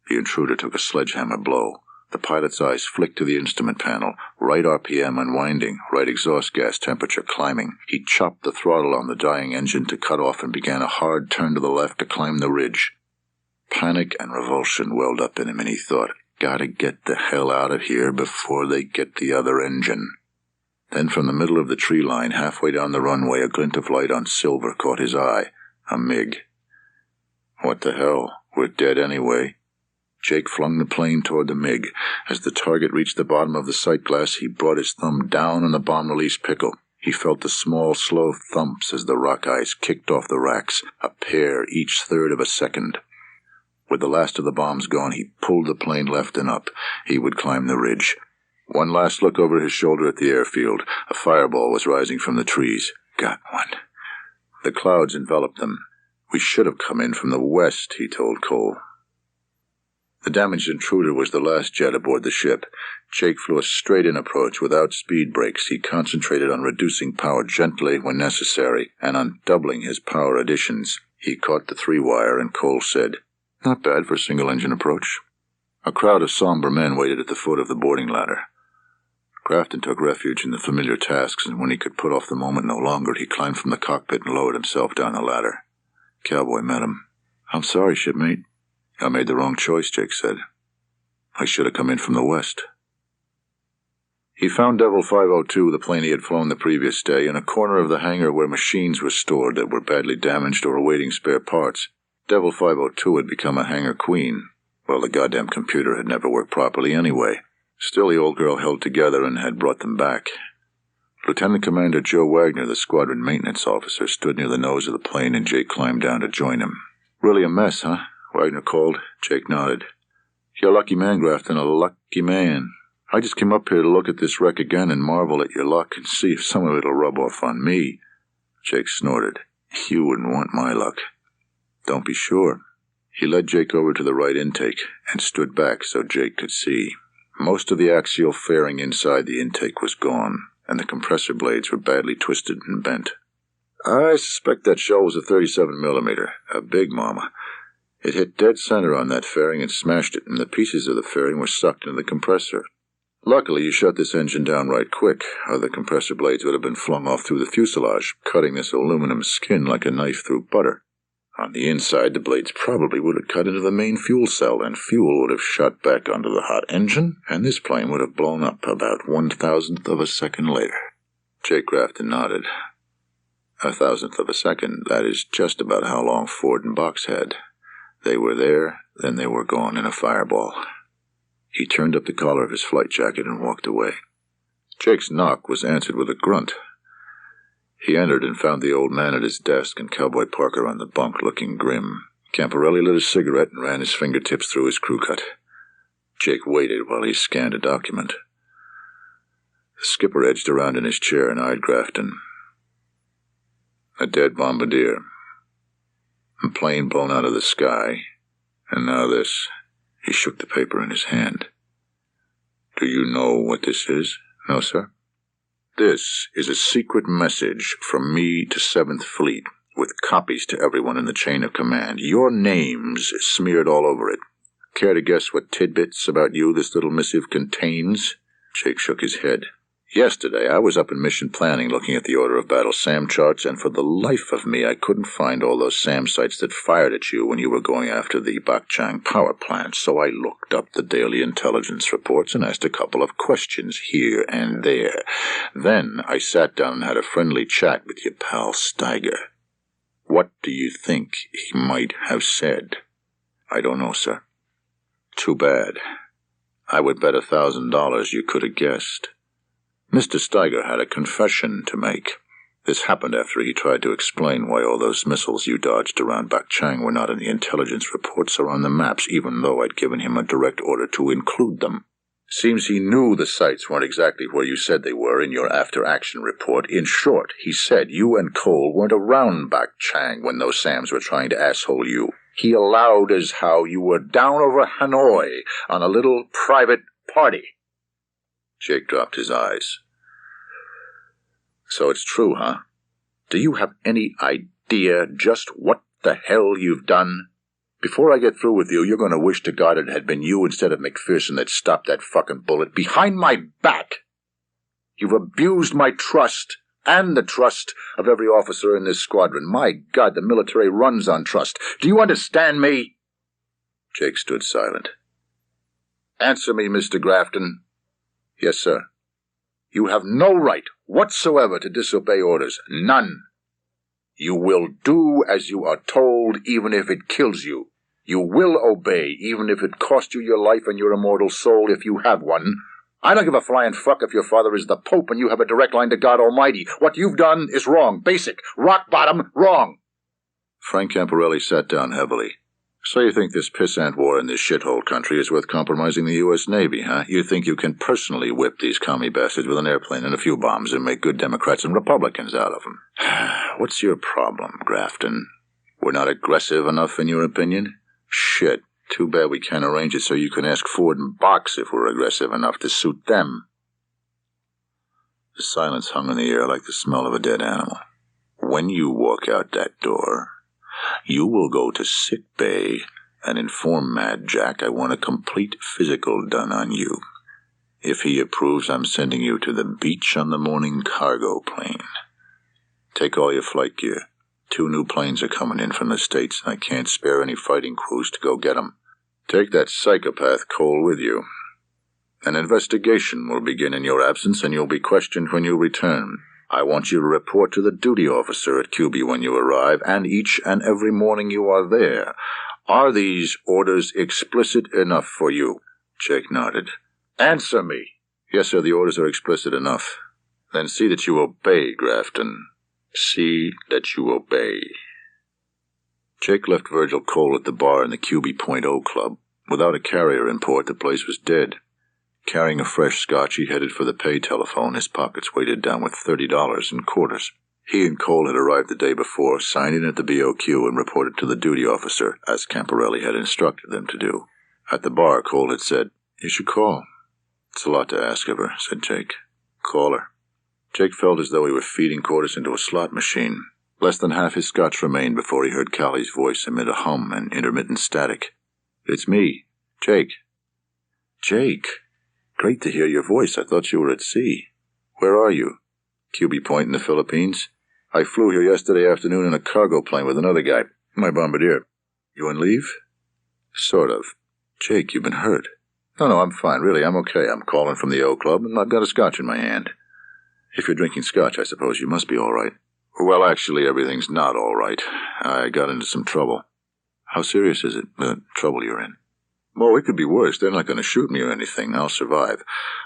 A: The intruder took a sledgehammer blow. The pilot's eyes flicked to the instrument panel. Right RPM unwinding, right exhaust gas temperature climbing. He chopped the throttle on the dying engine to cut off and began a hard turn to the left to climb the ridge. Panic and revulsion welled up in him, and he thought, "Gotta get the hell out of here before they get the other engine." Then from the middle of the tree line, halfway down the runway, a glint of light on silver caught his eye. A MiG. "What the hell? We're dead anyway." Jake flung the plane toward the MiG. As the target reached the bottom of the sight glass, he brought his thumb down on the bomb-release pickle. He felt the small, slow thumps as the rock eyes kicked off the racks, a pair each third of a second. With the last of the bombs gone, he pulled the plane left and up. He would climb the ridge. One last look over his shoulder at the airfield. A fireball was rising from the trees. Got one. The clouds enveloped them. "We should have come in from the west," he told Cole. The damaged intruder was the last jet aboard the ship. Jake flew a straight-in approach without speed brakes. He concentrated on reducing power gently when necessary, and on doubling his power additions. He caught the 3-wire, and Cole said, "Not bad for a single-engine approach." A crowd of somber men waited at the foot of the boarding ladder. Grafton took refuge in the familiar tasks, and when he could put off the moment no longer, he climbed from the cockpit and lowered himself down the ladder. Cowboy met him. "I'm sorry, shipmate." "I made the wrong choice," Jake said. "I should have come in from the west." He found Devil 502, the plane he had flown the previous day, in a corner of the hangar where machines were stored that were badly damaged or awaiting spare parts. Devil 502 had become a hangar queen. Well, the goddamn computer had never worked properly anyway. Still, the old girl held together and had brought them back. Lieutenant Commander Joe Wagner, the squadron maintenance officer, stood near the nose of the plane, and Jake climbed down to join him. "Really a mess, huh?" Wagner called. Jake nodded. "You're a lucky man, Grafton, a lucky man. I just came up here to look at this wreck again and marvel at your luck and see if some of it'll rub off on me." Jake snorted. "You wouldn't want my luck." "Don't be sure." He led Jake over to the right intake and stood back so Jake could see. Most of the axial fairing inside the intake was gone, and the compressor blades were badly twisted and bent. "I suspect that shell was a 37mm, a big mama. It hit dead center on that fairing and smashed it, and the pieces of the fairing were sucked into the compressor. Luckily, you shut this engine down right quick, or the compressor blades would have been flung off through the fuselage, cutting this aluminum skin like a knife through butter. On the inside, the blades probably would have cut into the main fuel cell, and fuel would have shot back onto the hot engine, and this plane would have blown up about 1,000th of a second later." Jake Grafton nodded. 1,000th of a second, that is just about how long Ford and Box had. They were there, then they were gone in a fireball. He turned up the collar of his flight jacket and walked away. Jake's knock was answered with a grunt. He entered and found the old man at his desk and Cowboy Parker on the bunk, looking grim. Camporelli lit a cigarette and ran his fingertips through his crew cut. Jake waited while he scanned a document. The skipper edged around in his chair and eyed Grafton. "A dead bombardier. A plane blown out of the sky. And now this." He shook the paper in his hand. "Do you know what this is?" "No, sir." "This is a secret message from me to 7th Fleet, with copies to everyone in the chain of command. Your name's smeared all over it. Care to guess what tidbits about you this little missive contains?" Jake shook his head. "Yesterday, I was up in mission planning looking at the order of battle SAM charts, and for the life of me, I couldn't find all those SAM sites that fired at you when you were going after the Bakchang power plant, so I looked up the daily intelligence reports and asked a couple of questions here and there. Then I sat down and had a friendly chat with your pal Steiger. What do you think he might have said?" "I don't know, sir." "Too bad. I would bet $1,000 you could have guessed. Mr. Steiger had a confession to make. This happened after he tried to explain why all those missiles you dodged around Bakchang were not in the intelligence reports or on the maps, even though I'd given him a direct order to include them. Seems he knew the sites weren't exactly where you said they were in your after-action report. In short, he said you and Cole weren't around Bakchang when those SAMs were trying to asshole you. He allowed as how you were down over Hanoi on a little private party. Jake dropped his eyes. So it's true, huh? Do you have any idea just what the hell you've done? Before I get through with you, you're going to wish to God it had been you instead of McPherson that stopped that fucking bullet behind my back. You've abused my trust and the trust of every officer in this squadron. My God, the military runs on trust. Do you understand me? Jake stood silent. Answer me, Mr. Grafton. Yes, sir. You have no right whatsoever to disobey orders. None. You will do as you are told, even if it kills you. You will obey, even if it cost you your life and your immortal soul, if you have one. I don't give a flying fuck if your father is the Pope and you have a direct line to God Almighty. What you've done is wrong. Basic. Rock bottom. Wrong. Frank Camporelli sat down heavily. So you think this pissant war in this shithole country is worth compromising the U.S. Navy, huh? You think you can personally whip these commie bastards with an airplane and a few bombs and make good Democrats and Republicans out of them? What's your problem, Grafton? We're not aggressive enough, in your opinion? Shit. Too bad we can't arrange it so you can ask Ford and Box if we're aggressive enough to suit them. The silence hung in the air like the smell of a dead animal. When you walk out that door, you will go to sick bay and inform Mad Jack I want a complete physical done on you. If he approves, I'm sending you to the beach on the morning cargo plane. Take all your flight gear. 2 new planes are coming in from the States, and I can't spare any fighting crews to go get them. Take that psychopath Cole with you. An investigation will begin in your absence, and you'll be questioned when you return. I want you to report to the duty officer at QB when you arrive, and each and every morning you are there. Are these orders explicit enough for you? Jake nodded. Answer me. Yes, sir, the orders are explicit enough. Then see that you obey, Grafton. See that you obey. Jake left Virgil Cole at the bar in the QB.0 club. Without a carrier in port, the place was dead. Carrying a fresh scotch, he headed for the pay telephone, his pockets weighted down with $30 in quarters. He and Cole had arrived the day before, signed in at the BOQ, and reported to the duty officer, as Camporelli had instructed them to do. At the bar, Cole had said, "You should call." "It's a lot to ask of her," said Jake. "Call her." Jake felt as though he were feeding quarters into a slot machine. Less than half his scotch remained before he heard Callie's voice amid a hum and intermittent static. "It's me, Jake." "Jake, great to hear your voice. I thought you were at sea. Where are you?" "QB Point in the Philippines. I flew here yesterday afternoon in a cargo plane with another guy, my bombardier." "You on leave?" "Sort of." "Jake, you've been hurt." No, I'm fine, really, I'm okay. I'm calling from the O Club, and I've got a scotch in my hand." "If you're drinking scotch, I suppose you must be all right." "Well, actually, everything's not all right. I got into some trouble." "How serious is it, the trouble you're in?" "Well, it could be worse. They're not going to shoot me or anything. I'll survive.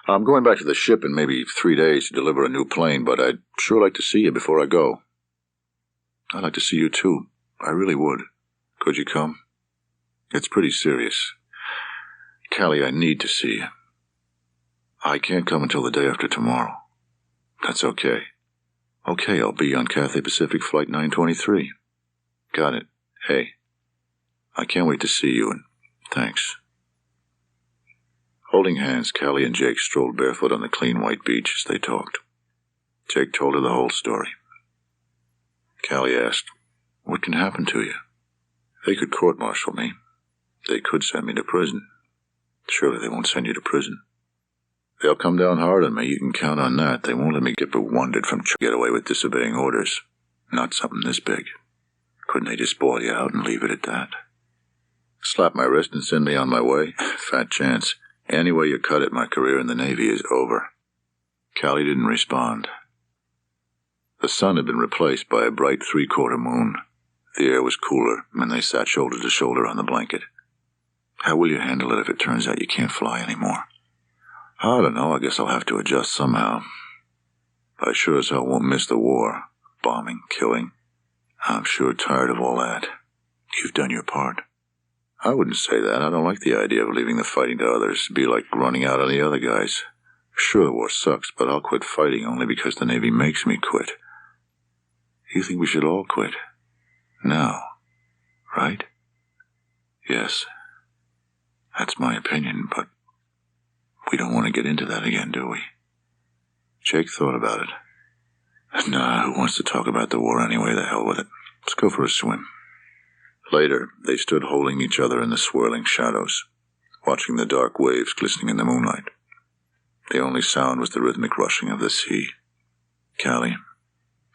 A: I'm going back to the ship in maybe 3 days to deliver a new plane, but I'd sure like to see you before I go." "I'd like to see you, too. I really would. Could you come?" "It's pretty serious. Callie, I need to see you." "I can't come until the day after tomorrow." "That's okay." "Okay, I'll be on Cathay Pacific Flight 923. "Got it. Hey, I can't wait to see you, and thanks." Holding hands, Callie and Jake strolled barefoot on the clean white beach as they talked. Jake told her the whole story. Callie asked, "What can happen to you?" "They could court-martial me. They could send me to prison." "Surely they won't send you to prison." "They'll come down hard on me, you can count on that. They won't let me get bewondered from get away with disobeying orders. Not something this big. Couldn't they just boil you out and leave it at that?" "Slap my wrist and send me on my way? Fat chance. Any way you cut it, my career in the Navy is over." Callie didn't respond. The sun had been replaced by a bright 3/4 moon. The air was cooler, and they sat shoulder to shoulder on the blanket. "How will you handle it if it turns out you can't fly anymore?" "I don't know. I guess I'll have to adjust somehow. I sure as hell won't miss the war. Bombing, killing. I'm sure tired of all that. You've done your part." "I wouldn't say that. I don't like the idea of leaving the fighting to others. It'd be like running out on the other guys. Sure, the war sucks, but I'll quit fighting only because the Navy makes me quit." "You think we should all quit?" "No. Right?" Yes, that's my opinion, but we don't want to get into that again, do we? Jake thought about it. Nah, who wants to talk about the war anyway? The hell with it. Let's go for a swim. Later, they stood holding each other in the swirling shadows, watching the dark waves glistening in the moonlight. The only sound was the rhythmic rushing of the sea. Callie,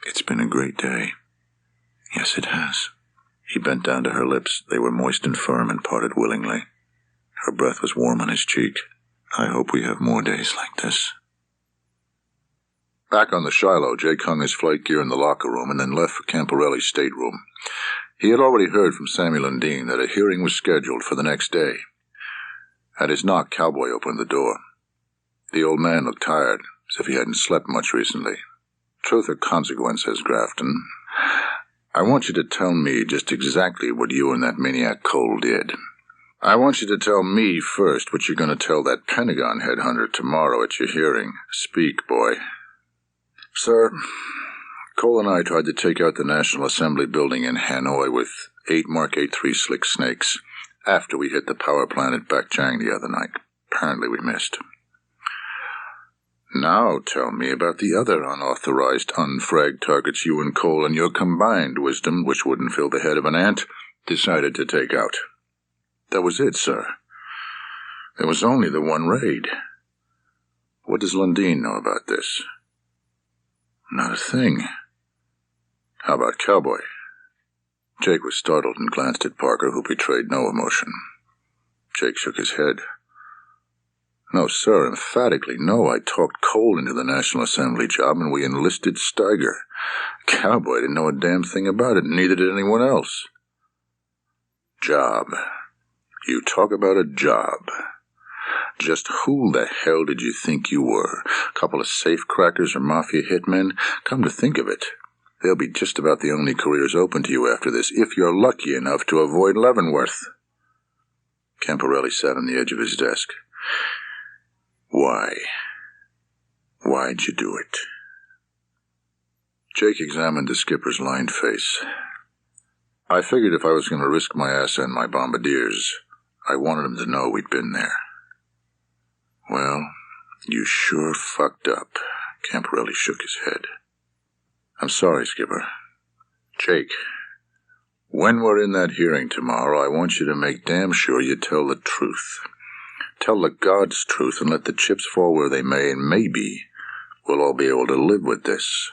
A: it's been a great day. Yes, it has. He bent down to her lips. They were moist and firm and parted willingly. Her breath was warm on his cheek. I hope we have more days like this. Back on the Shiloh, Jake hung his flight gear in the locker room and then left for Camporelli's stateroom. He had already heard from Samuel and Dean that a hearing was scheduled for the next day. At his knock, Cowboy opened the door. The old man looked tired, as if he hadn't slept much recently. Truth or consequence, says Grafton. I want you to tell me just exactly what you and that maniac Cole did. I want you to tell me first what you're going to tell that Pentagon headhunter tomorrow at your hearing. Speak, boy. Sir, Cole and I tried to take out the National Assembly building in Hanoi with 8 Mark 83 Slick Snakes after we hit the power plant at Buckhannon the other night. Apparently we missed. Now tell me about the other unauthorized, unfragged targets you and Cole and your combined wisdom, which wouldn't fill the head of an ant, decided to take out. That was it, sir. There was only the one raid. What does Lundeen know about this? Not a thing. How about Cowboy? Jake was startled and glanced at Parker, who betrayed no emotion. Jake shook his head. No, sir, emphatically no. I talked Cole into the National Assembly job, and we enlisted Steiger. Cowboy didn't know a damn thing about it, and neither did anyone else. Job. You talk about a job. Just who the hell did you think you were? A couple of safecrackers or mafia hitmen? Come to think of it, they'll be just about the only careers open to you after this, if you're lucky enough to avoid Leavenworth. Camporelli sat on the edge of his desk. Why? Why'd you do it? Jake examined the skipper's lined face. I figured if I was going to risk my ass and my bombardiers, I wanted him to know we'd been there. Well, you sure fucked up. Camporelli shook his head. I'm sorry, Skipper. Jake, when we're in that hearing tomorrow, I want you to make damn sure you tell the truth. Tell the God's truth and let the chips fall where they may, and maybe we'll all be able to live with this.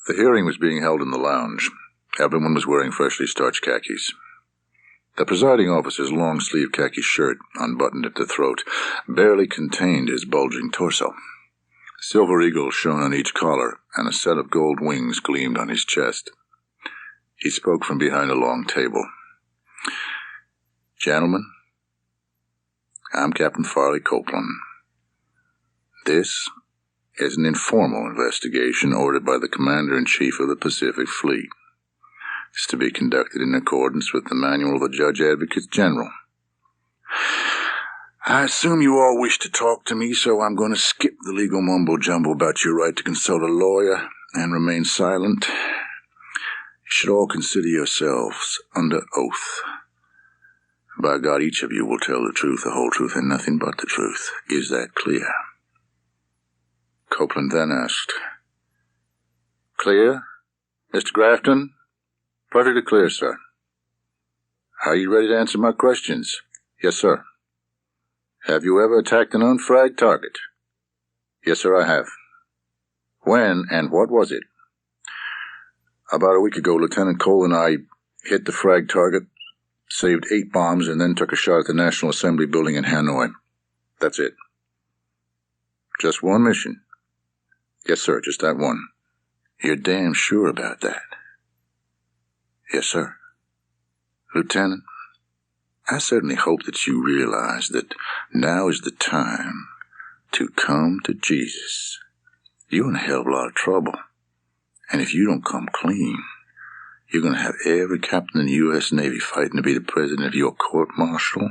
A: The hearing was being held in the lounge. Everyone was wearing freshly starched khakis. The presiding officer's long-sleeved khaki shirt, unbuttoned at the throat, barely contained his bulging torso. Silver eagles shone on each collar, and a set of gold wings gleamed on his chest. He spoke from behind a long table. Gentlemen, I'm Captain Farley Copeland. This is an informal investigation ordered by the Commander-in-Chief of the Pacific Fleet. It's to be conducted in accordance with the manual of the Judge Advocate General. I assume you all wish to talk to me, so I'm going to skip the legal mumbo-jumbo about your right to consult a lawyer and remain silent. You should all consider yourselves under oath. By God, each of you will tell the truth, the whole truth, and nothing but the truth. Is that clear? Copeland then asked, Clear, Mr. Grafton? Perfectly clear, sir. Are you ready to answer my questions? Yes, sir. Have you ever attacked an unfragged target? Yes, sir, I have. When and what was it? About a week ago, Lieutenant Cole and I hit the fragged target, saved 8 bombs, and then took a shot at the National Assembly building in Hanoi. That's it. Just one mission? Yes, sir, just that one. You're damn sure about that? Yes, sir. Lieutenant, I certainly hope that you realize that now is the time to come to Jesus. You're in a hell of a lot of trouble. And if you don't come clean, you're going to have every captain in the U.S. Navy fighting to be the president of your court-martial.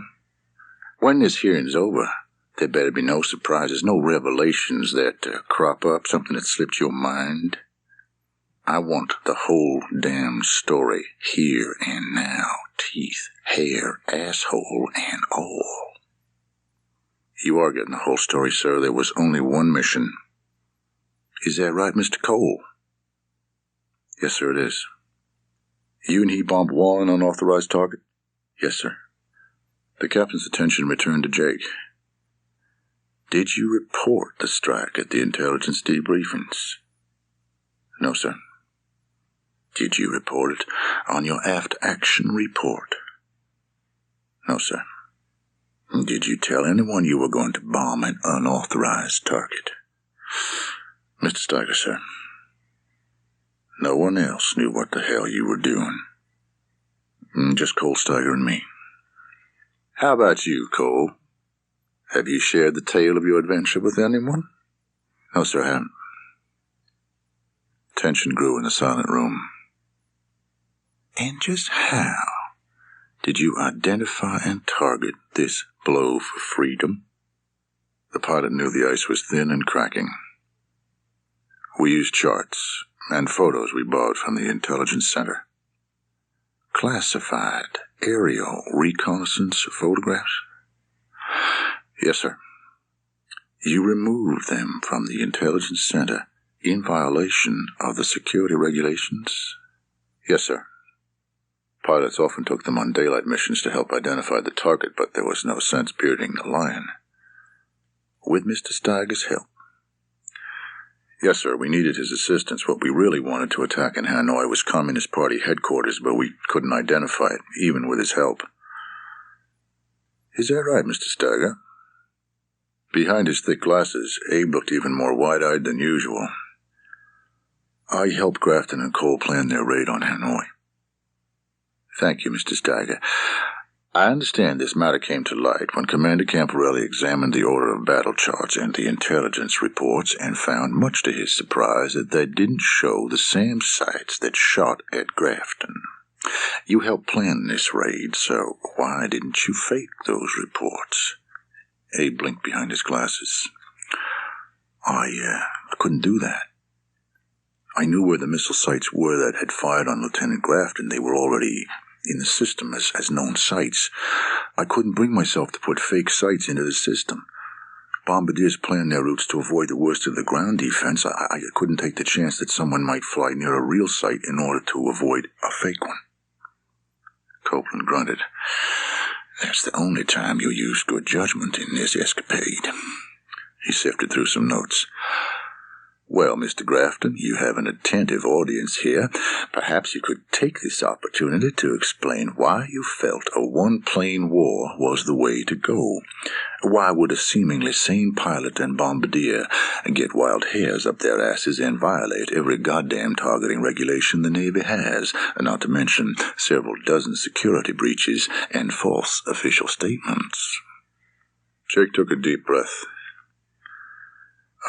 A: When this hearing's over, there better be no surprises, no revelations that crop up, something that slipped your mind. I want the whole damn story here and now. teeth, hair, asshole, and all. You are getting the whole story, sir. There was only one mission. Is that right, Mr. Cole? Yes, sir, it is. You and he bombed one unauthorized target? Yes, sir. The captain's attention returned to Jake. Did you report the strike at the intelligence debriefings? No, sir. Did you report it on your aft action report? No, sir. Did you tell anyone you were going to bomb an unauthorized target? Mr. Steiger, sir. No one else knew what the hell you were doing. Just Cole Steiger and me. How about you, Cole? Have you shared the tale of your adventure with anyone? No, sir, I haven't. Tension grew in the silent room. And just how did you identify and target this blow for freedom? The pilot knew the ice was thin and cracking. We used charts and photos we borrowed from the intelligence center. Classified aerial reconnaissance photographs? Yes, sir. You removed them from the intelligence center in violation of the security regulations? Yes, sir. Pilots often took them on daylight missions to help identify the target, but there was no sense bearding the lion. With Mr. Steiger's help? Yes, sir, we needed his assistance. What we really wanted to attack in Hanoi was Communist Party headquarters, but we couldn't identify it, even with his help. Is that right, Mr. Steiger? Behind his thick glasses, Abe looked even more wide-eyed than usual. I helped Grafton and Cole plan their raid on Hanoi. Thank you, Mr. Steiger. I understand this matter came to light when Commander Camporelli examined the order of battle charts and the intelligence reports and found, much to his surprise, that they didn't show the SAM sites that shot at Grafton. You helped plan this raid, so why didn't you fake those reports? Abe blinked behind his glasses. I couldn't do that. I knew where the missile sites were that had fired on Lieutenant Grafton. They were already in the system as known sites. I couldn't bring myself to put fake sites into the system. Bombardiers plan their routes to avoid the worst of the ground defense. I couldn't take the chance that someone might fly near a real site in order to avoid a fake one. Copeland grunted. That's the only time you used good judgment in this escapade. He sifted through some notes. Well, Mr. Grafton, you have an attentive audience here. Perhaps you could take this opportunity to explain why you felt a one-plane war was the way to go. Why would a seemingly sane pilot and bombardier get wild hairs up their asses and violate every goddamn targeting regulation the Navy has, not to mention several dozen security breaches and false official statements? Jake took a deep breath.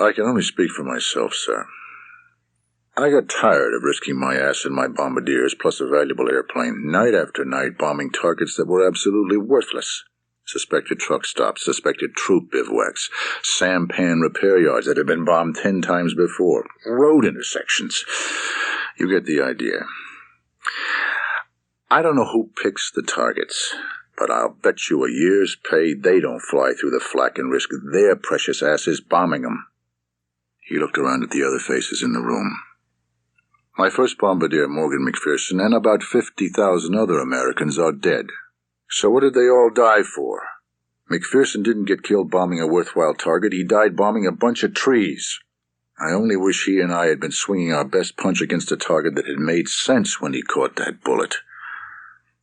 A: I can only speak for myself, sir. I got tired of risking my ass and my bombardiers plus a valuable airplane night after night bombing targets that were absolutely worthless. Suspected truck stops, suspected troop bivouacs, sampan repair yards that had been bombed 10 times before, road intersections. You get the idea. I don't know who picks the targets, but I'll bet you a year's pay they don't fly through the flak and risk their precious asses bombing them. He looked around at the other faces in the room. My first bombardier, Morgan McPherson, and about 50,000 other Americans are dead. So what did they all die for? McPherson didn't get killed bombing a worthwhile target. He died bombing a bunch of trees. I only wish he and I had been swinging our best punch against a target that had made sense when he caught that bullet.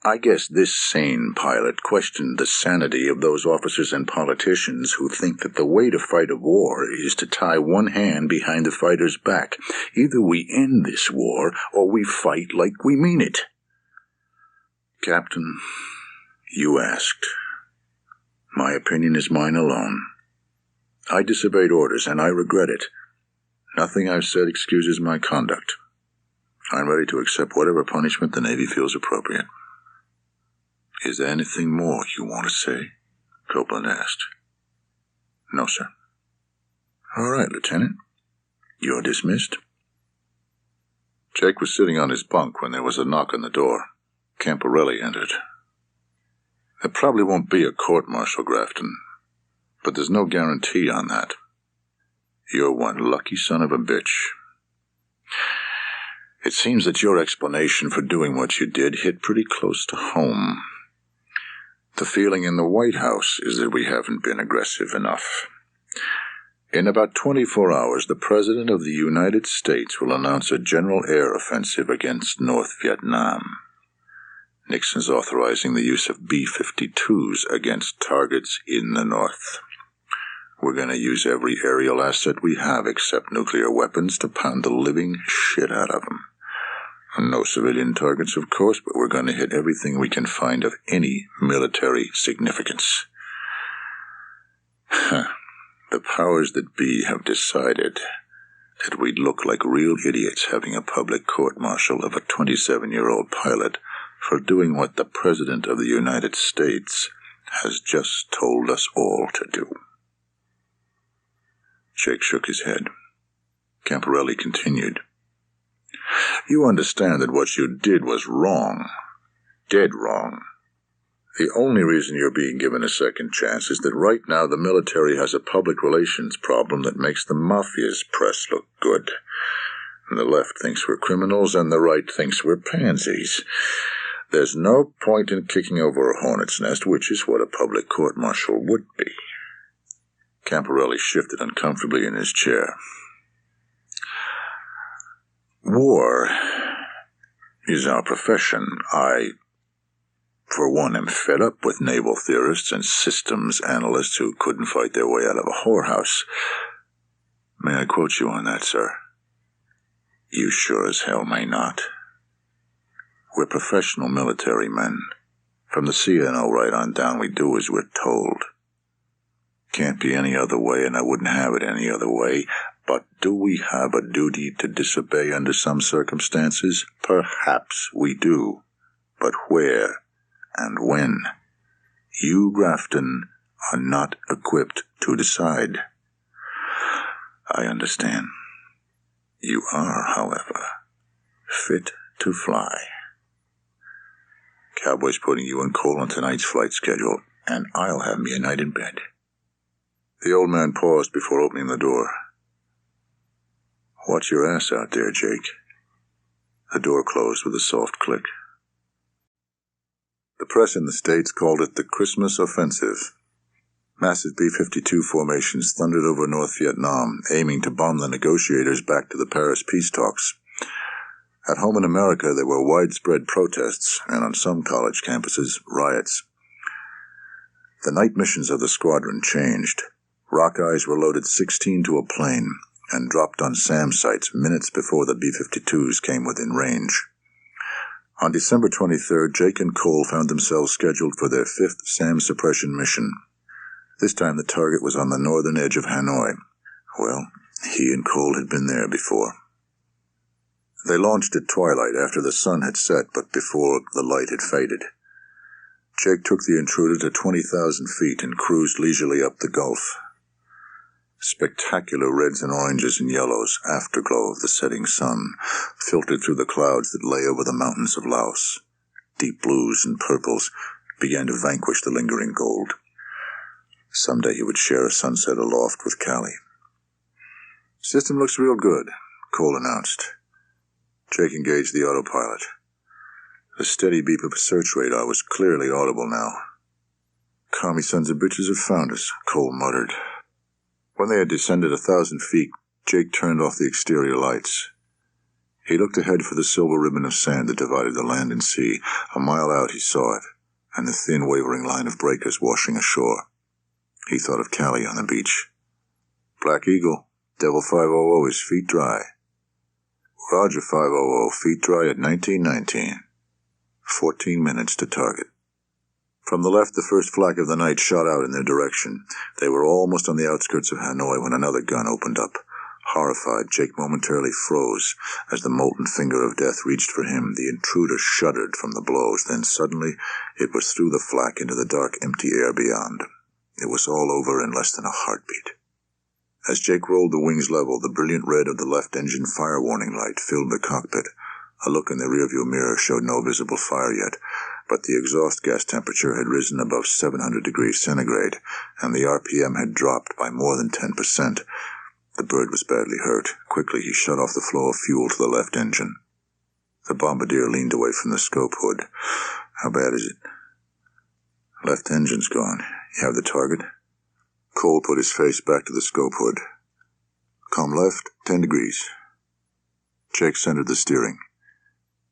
A: I guess this sane pilot questioned the sanity of those officers and politicians who think that the way to fight a war is to tie one hand behind the fighter's back. Either we end this war, or we fight like we mean it. Captain, you asked. My opinion is mine alone. I disobeyed orders, and I regret it. Nothing I've said excuses my conduct. I'm ready to accept whatever punishment the Navy feels appropriate. Is there anything more you want to say? Copeland asked. No, sir. All right, Lieutenant. You're dismissed. Jake was sitting on his bunk when there was a knock on the door. Camporelli entered, There probably won't be a court-martial, Grafton, but there's no guarantee on that. You're one lucky son of a bitch. It seems that your explanation for doing what you did hit pretty close to home. The feeling in the White House is that we haven't been aggressive enough. In about 24 hours, the President of the United States will announce a general air offensive against North Vietnam. Nixon's authorizing the use of B-52s against targets in the North. We're going to use every aerial asset we have except nuclear weapons to pound the living shit out of them. No civilian targets, of course, but we're going to hit everything we can find of any military significance. The powers that be have decided that we'd look like real idiots having a public court-martial of a 27-year-old pilot for doing what the President of the United States has just told us all to do. Jake shook his head. Camporelli continued. You understand that what you did was wrong. Dead wrong. The only reason you're being given a second chance is that right now the military has a public relations problem that makes the Mafia's press look good. And the left thinks we're criminals and the right thinks we're pansies. There's no point in kicking over a hornet's nest, which is what a public court-martial would be. Camporelli shifted uncomfortably in his chair. War is our profession. I, for one, am fed up with naval theorists and systems analysts who couldn't fight their way out of a whorehouse. May I quote you on that, sir? You sure as hell may not. We're professional military men. From the CNO right on down, we do as we're told. Can't be any other way, and I wouldn't have it any other way. But do we have a duty to disobey under some circumstances? Perhaps we do. But where and when? You, Grafton, are not equipped to decide. I understand. You are, however, fit to fly. Cowboy's putting you and Cole on tonight's flight schedule, and I'll have me a night in bed. The old man paused before opening the door. Watch your ass out there, Jake. The door closed with a soft click. The press in the States called it the Christmas Offensive. Massive B-52 formations thundered over North Vietnam, aiming to bomb the negotiators back to the Paris peace talks. At home in America, there were widespread protests, and on some college campuses, riots. The night missions of the squadron changed. Rockeyes were loaded 16 to a plane and dropped on SAM sites minutes before the B-52s came within range. On December 23rd, Jake and Cole found themselves scheduled for their 5th SAM suppression mission. This time the target was on the northern edge of Hanoi. Well, he and Cole had been there before. They launched at twilight after the sun had set, but before the light had faded. Jake took the Intruder to 20,000 feet and cruised leisurely up the Gulf. Spectacular reds and oranges and yellows, afterglow of the setting sun, filtered through the clouds that lay over the mountains of Laos. Deep blues and purples began to vanquish the lingering gold. Someday he would share a sunset aloft with Callie. System looks real good, Cole announced. Jake engaged the autopilot. The steady beep of a search radar was clearly audible now. Commie sons of bitches have found us, Cole muttered. When they had descended 1,000 feet, Jake turned off the exterior lights. He looked ahead for the silver ribbon of sand that divided the land and sea. A mile out he saw it, and the thin, wavering line of breakers washing ashore. He thought of Callie on the beach. Black Eagle, Devil 500 is feet dry. Roger 500, feet dry at 1919. 14 minutes to target. From the left, the first flak of the night shot out in their direction. They were almost on the outskirts of Hanoi when another gun opened up. Horrified, Jake momentarily froze. As the molten finger of death reached for him, the Intruder shuddered from the blows. Then suddenly, it was through the flak into the dark, empty air beyond. It was all over in less than a heartbeat. As Jake rolled the wings level, the brilliant red of the left engine fire warning light filled the cockpit. A look in the rearview mirror showed no visible fire yet, but the exhaust gas temperature had risen above 700 degrees centigrade, and the RPM had dropped by more than 10%. The bird was badly hurt. Quickly, he shut off the flow of fuel to the left engine. The bombardier leaned away from the scope hood. How bad is it? Left engine's gone. You have the target? Cole put his face back to the scope hood. Come left, 10 degrees. Jake centered the steering.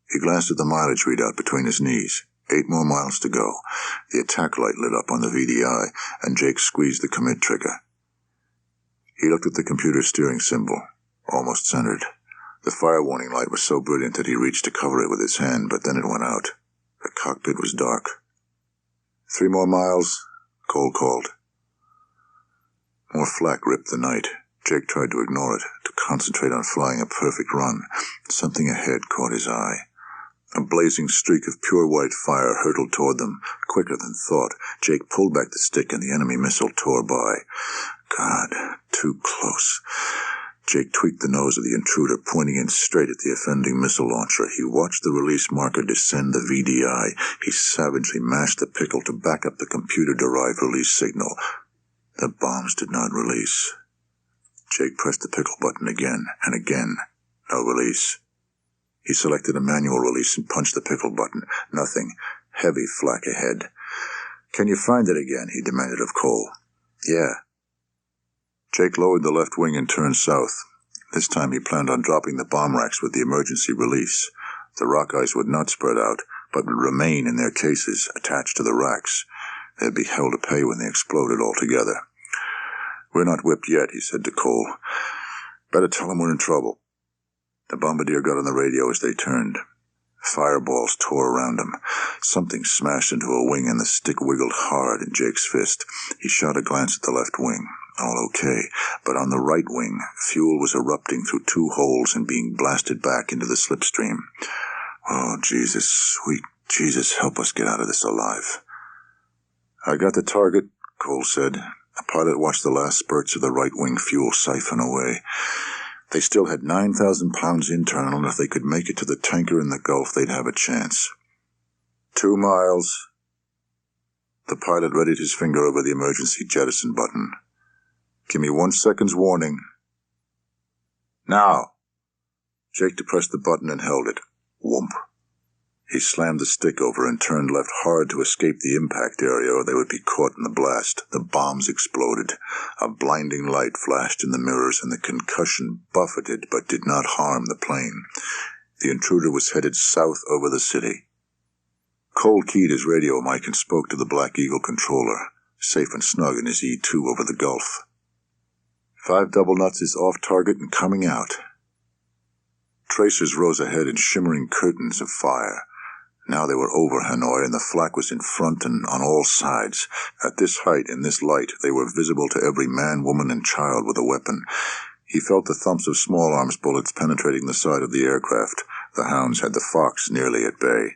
A: He glanced at the mileage readout between his knees. 8 more miles to go. The attack light lit up on the VDI, and Jake squeezed the commit trigger. He looked at the computer steering symbol, almost centered. The fire warning light was so brilliant that he reached to cover it with his hand, but then it went out. The cockpit was dark. 3 more miles, Cole called. More flak ripped the night. Jake tried to ignore it, to concentrate on flying a perfect run. Something ahead caught his eye. A blazing streak of pure white fire hurtled toward them, quicker than thought. Jake pulled back the stick and the enemy missile tore by. God, too close. Jake tweaked the nose of the intruder, pointing in straight at the offending missile launcher. He watched the release marker descend the VDI. He savagely mashed the pickle to back up the computer-derived release signal. The bombs did not release. Jake pressed the pickle button again and again. No release. He selected a manual release and punched the pickle button. Nothing. Heavy flak ahead. Can you find it again? He demanded of Cole. Yeah. Jake lowered the left wing and turned south. This time he planned on dropping the bomb racks with the emergency release. The rock eyes would not spread out, but would remain in their cases, attached to the racks. They'd be hell to pay when they exploded altogether. We're not whipped yet, he said to Cole. Better tell him we're in trouble. The bombardier got on the radio as they turned. Fireballs tore around him. Something smashed into a wing and the stick wiggled hard in Jake's fist. He shot a glance at the left wing. All okay, but on the right wing, fuel was erupting through 2 holes and being blasted back into the slipstream. Oh, Jesus, sweet Jesus, help us get out of this alive. I got the target, Cole said. The pilot watched the last spurts of the right-wing fuel siphon away. They still had 9,000 pounds internal, and if they could make it to the tanker in the Gulf, they'd have a chance. 2 miles. The pilot readied his finger over the emergency jettison button. Give me 1 second's warning. Now. Jake depressed the button and held it. Whoomp. He slammed the stick over and turned left hard to escape the impact area, or they would be caught in the blast. The bombs exploded. A blinding light flashed in the mirrors, and the concussion buffeted but did not harm the plane. The intruder was headed south over the city. Cole keyed his radio mic and spoke to the Black Eagle controller, safe and snug in his E-2 over the Gulf. 5 double nuts is off target and coming out. Tracers rose ahead in shimmering curtains of fire. Now they were over Hanoi, and the flak was in front and on all sides. At this height, in this light, they were visible to every man, woman, and child with a weapon. He felt the thumps of small arms bullets penetrating the side of the aircraft. The hounds had the fox nearly at bay.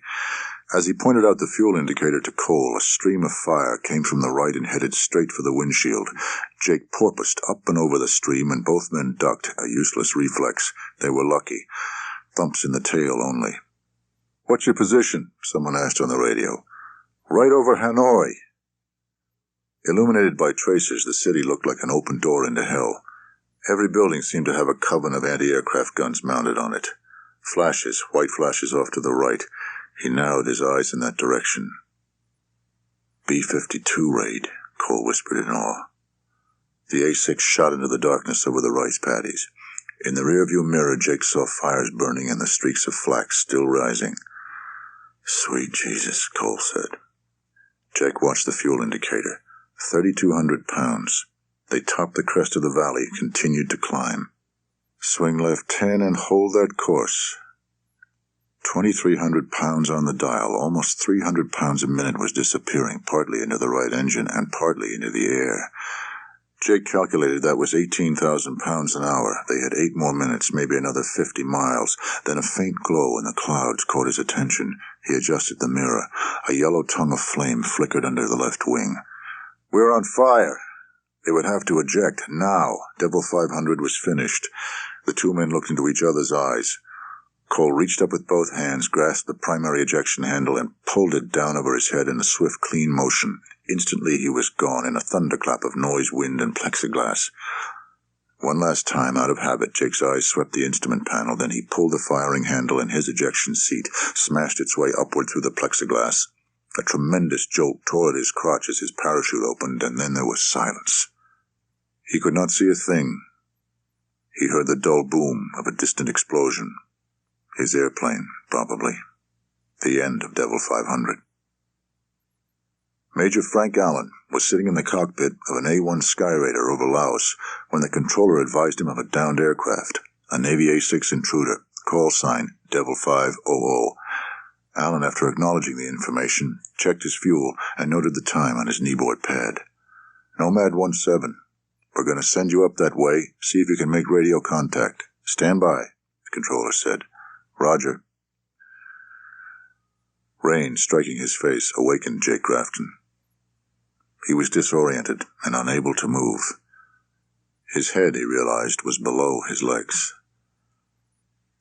A: As he pointed out the fuel indicator to Cole, a stream of fire came from the right and headed straight for the windshield. Jake porpoised up and over the stream, and both men ducked, a useless reflex. They were lucky. Thumps in the tail only. What's your position? Someone asked on the radio. Right over Hanoi. Illuminated by tracers, the city looked like an open door into hell. Every building seemed to have a coven of anti-aircraft guns mounted on it. Flashes, white flashes off to the right. He narrowed his eyes in that direction. B-52 raid, Cole whispered in awe. The A-6 shot into the darkness over the rice paddies. In the rearview mirror, Jake saw fires burning and the streaks of flak still rising. Sweet Jesus, Cole said. Jake watched the fuel indicator. 3,200 pounds. They topped the crest of the valley and continued to climb. Swing left 10 and hold that course. 2,300 pounds on the dial. Almost 300 pounds a minute was disappearing, partly into the right engine and partly into the air. Jake calculated that was 18,000 pounds an hour. They had 8 more minutes, maybe another 50 miles. Then a faint glow in the clouds caught his attention. He adjusted the mirror. A yellow tongue of flame flickered under the left wing. We're on fire. They would have to eject now. Devil 500 was finished. The 2 men looked into each other's eyes. Cole reached up with both hands, grasped the primary ejection handle, and pulled it down over his head in a swift, clean motion. Instantly he was gone in a thunderclap of noise, wind, and plexiglass. One last time, out of habit, Jake's eyes swept the instrument panel, then he pulled the firing handle and his ejection seat smashed its way upward through the plexiglass. A tremendous jolt tore at his crotch as his parachute opened, and then there was silence. He could not see a thing. He heard the dull boom of a distant explosion. His airplane, probably. The end of Devil 500. Major Frank Allen was sitting in the cockpit of an A-1 Skyraider over Laos when the controller advised him of a downed aircraft, a Navy A-6 Intruder, call sign Devil 500. Allen, after acknowledging the information, checked his fuel and noted the time on his kneeboard pad. Nomad 17, we're going to send you up that way. See if you can make radio contact. Stand by, the controller said. Roger. Rain striking his face awakened Jake Grafton. He was disoriented and unable to move. His head, he realized, was below his legs.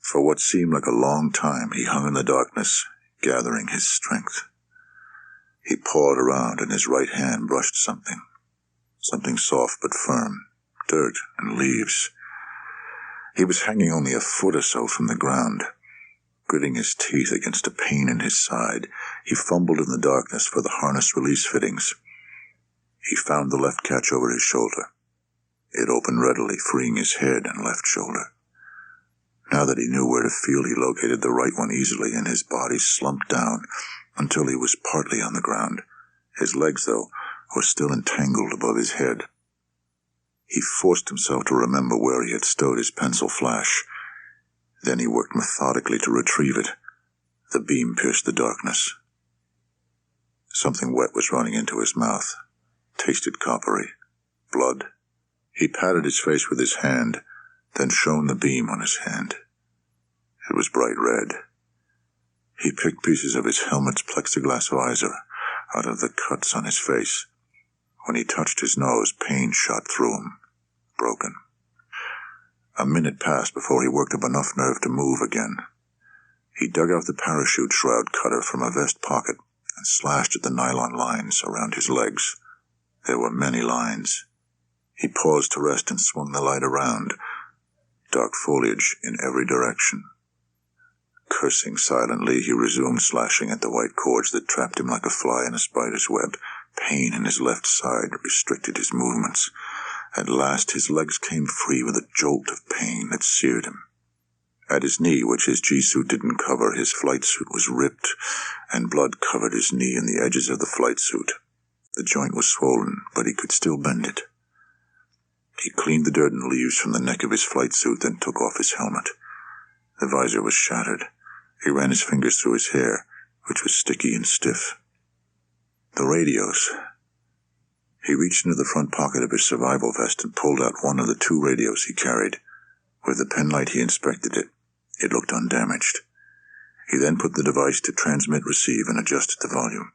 A: For what seemed like a long time, he hung in the darkness, gathering his strength. He pawed around and his right hand brushed something. Something soft but firm. Dirt and leaves. He was hanging only a foot or so from the ground. Gritting his teeth against a pain in his side, he fumbled in the darkness for the harness release fittings. He found the left catch over his shoulder. It opened readily, freeing his head and left shoulder. Now that he knew where to feel, he located the right one easily, and his body slumped down until he was partly on the ground. His legs, though, were still entangled above his head. He forced himself to remember where he had stowed his pencil flash. Then he worked methodically to retrieve it. The beam pierced the darkness. Something wet was running into his mouth. Tasted coppery. Blood. He patted his face with his hand, then shone the beam on his hand. It was bright red. He picked pieces of his helmet's plexiglass visor out of the cuts on his face. When he touched his nose, pain shot through him. Broken. A minute passed before he worked up enough nerve to move again. He dug out the parachute shroud cutter from a vest pocket and slashed at the nylon lines around his legs. There were many lines. He paused to rest and swung the light around. Dark foliage in every direction. Cursing silently, he resumed slashing at the white cords that trapped him like a fly in a spider's web. Pain in his left side restricted his movements. At last his legs came free with a jolt of pain that seared him. At his knee, which his G-suit didn't cover, his flight suit was ripped, and blood covered his knee and the edges of the flight suit. The joint was swollen, but he could still bend it. He cleaned the dirt and leaves from the neck of his flight suit, then took off his helmet. The visor was shattered. He ran his fingers through his hair, which was sticky and stiff. The radios. He reached into the front pocket of his survival vest and pulled out one of the 2 radios he carried. With the penlight he inspected it. It looked undamaged. He then put the device to transmit-receive and adjusted the volume.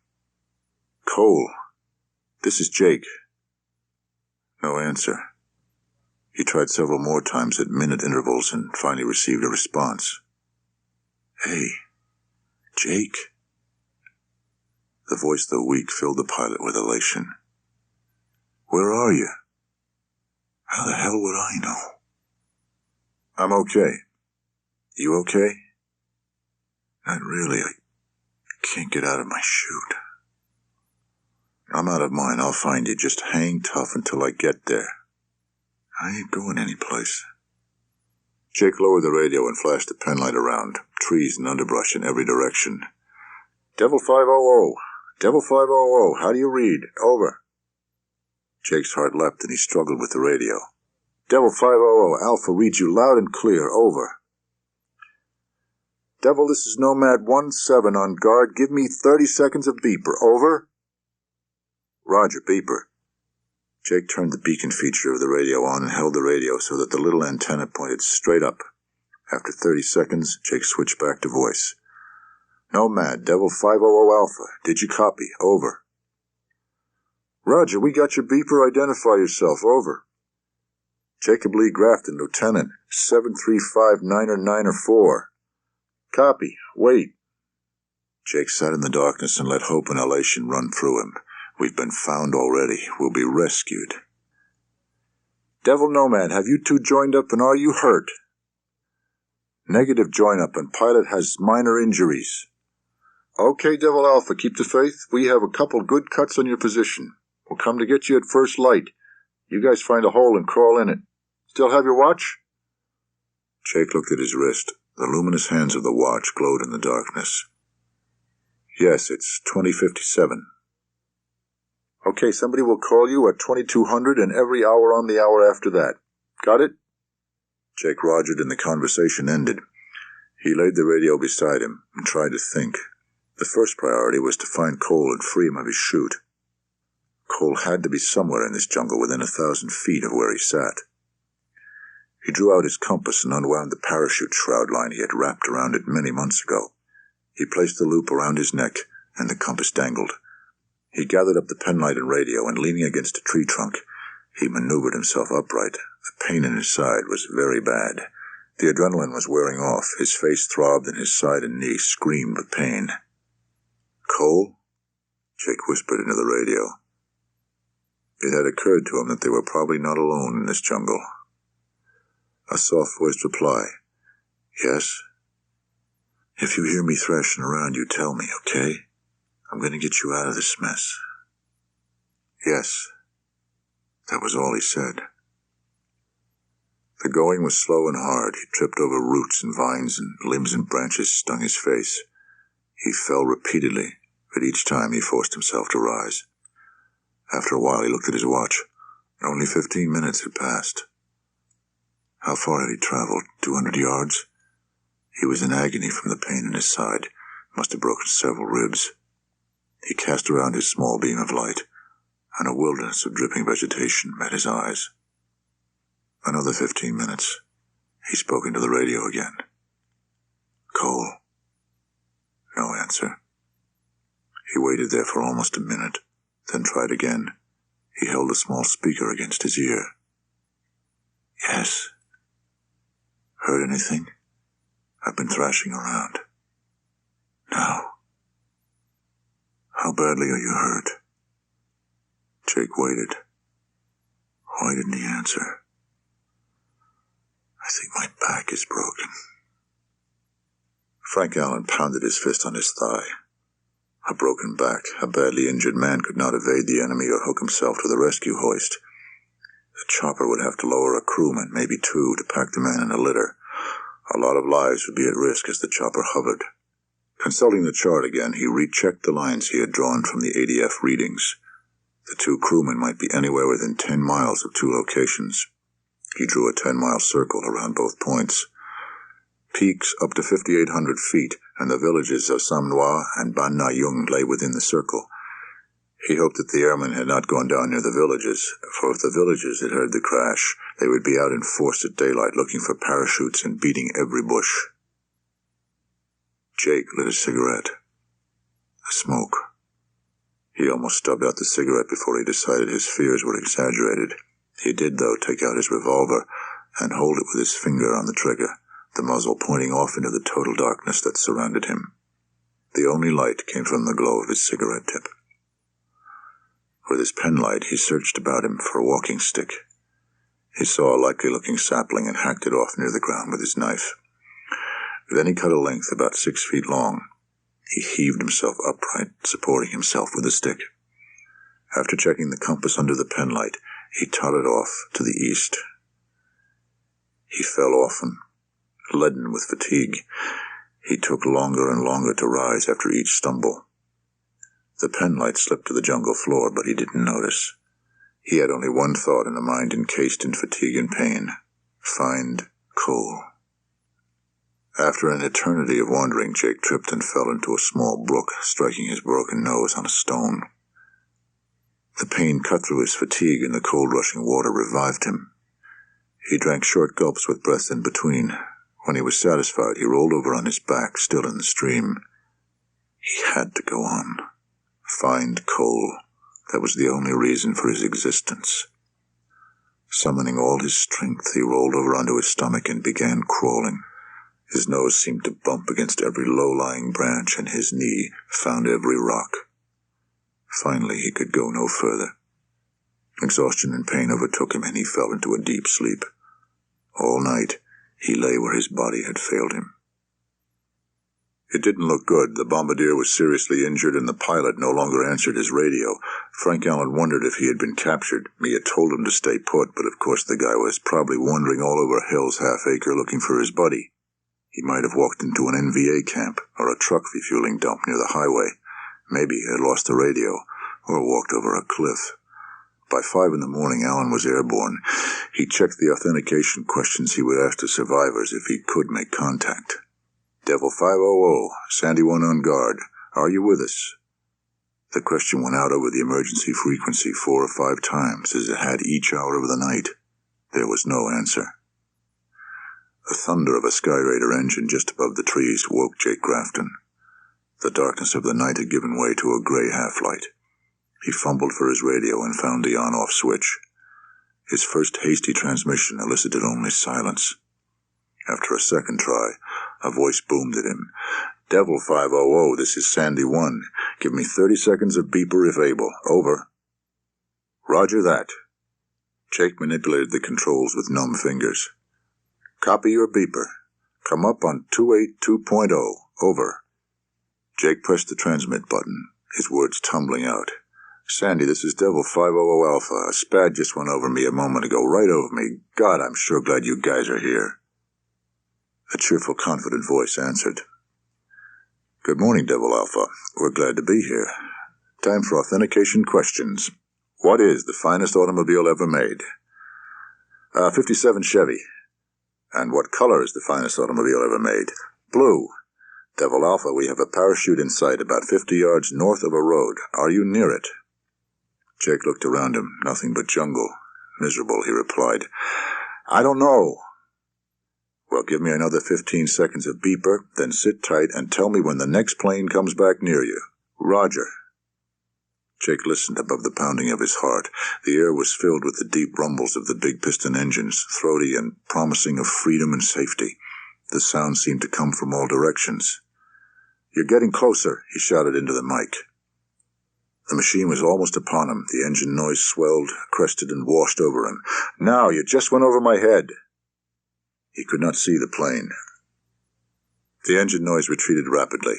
A: Cole, this is Jake. No answer. He tried several more times at minute intervals and finally received a response. Hey, Jake. The voice, though weak, filled the pilot with elation. Where are you? How the hell would I know? I'm okay. You okay? Not really. I can't get out of my chute. I'm out of mine. I'll find you. Just hang tough until I get there. I ain't going anyplace. Jake lowered the radio and flashed the penlight around. Trees and underbrush in every direction. Devil 500. Devil 500. How do you read? Over. Jake's heart leapt and he struggled with the radio. Devil 500. Alpha reads you loud and clear. Over. Devil, this is Nomad 17 on guard. Give me 30 seconds of beeper. Over. Roger, beeper. Jake turned the beacon feature of the radio on and held the radio so that the little antenna pointed straight up. After 30 seconds, Jake switched back to voice. Nomad, Devil 500 Alpha. Did you copy? Over. Roger, we got your beeper. Identify yourself. Over. Jacob Lee Grafton, Lieutenant, 735994. Copy. Wait. Jake sat in the darkness and let hope and elation run through him. We've been found already. We'll be rescued. Devil Nomad, have you two joined up and are you hurt? Negative join up and pilot has minor injuries. Okay, Devil Alpha, keep the faith. We have a couple good cuts on your position. We'll come to get you at first light. You guys find a hole and crawl in it. Still have your watch? Jake looked at his wrist. The luminous hands of the watch glowed in the darkness. Yes, it's 2057. Okay, somebody will call you at 2200 and every hour on the hour after that. Got it? Jake rogered and the conversation ended. He laid the radio beside him and tried to think. The first priority was to find Cole and free him of his chute. Cole had to be somewhere in this jungle within 1,000 feet of where he sat. He drew out his compass and unwound the parachute shroud line he had wrapped around it many months ago. He placed the loop around his neck, and the compass dangled. He gathered up the penlight and radio, and leaning against a tree trunk, he maneuvered himself upright. The pain in his side was very bad. The adrenaline was wearing off. His face throbbed, and his side and knee screamed with pain. Cole? Jake whispered into the radio. It had occurred to him that they were probably not alone in this jungle. A soft-voiced reply. Yes? If you hear me thrashing around, you tell me, okay? I'm going to get you out of this mess. Yes. That was all he said. The going was slow and hard. He tripped over roots and vines, and limbs and branches stung his face. He fell repeatedly, but each time he forced himself to rise. After a while, he looked at his watch. Only 15 minutes had passed. How far had he traveled? 200 yards? He was in agony from the pain in his side. Must have broken several ribs. He cast around his small beam of light, and a wilderness of dripping vegetation met his eyes. Another 15 minutes. He spoke into the radio again. Cole. No answer. He waited there for almost a minute, then tried again. He held a small speaker against his ear. Yes. Heard anything? I've been thrashing around. No. How badly are you hurt? Jake waited. Why didn't he answer? I think my back is broken. Frank Allen pounded his fist on his thigh. A broken back, a badly injured man could not evade the enemy or hook himself to the rescue hoist. The chopper would have to lower a crewman, maybe two, to pack the man in a litter. A lot of lives would be at risk as the chopper hovered. Consulting the chart again, he rechecked the lines he had drawn from the ADF readings. The two crewmen might be anywhere within 10 miles of two locations. He drew a 10-mile circle around both points. Peaks up to 5,800 feet, and the villages of Samnoa and Ban Na Yung lay within the circle. He hoped that the airmen had not gone down near the villages, for if the villages had heard the crash, they would be out in force at daylight looking for parachutes and beating every bush. Jake lit a cigarette. The smoke. He almost stubbed out the cigarette before he decided his fears were exaggerated. He did, though, take out his revolver and hold it with his finger on the trigger, the muzzle pointing off into the total darkness that surrounded him. The only light came from the glow of his cigarette tip. With his penlight, he searched about him for a walking stick. He saw a likely-looking sapling and hacked it off near the ground with his knife. Then he cut a length about 6 feet long. He heaved himself upright, supporting himself with the stick. After checking the compass under the penlight, he tottered off to the east. He fell often, leaden with fatigue. He took longer and longer to rise after each stumble. The penlight slipped to the jungle floor, but he didn't notice. He had only one thought in a mind encased in fatigue and pain. Find Cole. After an eternity of wandering, Jake tripped and fell into a small brook, striking his broken nose on a stone. The pain cut through his fatigue, and the cold rushing water revived him. He drank short gulps with breaths in between. When he was satisfied, he rolled over on his back, still in the stream. He had to go on. Find Cole. That was the only reason for his existence. Summoning all his strength, he rolled over onto his stomach and began crawling. His nose seemed to bump against every low-lying branch, and his knee found every rock. Finally, he could go no further. Exhaustion and pain overtook him, and he fell into a deep sleep. All night, he lay where his body had failed him. It didn't look good. The bombardier was seriously injured, and the pilot no longer answered his radio. Frank Allen wondered if he had been captured. He had told him to stay put, but of course the guy was probably wandering all over Hell's Half-Acre looking for his buddy. He might have walked into an NVA camp, or a truck refueling dump near the highway. Maybe he had lost the radio, or walked over a cliff. By 5 in the morning, Allen was airborne. He checked the authentication questions he would ask the survivors if he could make contact. Devil 500, Sandy 1 on guard. Are you with us? The question went out over the emergency frequency 4 or 5 times, as it had each hour of the night. There was no answer. The thunder of a Sky Raider engine just above the trees woke Jake Grafton. The darkness of the night had given way to a gray half-light. He fumbled for his radio and found the on-off switch. His first hasty transmission elicited only silence. After a second try, a voice boomed at him. Devil 500, this is Sandy 1. Give me 30 seconds of beeper if able. Over. Roger that. Jake manipulated the controls with numb fingers. Copy your beeper. Come up on 282.0. Over. Jake pressed the transmit button, his words tumbling out. Sandy, this is Devil 500 Alpha. A SPAD just went over me a moment ago, right over me. God, I'm sure glad you guys are here. A cheerful, confident voice answered. Good morning, Devil Alpha. We're glad to be here. Time for authentication questions. What is the finest automobile ever made? 57 Chevy. And what color is the finest automobile ever made? Blue. Devil Alpha, we have a parachute in sight about 50 yards north of a road. Are you near it? Jake looked around him. Nothing but jungle. Miserable, he replied. I don't know. Well, give me another 15 seconds of beeper, then sit tight and tell me when the next plane comes back near you. Roger. Jake listened above the pounding of his heart. The air was filled with the deep rumbles of the big piston engines, throaty and promising of freedom and safety. The sound seemed to come from all directions. You're getting closer, he shouted into the mic. The machine was almost upon him. The engine noise swelled, crested, and washed over him. Now, you just went over my head. He could not see the plane. The engine noise retreated rapidly.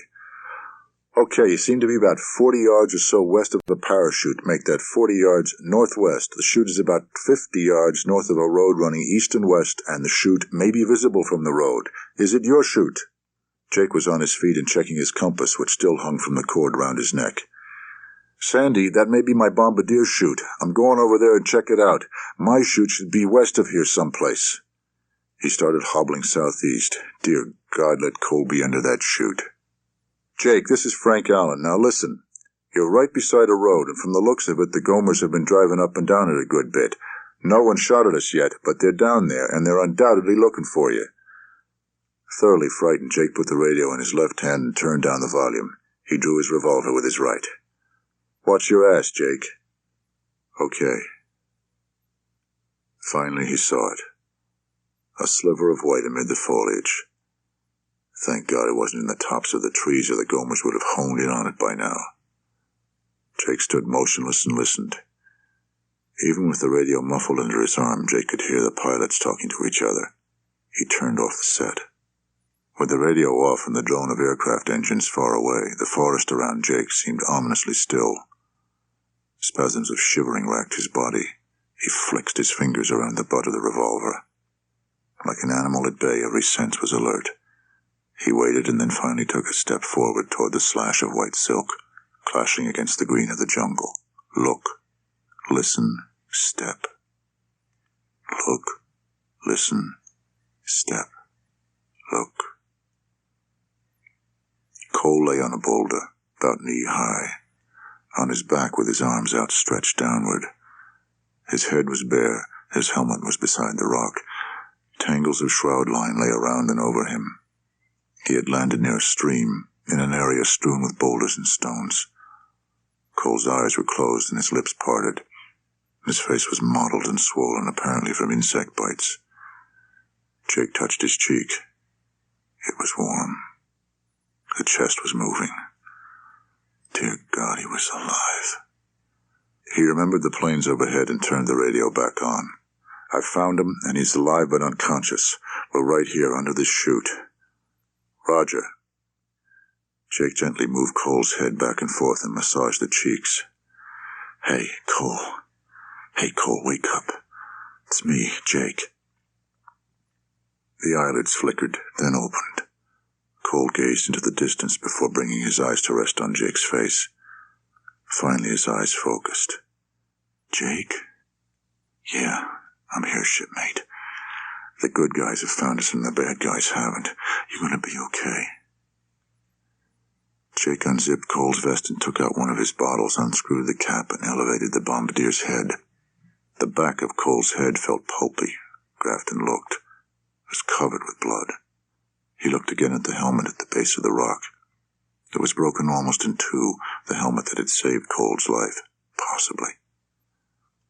A: Okay, you seem to be about 40 yards or so west of the parachute. Make that 40 yards northwest. The chute is about 50 yards north of a road running east and west, and the chute may be visible from the road. Is it your chute? Jake was on his feet and checking his compass, which still hung from the cord round his neck. Sandy, that may be my bombardier chute. I'm going over there and check it out. My chute should be west of here someplace. He started hobbling southeast. Dear God, let Cole be under that chute. Jake, this is Frank Allen. Now listen. You're right beside a road, and from the looks of it, the Gomers have been driving up and down it a good bit. No one shot at us yet, but they're down there, and they're undoubtedly looking for you. Thoroughly frightened, Jake put the radio in his left hand and turned down the volume. He drew his revolver with his right. Watch your ass, Jake. Okay. Finally he saw it. A sliver of white amid the foliage. Thank God it wasn't in the tops of the trees, or the Gomers would have honed in on it by now. Jake stood motionless and listened. Even with the radio muffled under his arm, Jake could hear the pilots talking to each other. He turned off the set. With the radio off and the drone of aircraft engines far away, the forest around Jake seemed ominously still. Spasms of shivering racked his body. He flexed his fingers around the butt of the revolver. Like an animal at bay, every sense was alert. He waited and then finally took a step forward toward the slash of white silk, clashing against the green of the jungle. Look. Listen. Step. Look. Listen. Step. Look. Cole lay on a boulder, about knee-high, on his back with his arms outstretched downward. His head was bare, his helmet was beside the rock. Tangles of shroud line lay around and over him. He had landed near a stream, in an area strewn with boulders and stones. Cole's eyes were closed and his lips parted. His face was mottled and swollen, apparently from insect bites. Jake touched his cheek. It was warm. The chest was moving. Dear God, he was alive. He remembered the planes overhead and turned the radio back on. I found him, and he's alive but unconscious. We're right here under this chute. Roger. Jake gently moved Cole's head back and forth and massaged the cheeks. Hey, Cole. Hey, Cole, wake up. It's me, Jake. The eyelids flickered, then opened. Cole gazed into the distance before bringing his eyes to rest on Jake's face. Finally, his eyes focused. Jake? Yeah, I'm here, shipmate. The good guys have found us and the bad guys haven't. You're gonna be okay. Jake unzipped Cole's vest and took out one of his bottles, unscrewed the cap, and elevated the bombardier's head. The back of Cole's head felt pulpy. Grafton looked. It was covered with blood. He looked again at the helmet at the base of the rock. It was broken almost in two, the helmet that had saved Cole's life. Possibly.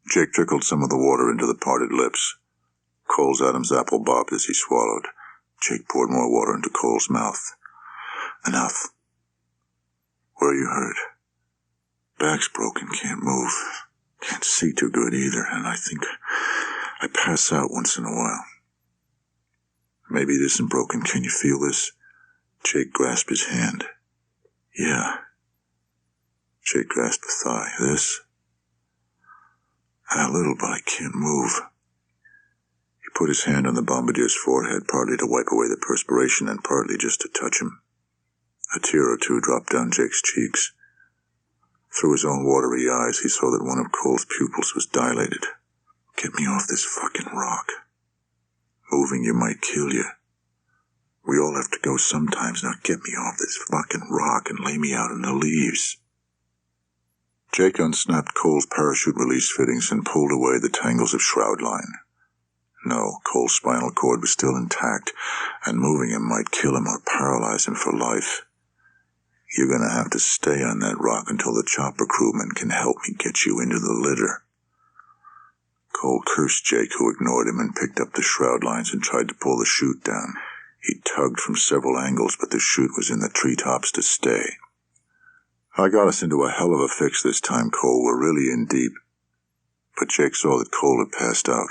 A: Jake trickled some of the water into the parted lips. Cole's Adam's apple bobbed as he swallowed. Jake poured more water into Cole's mouth. Enough. Where are you hurt? Back's broken, can't move. Can't see too good either, and I think I pass out once in a while. Maybe it isn't broken. Can you feel this? Jake grasped his hand. Yeah. Jake grasped the thigh. This? A little, but I can't move. He put his hand on the bombardier's forehead, partly to wipe away the perspiration and partly just to touch him. A tear or two dropped down Jake's cheeks. Through his own watery eyes, he saw that one of Cole's pupils was dilated. Get me off this fucking rock. Moving you might kill you. We all have to go sometimes. Now get me off this fucking rock and lay me out in the leaves. Jake unsnapped Cole's parachute release fittings and pulled away the tangles of shroud line. No, Cole's spinal cord was still intact, and moving him might kill him or paralyze him for life. You're gonna have to stay on that rock until the chopper crewman can help me get you into the litter. Cole cursed Jake, who ignored him and picked up the shroud lines and tried to pull the chute down. He tugged from several angles, but the chute was in the treetops to stay. I got us into a hell of a fix this time, Cole. We're really in deep. But Jake saw that Cole had passed out.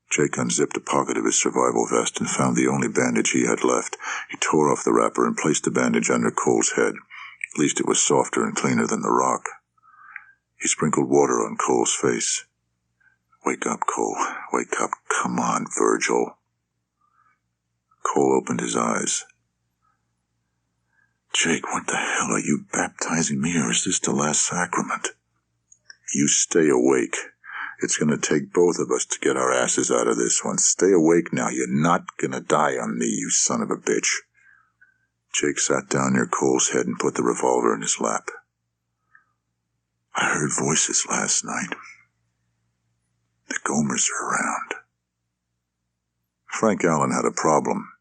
A: Jake unzipped a pocket of his survival vest and found the only bandage he had left. He tore off the wrapper and placed the bandage under Cole's head. At least it was softer and cleaner than the rock. He sprinkled water on Cole's face. Wake up, Cole. Wake up. Come on, Virgil. Cole opened his eyes. Jake, what the hell are you baptizing me, or is this the last sacrament? You stay awake. It's going to take both of us to get our asses out of this one. Stay awake now. You're not going to die on me, you son of a bitch. Jake sat down near Cole's head and put the revolver in his lap. I heard voices last night. The Gomers are around. Frank Allen had a problem.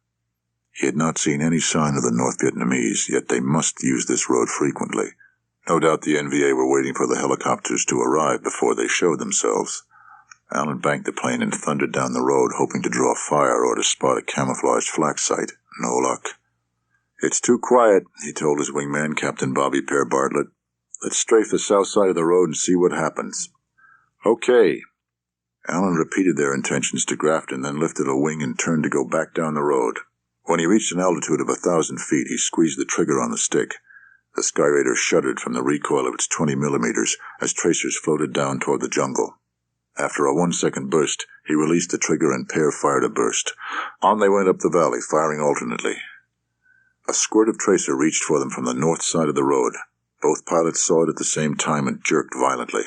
A: He had not seen any sign of the North Vietnamese, yet they must use this road frequently. No doubt the NVA were waiting for the helicopters to arrive before they showed themselves. Allen banked the plane and thundered down the road, hoping to draw fire or to spot a camouflaged flak site. No luck. It's too quiet, he told his wingman, Captain Bobby Pear Bartlett. Let's strafe the south side of the road and see what happens. Okay. Allen repeated their intentions to Grafton, then lifted a wing and turned to go back down the road. When he reached an altitude of 1,000 feet, he squeezed the trigger on the stick. The Sky Raider shuddered from the recoil of its 20 millimeters as tracers floated down toward the jungle. After a 1-second burst, he released the trigger and Pear fired a burst. On they went up the valley, firing alternately. A squirt of tracer reached for them from the north side of the road. Both pilots saw it at the same time and jerked violently.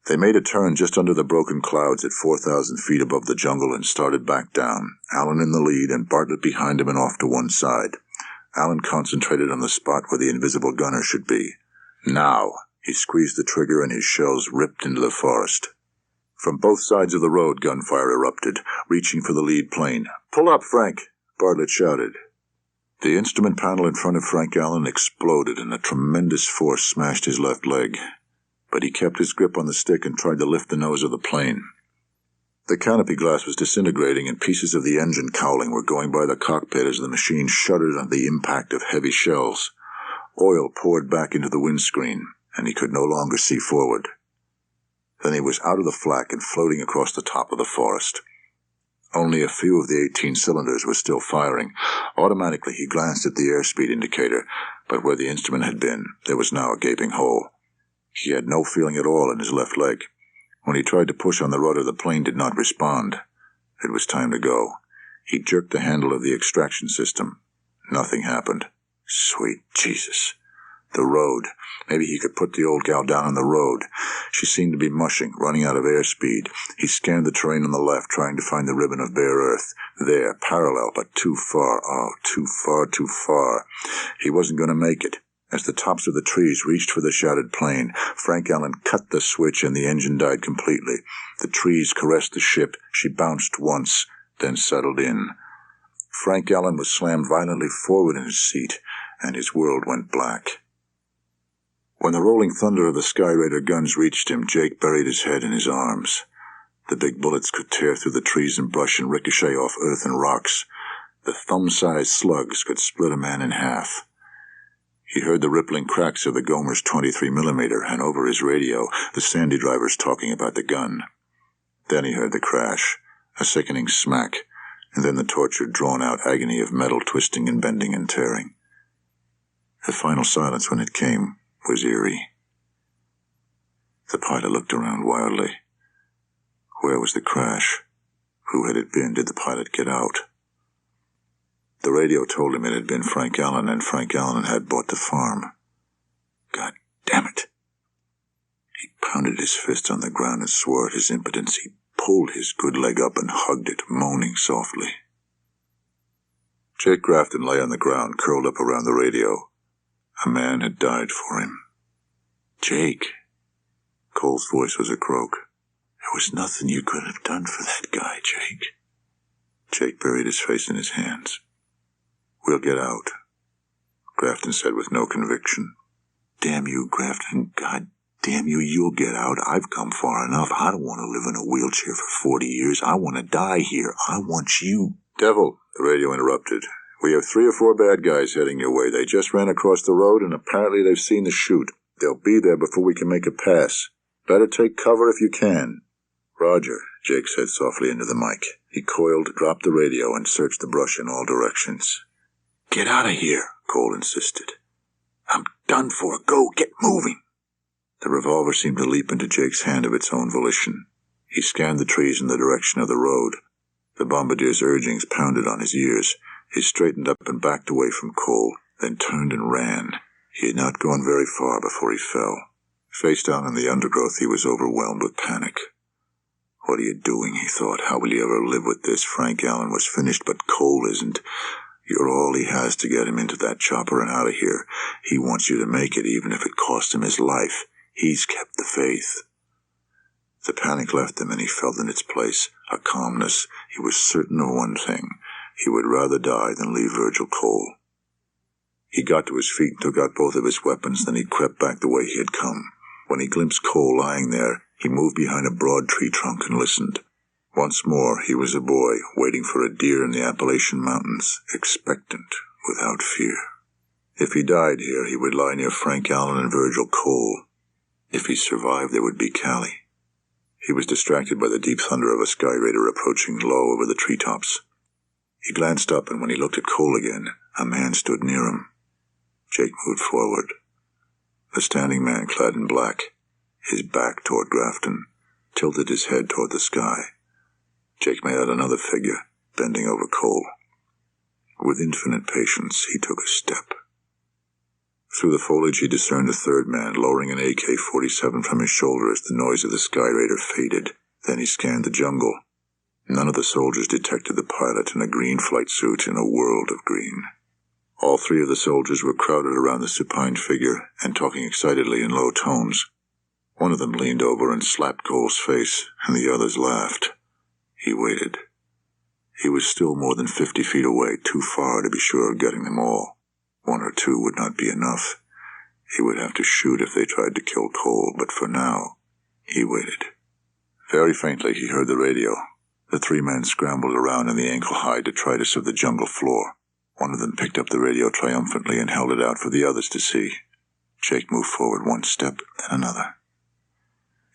A: They made a turn just under the broken clouds at 4,000 feet above the jungle and started back down, Allen in the lead and Bartlett behind him and off to one side. Allen concentrated on the spot where the invisible gunner should be. Now! He squeezed the trigger and his shells ripped into the forest. From both sides of the road, gunfire erupted, reaching for the lead plane. "Pull up, Frank!" Bartlett shouted. The instrument panel in front of Frank Allen exploded and a tremendous force smashed his left leg. But he kept his grip on the stick and tried to lift the nose of the plane. The canopy glass was disintegrating, and pieces of the engine cowling were going by the cockpit as the machine shuddered under the impact of heavy shells. Oil poured back into the windscreen, and he could no longer see forward. Then he was out of the flak and floating across the top of the forest. Only a few of the 18 cylinders were still firing. Automatically he glanced at the airspeed indicator, but where the instrument had been, there was now a gaping hole. He had no feeling at all in his left leg. When he tried to push on the rudder, the plane did not respond. It was time to go. He jerked the handle of the extraction system. Nothing happened. Sweet Jesus. The road. Maybe he could put the old gal down on the road. She seemed to be mushing, running out of airspeed. He scanned the terrain on the left, trying to find the ribbon of bare earth. There, parallel, but too far. Oh, too far, too far. He wasn't going to make it. As the tops of the trees reached for the shattered plane, Frank Allen cut the switch and the engine died completely. The trees caressed the ship. She bounced once, then settled in. Frank Allen was slammed violently forward in his seat, and his world went black. When the rolling thunder of the Sky Raider guns reached him, Jake buried his head in his arms. The big bullets could tear through the trees and brush and ricochet off earth and rocks. The thumb-sized slugs could split a man in half. He heard the rippling cracks of the Gomer's 23mm, and over his radio, the Sandy drivers talking about the gun. Then he heard the crash, a sickening smack, and then the tortured, drawn-out agony of metal twisting and bending and tearing. The final silence, when it came, was eerie. The pilot looked around wildly. Where was the crash? Who had it been? Did the pilot get out? The radio told him it had been Frank Allen, and Frank Allen had bought the farm. God damn it! He pounded his fist on the ground and swore at his impotence. He pulled his good leg up and hugged it, moaning softly. Jake Grafton lay on the ground, curled up around the radio. A man had died for him. Jake. Cole's voice was a croak. There was nothing you could have done for that guy, Jake. Jake buried his face in his hands. We'll get out, Grafton said with no conviction. Damn you, Grafton. God damn you, you'll get out. I've come far enough. I don't want to live in a wheelchair for 40 years. I want to die here. I want you. Devil, the radio interrupted. We have 3 or 4 bad guys heading your way. They just ran across the road, and apparently they've seen the chute. They'll be there before we can make a pass. Better take cover if you can. Roger, Jake said softly into the mic. He coiled, dropped the radio, and searched the brush in all directions. Get out of here, Cole insisted. I'm done for. Go, get moving. The revolver seemed to leap into Jake's hand of its own volition. He scanned the trees in the direction of the road. The bombardier's urgings pounded on his ears. He straightened up and backed away from Cole, then turned and ran. He had not gone very far before he fell. Face down in the undergrowth, he was overwhelmed with panic. What are you doing, he thought. How will you ever live with this? Frank Allen was finished, but Cole isn't. You're all he has to get him into that chopper and out of here. He wants you to make it, even if it costs him his life. He's kept the faith. The panic left him, and he felt in its place a calmness. He was certain of one thing. He would rather die than leave Virgil Cole. He got to his feet and took out both of his weapons, then he crept back the way he had come. When he glimpsed Cole lying there, he moved behind a broad tree trunk and listened. Once more, he was a boy, waiting for a deer in the Appalachian Mountains, expectant, without fear. If he died here, he would lie near Frank Allen and Virgil Cole. If he survived, there would be Callie. He was distracted by the deep thunder of a Sky Raider approaching low over the treetops. He glanced up, and when he looked at Cole again, a man stood near him. Jake moved forward. A standing man clad in black, his back toward Grafton, tilted his head toward the sky. Jake made out another figure, bending over Cole. With infinite patience, he took a step. Through the foliage, he discerned a third man, lowering an AK-47 from his shoulder as the noise of the Sky Raider faded. Then he scanned the jungle. None of the soldiers detected the pilot in a green flight suit in a world of green. All 3 of the soldiers were crowded around the supine figure and talking excitedly in low tones. One of them leaned over and slapped Cole's face, and the others laughed. He waited. He was still more than 50 feet away, too far to be sure of getting them all. 1 or 2 would not be enough. He would have to shoot if they tried to kill Cole, but for now, he waited. Very faintly, he heard the radio. The three men scrambled around in the ankle-high detritus of the jungle floor. One of them picked up the radio triumphantly and held it out for the others to see. Jake moved forward one step, then another.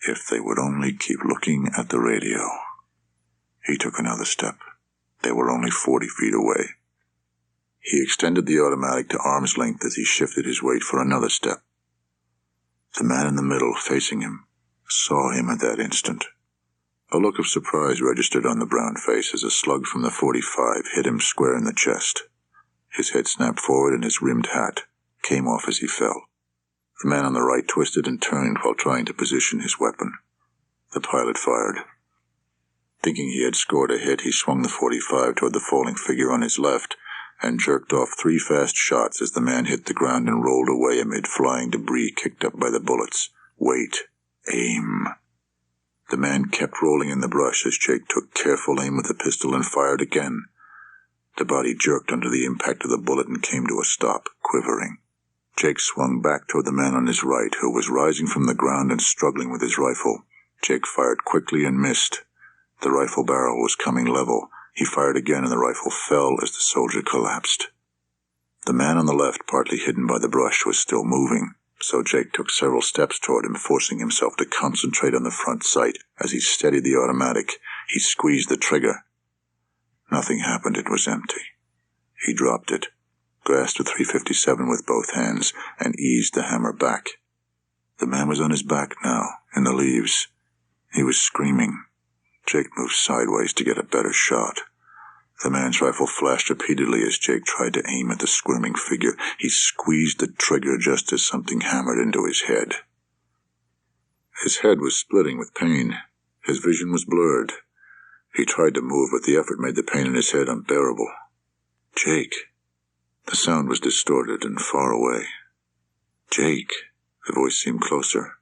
A: If they would only keep looking at the radio. He took another step. They were only 40 feet away. He extended the automatic to arm's length as he shifted his weight for another step. The man in the middle, facing him, saw him at that instant. A look of surprise registered on the brown face as a slug from the .45 hit him square in the chest. His head snapped forward and his rimmed hat came off as he fell. The man on the right twisted and turned while trying to position his weapon. The pilot fired. Thinking he had scored a hit, he swung the .45 toward the falling figure on his left and jerked off 3 fast shots as the man hit the ground and rolled away amid flying debris kicked up by the bullets. Wait. Aim. The man kept rolling in the brush as Jake took careful aim with the pistol and fired again. The body jerked under the impact of the bullet and came to a stop, quivering. Jake swung back toward the man on his right, who was rising from the ground and struggling with his rifle. Jake fired quickly and missed. The rifle barrel was coming level. He fired again and the rifle fell as the soldier collapsed. The man on the left, partly hidden by the brush, was still moving, so Jake took several steps toward him, forcing himself to concentrate on the front sight. As he steadied the automatic, he squeezed the trigger. Nothing happened. It was empty. He dropped it, grasped the .357 with both hands, and eased the hammer back. The man was on his back now, in the leaves. He was screaming. Jake moved sideways to get a better shot. The man's rifle flashed repeatedly as Jake tried to aim at the squirming figure. He squeezed the trigger just as something hammered into his head. His head was splitting with pain. His vision was blurred. He tried to move, but the effort made the pain in his head unbearable. Jake. The sound was distorted and far away. Jake. The voice seemed closer.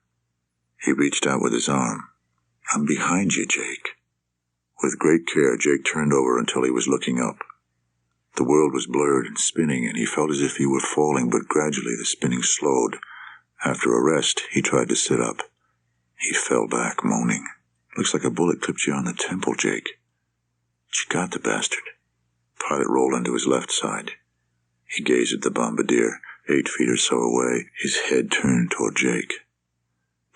A: He reached out with his arm. I'm behind you, Jake. With great care, Jake turned over until he was looking up. The world was blurred and spinning, and he felt as if he were falling, but gradually the spinning slowed. After a rest, he tried to sit up. He fell back, moaning. Looks like a bullet clipped you on the temple, Jake. You got the bastard. Pilot rolled onto his left side. He gazed at the bombardier, 8 feet or so away, his head turned toward Jake.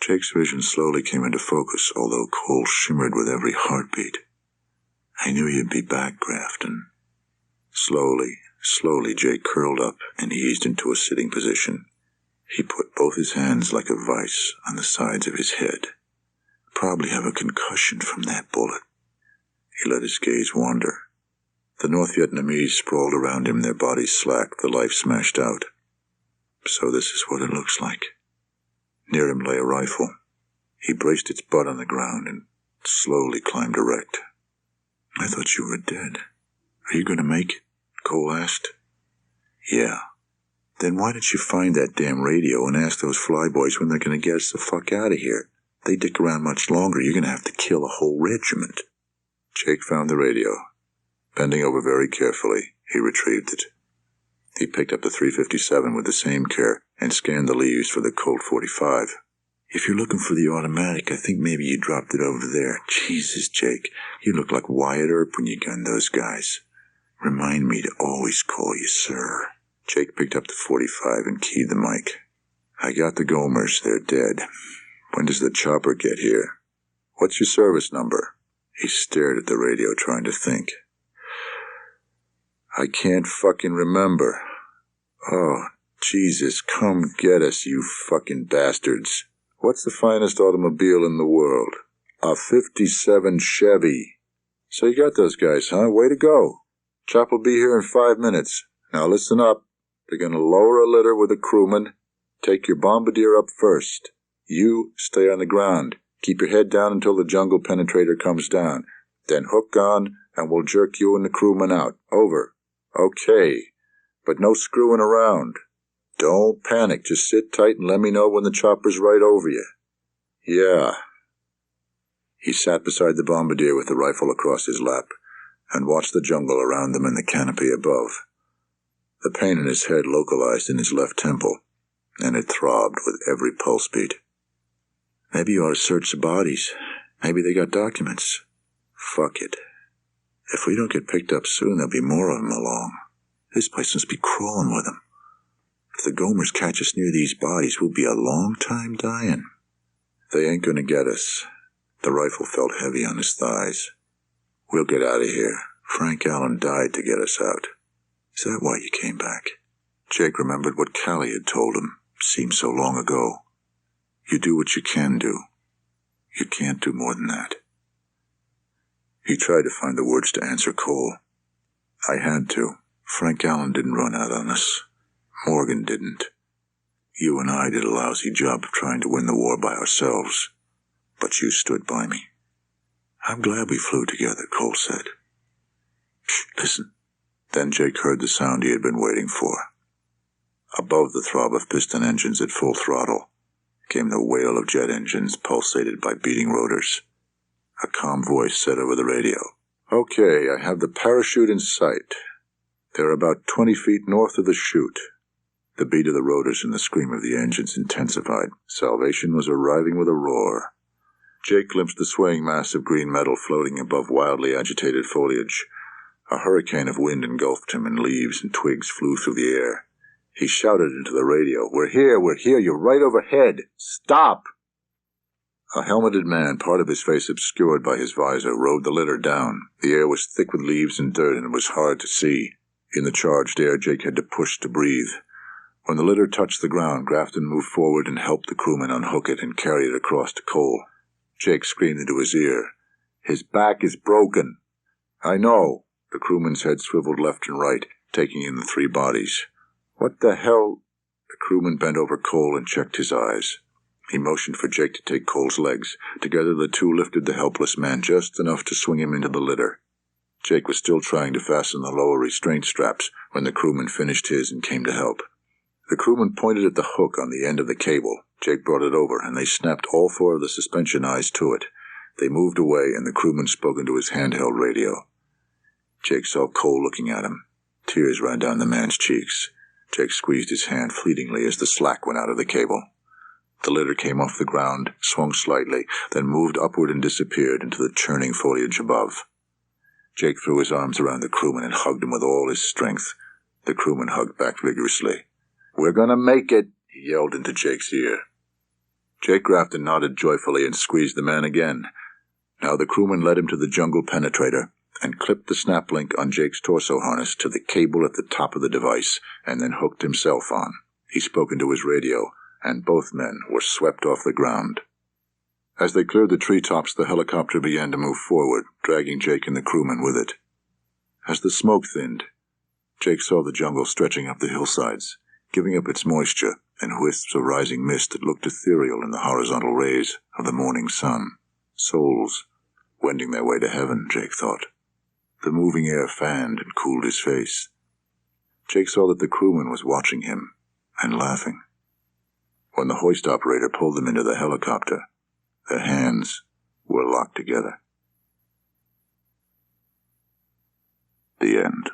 A: Jake's vision slowly came into focus, although Cole shimmered with every heartbeat. I knew you'd be back, Grafton. Slowly, Jake curled up and eased into a sitting position. He put both his hands like a vice on the sides of his head. Probably have a concussion from that bullet. He let his gaze wander. The North Vietnamese sprawled around him, their bodies slack, the life smashed out. So this is what it looks like. Near him lay a rifle. He braced its butt on the ground and slowly climbed erect. I thought you were dead. Are you going to make it? Cole asked. Yeah. Then why didn't you find that damn radio and ask those flyboys when they're going to get us the fuck out of here? They dick around much longer, you're going to have to kill a whole regiment. Jake found the radio. Bending over very carefully, he retrieved it. He picked up the .357 with the same care and scanned the leaves for the Colt .45. If you're looking for the automatic, I think maybe you dropped it over there. Jesus, Jake, you look like Wyatt Earp when you gunned those guys. Remind me to always call you sir. Jake picked up the .45 and keyed the mic. I got the Gomers. They're dead. When does the chopper get here? What's your service number? He stared at the radio, trying to think. I can't fucking remember. Oh, Jesus, come get us, you fucking bastards. What's the finest automobile in the world? A '57 Chevy. So you got those guys, huh? Way to go. Chop will be here in 5 minutes. Now listen up. They're going to lower a litter with a crewman. Take your bombardier up first. You stay on the ground. Keep your head down until the jungle penetrator comes down. Then hook on, and we'll jerk you and the crewman out. Over. Okay. But no screwing around. Don't panic. Just sit tight and let me know when the chopper's right over you. Yeah. He sat beside the bombardier with the rifle across his lap and watched the jungle around them and the canopy above. The pain in his head localized in his left temple, and it throbbed with every pulse beat. Maybe you ought to search the bodies. Maybe they got documents. Fuck it. If we don't get picked up soon, there'll be more of them along. This place must be crawling with them. If the Gomers catch us near these bodies, we'll be a long time dying. They ain't gonna get us. The rifle felt heavy on his thighs. We'll get out of here. Frank Allen died to get us out. Is that why you came back? Jake remembered what Callie had told him. Seemed so long ago. You do what you can do. You can't do more than that. He tried to find the words to answer Cole. I had to. Frank Allen didn't run out on us. Morgan didn't. You and I did a lousy job of trying to win the war by ourselves. But you stood by me. I'm glad we flew together, Cole said. Shh, listen. Then Jake heard the sound he had been waiting for. Above the throb of piston engines at full throttle came the wail of jet engines pulsated by beating rotors. A calm voice said over the radio, Okay, I have the parachute in sight. They're about 20 feet north of the chute. The beat of the rotors and the scream of the engines intensified. Salvation was arriving with a roar. Jake glimpsed the swaying mass of green metal floating above wildly agitated foliage. A hurricane of wind engulfed him, and leaves and twigs flew through the air. He shouted into the radio, we're here, you're right overhead. Stop! A helmeted man, part of his face obscured by his visor, rode the litter down. The air was thick with leaves and dirt, and it was hard to see. In the charged air, Jake had to push to breathe. When the litter touched the ground, Grafton moved forward and helped the crewman unhook it and carry it across to Cole. Jake screamed into his ear, His back is broken. I know. The crewman's head swiveled left and right, taking in the three bodies. What the hell? The crewman bent over Cole and checked his eyes. He motioned for Jake to take Cole's legs. Together the two lifted the helpless man just enough to swing him into the litter. Jake was still trying to fasten the lower restraint straps when the crewman finished his and came to help. The crewman pointed at the hook on the end of the cable. Jake brought it over, and they snapped all four of the suspension eyes to it. They moved away, and the crewman spoke into his handheld radio. Jake saw Cole looking at him. Tears ran down the man's cheeks. Jake squeezed his hand fleetingly as the slack went out of the cable. The litter came off the ground, swung slightly, then moved upward and disappeared into the churning foliage above. Jake threw his arms around the crewman and hugged him with all his strength. The crewman hugged back vigorously. We're gonna make it, he yelled into Jake's ear. Jake Grafton nodded joyfully and squeezed the man again. Now the crewman led him to the jungle penetrator and clipped the snap link on Jake's torso harness to the cable at the top of the device, and then hooked himself on. He spoke into his radio, and both men were swept off the ground. As they cleared the treetops, the helicopter began to move forward, dragging Jake and the crewman with it. As the smoke thinned, Jake saw the jungle stretching up the hillsides, giving up its moisture and wisps of rising mist that looked ethereal in the horizontal rays of the morning sun. Souls wending their way to heaven, Jake thought. The moving air fanned and cooled his face. Jake saw that the crewman was watching him and laughing. When the hoist operator pulled them into the helicopter, their hands were locked together. The end.